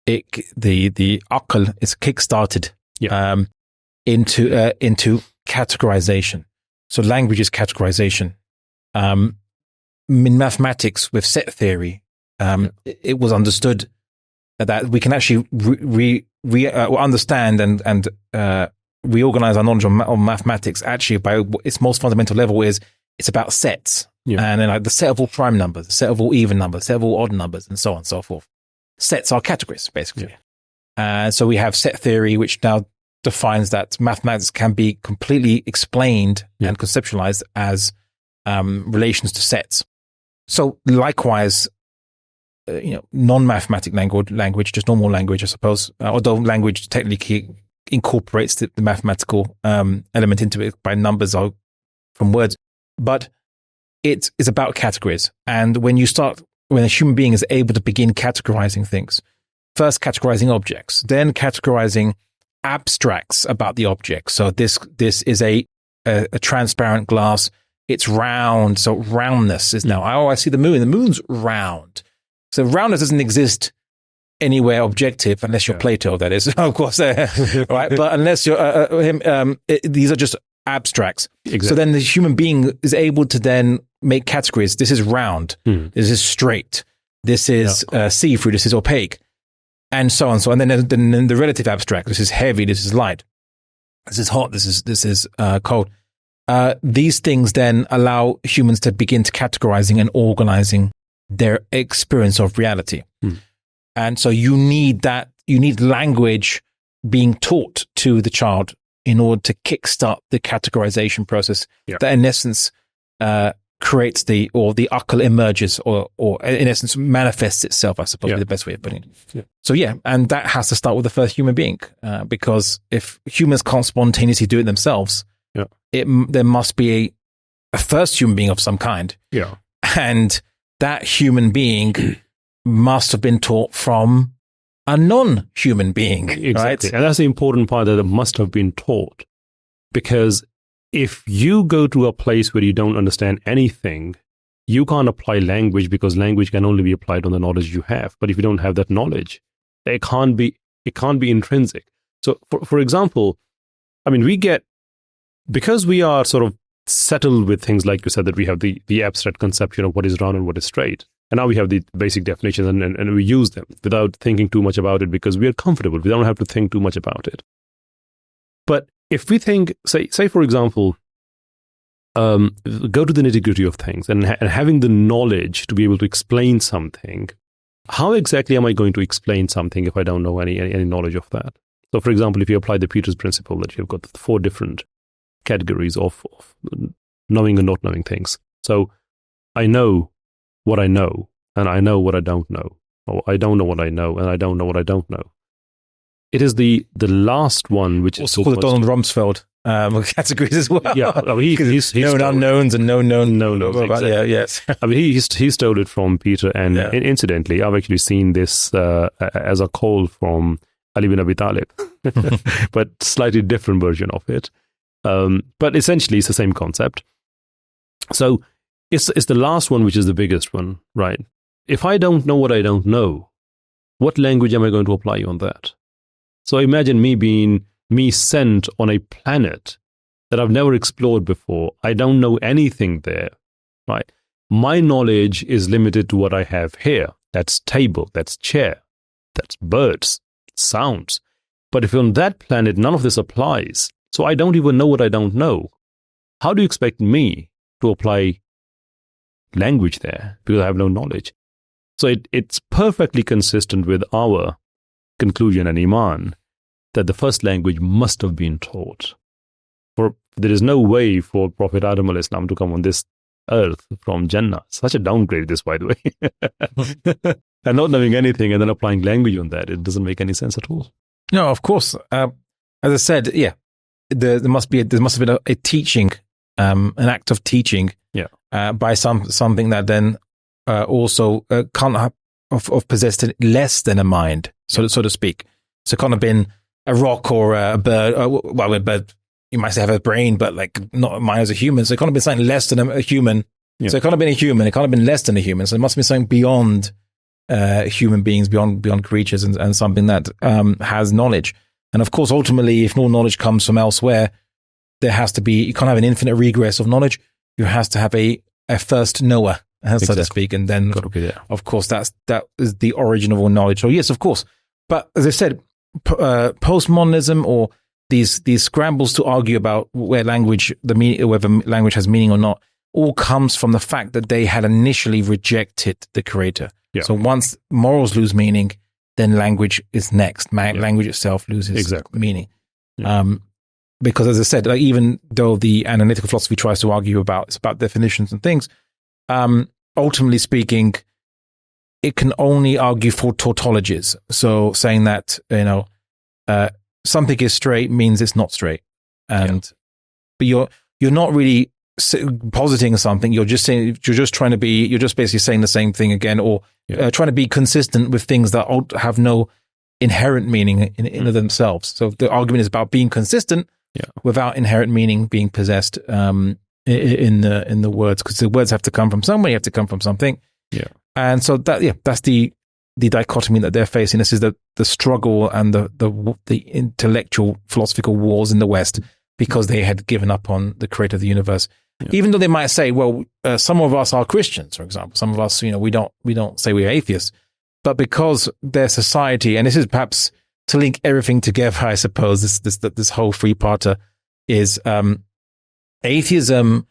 the aql is kick-started into categorization. So language is categorization. In mathematics, with set theory, it was understood that we can actually understand and reorganize our knowledge of mathematics. Actually, by its most fundamental level, it's about sets. And then like the set of all prime numbers, the set of all even numbers, the set of all odd numbers, and so on and so forth. Sets are categories, basically. So we have set theory, which now defines that mathematics can be completely explained and conceptualized as relations to sets. So likewise, non-mathematic language, just normal language, I suppose, although language technically incorporates the mathematical element into it by numbers or from words, but it is about categories. And when a human being is able to begin categorizing things, first categorizing objects, then categorizing abstracts about the object. So this is a transparent glass. It's round. So roundness is now, I see the moon. The moon's round. So roundness doesn't exist anywhere objective, unless you're Plato, that is, of course, right? But unless you're these are just abstracts. Exactly. So then the human being is able to then make categories. This is round. This is straight. This is see-through. This is opaque, and so on. So, and then the relative abstract. This is heavy. This is light. This is hot. This is cold. These things then allow humans to begin to categorizing and organizing their experience of reality. And so you need language being taught to the child in order to kickstart the categorization process that in essence creates the aql emerges or in essence manifests itself, I suppose, would be the best way of putting it. So and that has to start with the first human being, because if humans can't spontaneously do it themselves, there must be a first human being of some kind. And that human being must have been taught from a non-human being. Exactly. Right?
And that's the important part, that it must have been taught. Because if you go to a place where you don't understand anything, you can't apply language, because language can only be applied on the knowledge you have. But if you don't have that knowledge, it can't be intrinsic. So for example, I mean, because we are sort of settled with things like you said, that we have the abstract conception of what is round and what is straight. And now we have the basic definitions and we use them without thinking too much about it, because we are comfortable. We don't have to think too much about it. But if we think, say for example, go to the nitty-gritty of things and having the knowledge to be able to explain something, how exactly am I going to explain something if I don't know any knowledge of that? So for example, if you apply the Peters principle, that you've got 4 different categories of knowing and not knowing things. So I know what I know, and I know what I don't know. Or I don't know what I know, and I don't know what I don't know. It is the last one, which is
called the Donald Rumsfeld categories as well.
Yeah, I mean, he's
known unknowns and known knowns.
Exactly.
Yes.
I mean, he stole it from Peter, and incidentally, I've actually seen this as a call from Ali bin Abi Talib, but slightly different version of it. But essentially, it's the same concept. So it's the last one, which is the biggest one, right? If I don't know what I don't know, what language am I going to apply on that? So imagine me sent on a planet that I've never explored before. I don't know anything there, right? My knowledge is limited to what I have here. That's table, that's chair. That's birds, sounds. But if on that planet, none of this applies, so I don't even know what I don't know, how do you expect me to apply language there? Because I have no knowledge. So it's perfectly consistent with our conclusion and Iman that the first language must have been taught. For there is no way for Prophet Adam alayhi salam to come on this earth from Jannah. Such a downgrade, this, by the way. And not knowing anything and then applying language on that, it doesn't make any sense at all.
No, of course. As I said, yeah, there must have been a teaching, an act of teaching, by something that then also can't have possessed less than a mind, so to speak. So it can't have been a rock or a bird. Well, a bird, you might say have a brain, but like not a mind as a human. So it can't have been something less than a human. Yeah. So it can't have been a human. It can't have been less than a human. So it must be something beyond human beings, beyond creatures, and something that has knowledge. And of course, ultimately, if no knowledge comes from elsewhere, there has to be, you can't have an infinite regress of knowledge. You have to have a first knower, so to speak. And then, of course, that is the origin of all knowledge. So yes, of course. But as I said, postmodernism or these scrambles to argue about whether language has meaning or not, all comes from the fact that they had initially rejected the creator. Yeah. So once morals lose meaning, then language is next. Language itself loses meaning. Yeah. Because as I said, like, even though the analytical philosophy tries to argue it's about definitions and things, ultimately speaking, it can only argue for tautologies. So saying that, something is straight means it's not straight. But you're not really positing something. You're just basically saying the same thing again, or trying to be consistent with things that have no inherent meaning in themselves. So the argument is about being consistent without inherent meaning being possessed in the words, because the words have to come from somewhere. You have to come from something. Yeah, and so that's the dichotomy that they're facing. This is the struggle and the intellectual philosophical wars in the West, because they had given up on the creator of the universe. Yeah. Even though they might say, well, some of us are Christians, for example. Some of us, we don't say we're atheists, but because their society, and this is perhaps to link everything together, I suppose, this whole three-parter is atheism,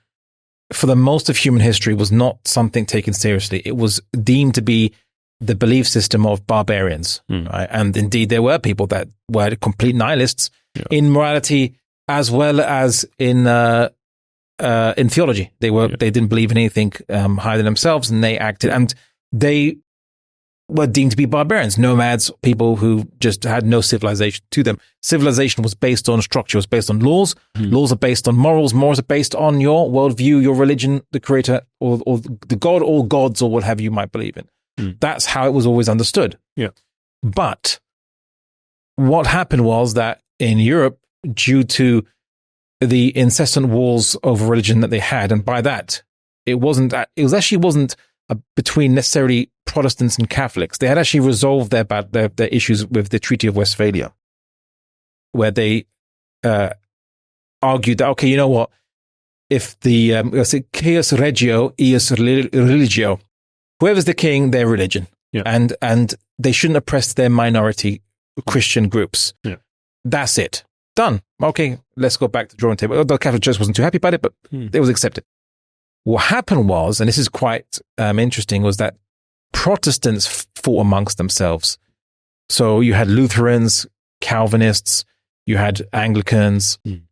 for the most of human history, was not something taken seriously. It was deemed to be the belief system of barbarians, right? And indeed, there were people that were complete nihilists in morality as well as in theology. They didn't believe in anything higher than themselves, and they acted, and they were deemed to be barbarians, nomads, people who just had no civilization to them. Civilization was based on structure, was based on laws. Laws are based on morals. Morals are based on your worldview, your religion, the creator, or the god, or gods, or what have you might believe in. That's how it was always understood. Yeah. But what happened was that in Europe, due to the incessant wars over religion that they had, and by that, it actually wasn't between necessarily Protestants and Catholics. They had actually resolved their issues with the Treaty of Westphalia, where they argued that, okay, you know what, if the Caius Regio, ius religio, whoever's the king, their religion, and they shouldn't oppress their minority Christian groups. Yeah. That's it. Done. Okay, let's go back to the drawing table. The Catholic Church wasn't too happy about it, but it was accepted. What happened was, and this is quite interesting, was that Protestants fought amongst themselves. So you had Lutherans, Calvinists, you had Anglicans, you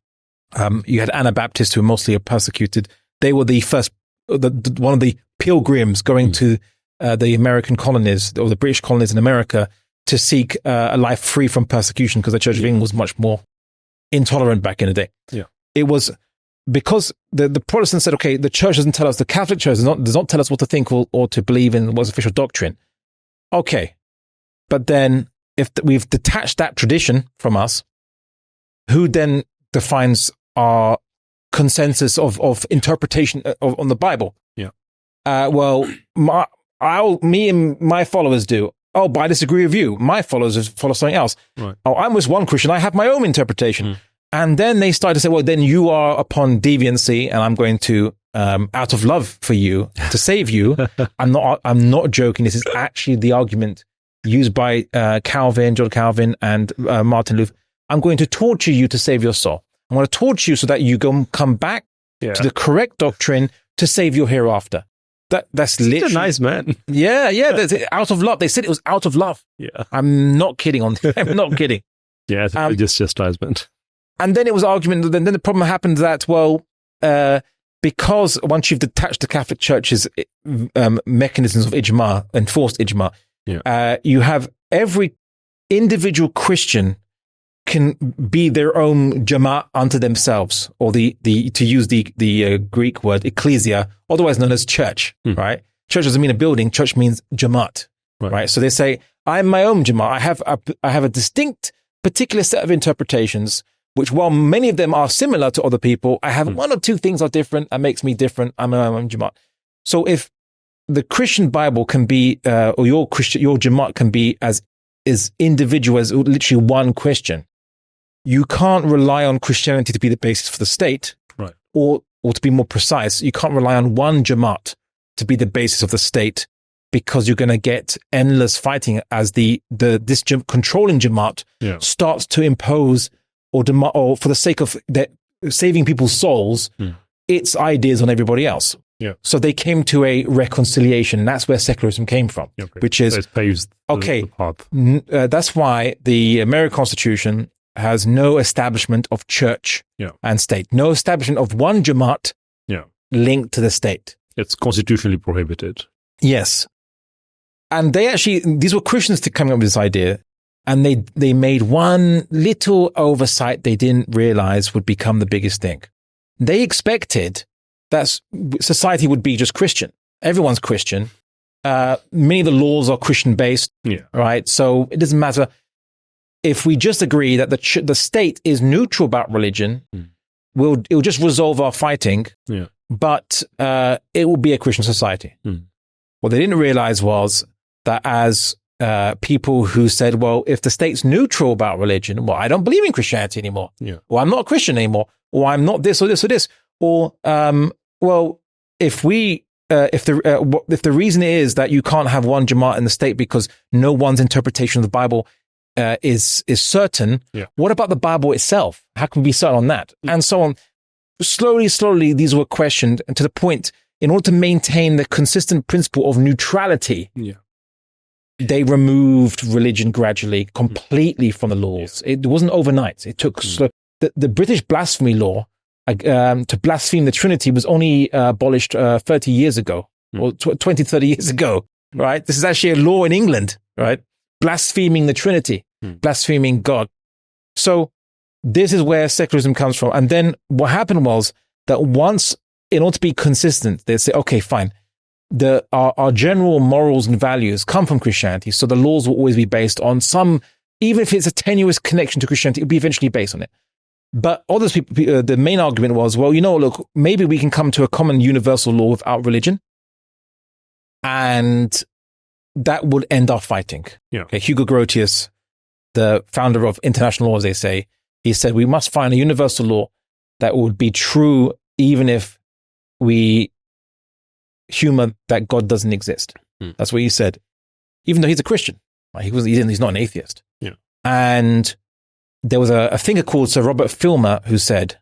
had Anabaptists, who were mostly persecuted. They were the first, one of the pilgrims going to the American colonies, or the British colonies in America, to seek a life free from persecution, because the Church of England was much more intolerant back in the day. Yeah, it was because the Protestants said, okay, the church doesn't tell us, the Catholic Church does not tell us what to think or to believe in what's official doctrine. Okay, but then if we've detached that tradition from us, who then defines our consensus of interpretation on the Bible? Yeah. Well, me and my followers do. Oh, but I disagree with you. My followers follow something else. Right. Oh, I'm with one Christian. I have my own interpretation. And then they started to say, well, then you are upon deviancy, and I'm going to, out of love for you, to save you. I'm not joking. This is actually the argument used by John Calvin, and Martin Luther. I'm going to torture you to save your soul. I'm going to torture you so that you come back to the correct doctrine to save your hereafter. That's literally
He's a nice man.
Yeah. That's out of love. They said it was out of love.
Yeah.
I'm not kidding. I'm not kidding.
Yeah, it's just chastisement.
And then it was argument. Then the problem happened that, because once you've detached the Catholic Church's mechanisms of ijma, enforced ijma, you have every individual Christian can be their own jamaat unto themselves, or to use the Greek word ecclesia, otherwise known as church, right? Church doesn't mean a building. Church means jamaat, right? So they say, I'm my own jamaat. I have a distinct, particular set of interpretations, which while many of them are similar to other people, I have one or two things are different. That makes me different. I'm my own jamaat. So if the Christian Bible can be, or your jamaat can be as individual as literally one Christian, you can't rely on Christianity to be the basis for the state,
right?
Or to be more precise, you can't rely on one jamaat to be the basis of the state, because you're going to get endless fighting as this controlling jamaat starts to impose or for the sake of saving people's souls, its ideas on everybody else.
Yeah.
So they came to a reconciliation, and that's where secularism came from, which is,
so it paves the path.
That's why the American Constitution has no establishment of church and state, no establishment of one jamaat linked to the state.
It's constitutionally prohibited.
Yes. And these were Christians coming up with this idea, and they made one little oversight they didn't realize would become the biggest thing. They expected that society would be just Christian. Everyone's Christian. Many of the laws are Christian based, right? So it doesn't matter. If we just agree that the state is neutral about religion, it will just resolve our fighting, but it will be a Christian society. What they didn't realize was that as people who said, well, if the state's neutral about religion, well, I don't believe in Christianity anymore, or I'm not a Christian anymore, or I'm not this or this or this, or if the reason is that you can't have one jamaat in the state because no one's interpretation of the Bible is certain, what about the Bible itself? How can we be certain on that? And so on. Slowly, these were questioned, and to the point, in order to maintain the consistent principle of neutrality, they removed religion gradually, completely from the laws. It wasn't overnight. It took slow. The British blasphemy law to blaspheme the Trinity was only abolished 30 years ago, or 20, 30 years ago, right? This is actually a law in England, right? Blaspheming the Trinity, blaspheming God. So this is where secularism comes from. And then what happened was that once, in order to be consistent, they say, okay, fine. Our general morals and values come from Christianity. So the laws will always be based on some, even if it's a tenuous connection to Christianity, it'll be eventually based on it. But other people, the main argument was, well, look, maybe we can come to a common universal law without religion. And that would end our fighting. Okay, Hugo Grotius, the founder of international law, as they say, he said, we must find a universal law that would be true even if we humor that God doesn't exist. That's what he said. Even though he's a Christian, right? He's not an atheist. And there was a thinker called Sir Robert Filmer who said,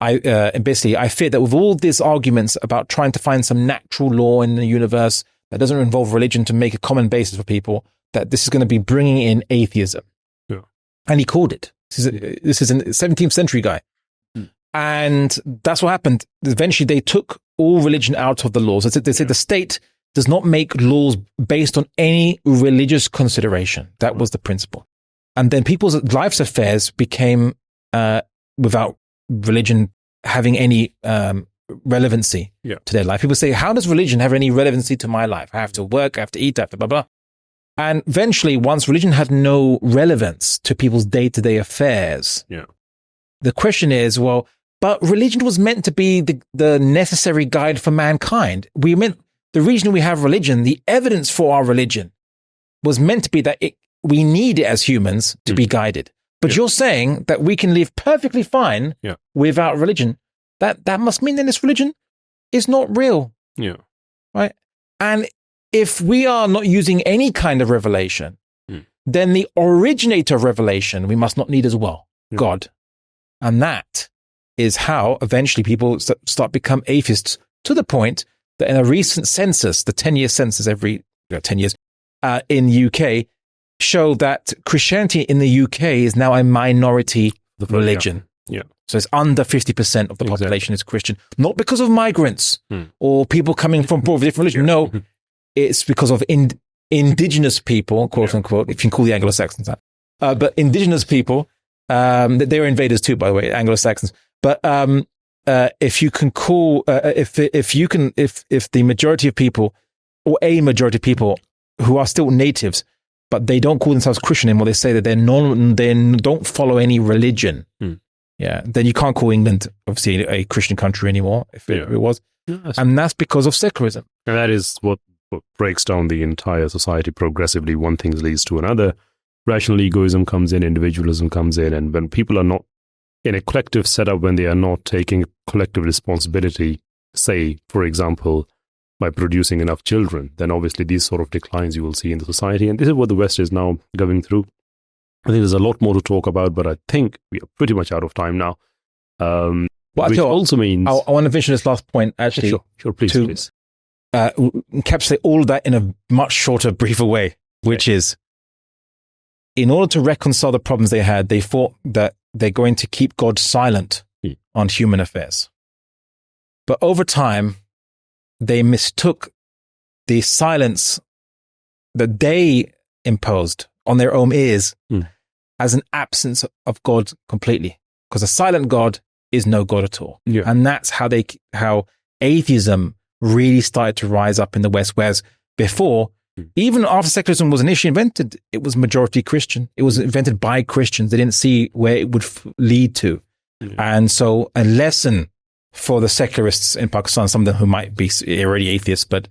I fear that with all these arguments about trying to find some natural law in the universe that doesn't involve religion to make a common basis for people, that this is going to be bringing in atheism. And he called it. This is a 17th century guy. And that's what happened. Eventually, they took all religion out of the laws. They said the state does not make laws based on any religious consideration. That was the principle. And then people's life's affairs became without religion having any relevancy to their life. People say, how does religion have any relevancy to my life? I have to work, I have to eat, I have to blah, blah. And eventually, once religion had no relevance to people's day-to-day affairs, the question is, well, but religion was meant to be the necessary guide for mankind. The reason we have religion, the evidence for our religion, was meant to be that we need it as humans to be guided. But you're saying that we can live perfectly fine without religion. That must mean then this religion is not real. Right? And if we are not using any kind of revelation, then the originator of revelation we must not need as well, God. And that is how eventually people start become atheists, to the point that in a recent census, the 10-year census every 10 years in UK, show that Christianity in the UK is now a minority religion.
Yeah.
So it's under 50% of the population is Christian, not because of migrants or people coming from different religions. No, it's because of indigenous people, quote unquote, if you can call the Anglo-Saxons that. But indigenous people, they were invaders too, by the way, Anglo-Saxons. But if you can call, if the majority of people, or a majority of people who are still natives, but they don't call themselves Christian anymore, they say that they don't follow any religion. Yeah, then you can't call England obviously a Christian country anymore if it was. And that's because of secularism.
And that is what breaks down the entire society progressively. One thing leads to another. Rational egoism comes in, individualism comes in, and when people are not in a collective setup, when they are not taking collective responsibility, say, for example, by producing enough children, then obviously these sort of declines you will see in the society. And this is what the West is now going through. I think there's a lot more to talk about, but I think we are pretty much out of time now. Which also means...
I want to finish this last point, actually.
Sure, please.
Encapsulate all of that in a much shorter, briefer way, which is, in order to reconcile the problems they had, they thought that they're going to keep God silent on human affairs. But over time, they mistook the silence that they imposed on their own ears as an absence of God completely. Because a silent God is no God at all. Yeah. And that's how atheism really started to rise up in the West. Whereas before, even after secularism was initially invented, it was majority Christian. It was invented by Christians. They didn't see where it would lead to. And so a lesson for the secularists in Pakistan, some of them who might be already atheists, but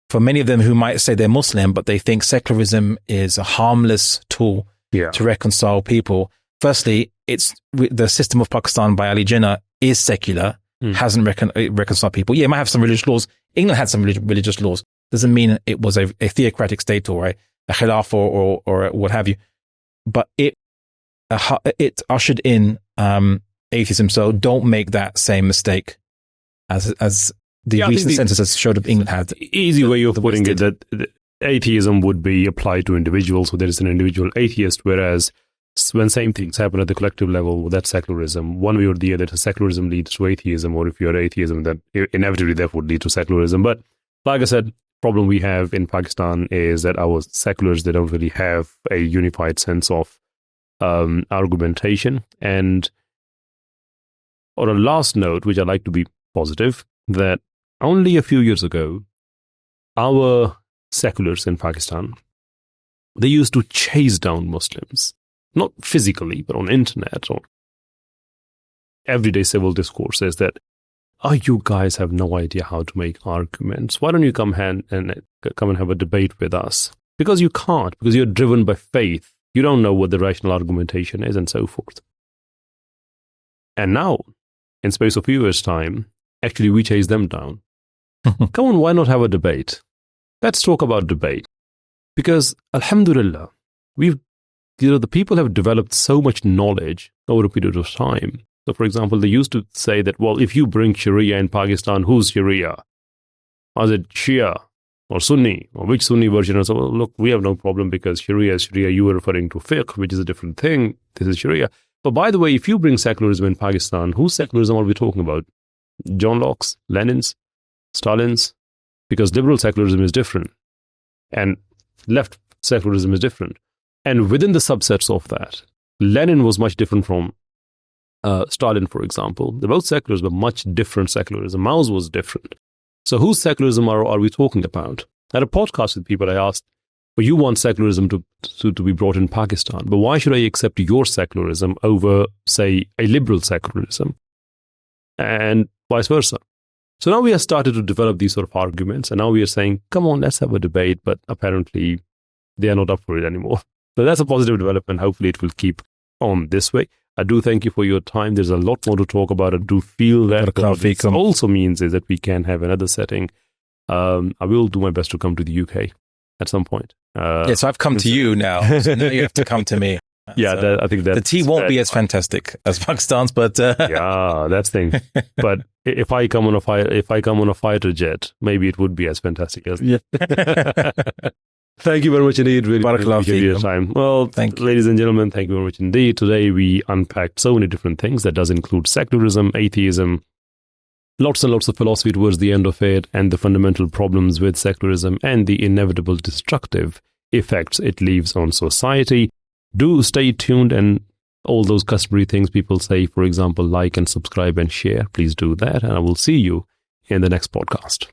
for many of them who might say they're Muslim, but they think secularism is a harmless tool to reconcile people. Firstly, it's the system of Pakistan by Ali Jinnah is secular, hasn't reconciled people. Yeah, it might have some religious laws. England had some religious laws. Doesn't mean it was a theocratic state or a khilafah or what have you. But it ushered in atheism. So don't make that same mistake as the recent census showed of England had.
Easy way of putting it, that atheism would be applied to individuals, so there is an individual atheist, whereas when same things happen at the collective level, that's secularism. One way or the other, secularism leads to atheism, or if you're atheism, then inevitably that would lead to secularism. But like I said, problem we have in Pakistan is that our seculars, they don't really have a unified sense of argumentation. And on a last note, which I like to be positive, that only a few years ago, our seculars in Pakistan, they used to chase down Muslims, not physically, but on internet or everyday civil discourses that, oh, you guys have no idea how to make arguments. Why don't you come and have a debate with us? Because you can't, because you're driven by faith. You don't know what the rational argumentation is and so forth. And now, in space of a few years' time, actually we chase them down. Come on, why not have a debate? Let's talk about debate. Because, alhamdulillah, the people have developed so much knowledge over a period of time. So, for example, they used to say that, well, if you bring Sharia in Pakistan, who's Sharia? Is it Shia or Sunni? Or which Sunni version? And so, well, look, we have no problem because Sharia is Sharia. You are referring to fiqh, which is a different thing. This is Sharia. But by the way, if you bring secularism in Pakistan, whose secularism are we talking about? John Locke's, Lenin's, Stalin's? Because liberal secularism is different. And left secularism is different. And within the subsets of that, Lenin was much different from Stalin, for example. They're both seculars, but much different secularism. Mao's was different. So whose secularism are we talking about? I had a podcast with people. I asked, well, you want secularism to be brought in Pakistan, but why should I accept your secularism over, say, a liberal secularism? And vice versa. So now we have started to develop these sort of arguments, and now we are saying, come on, let's have a debate, but apparently they are not up for it anymore. So that's a positive development. Hopefully it will keep on this way. I do thank you for your time. There's a lot more to talk about. I do feel that what it also means is that we can have another setting I will do my best to come to the UK at some point.
So I've come to you now. So now you have to come to me.
Yeah, I think that
the tea won't be as fantastic as Pakistan's, but
yeah, that's the thing. But if I come on a fighter jet, maybe it would be as fantastic as. Yeah. Thank you very much indeed. Really appreciate your time. Well, ladies and gentlemen, thank you very much indeed. Today we unpacked so many different things. That does include secularism, atheism, lots and lots of philosophy towards the end of it, and the fundamental problems with secularism and the inevitable destructive effects it leaves on society. Do stay tuned, and all those customary things people say, for example, like and subscribe and share. Please do that, and I will see you in the next podcast.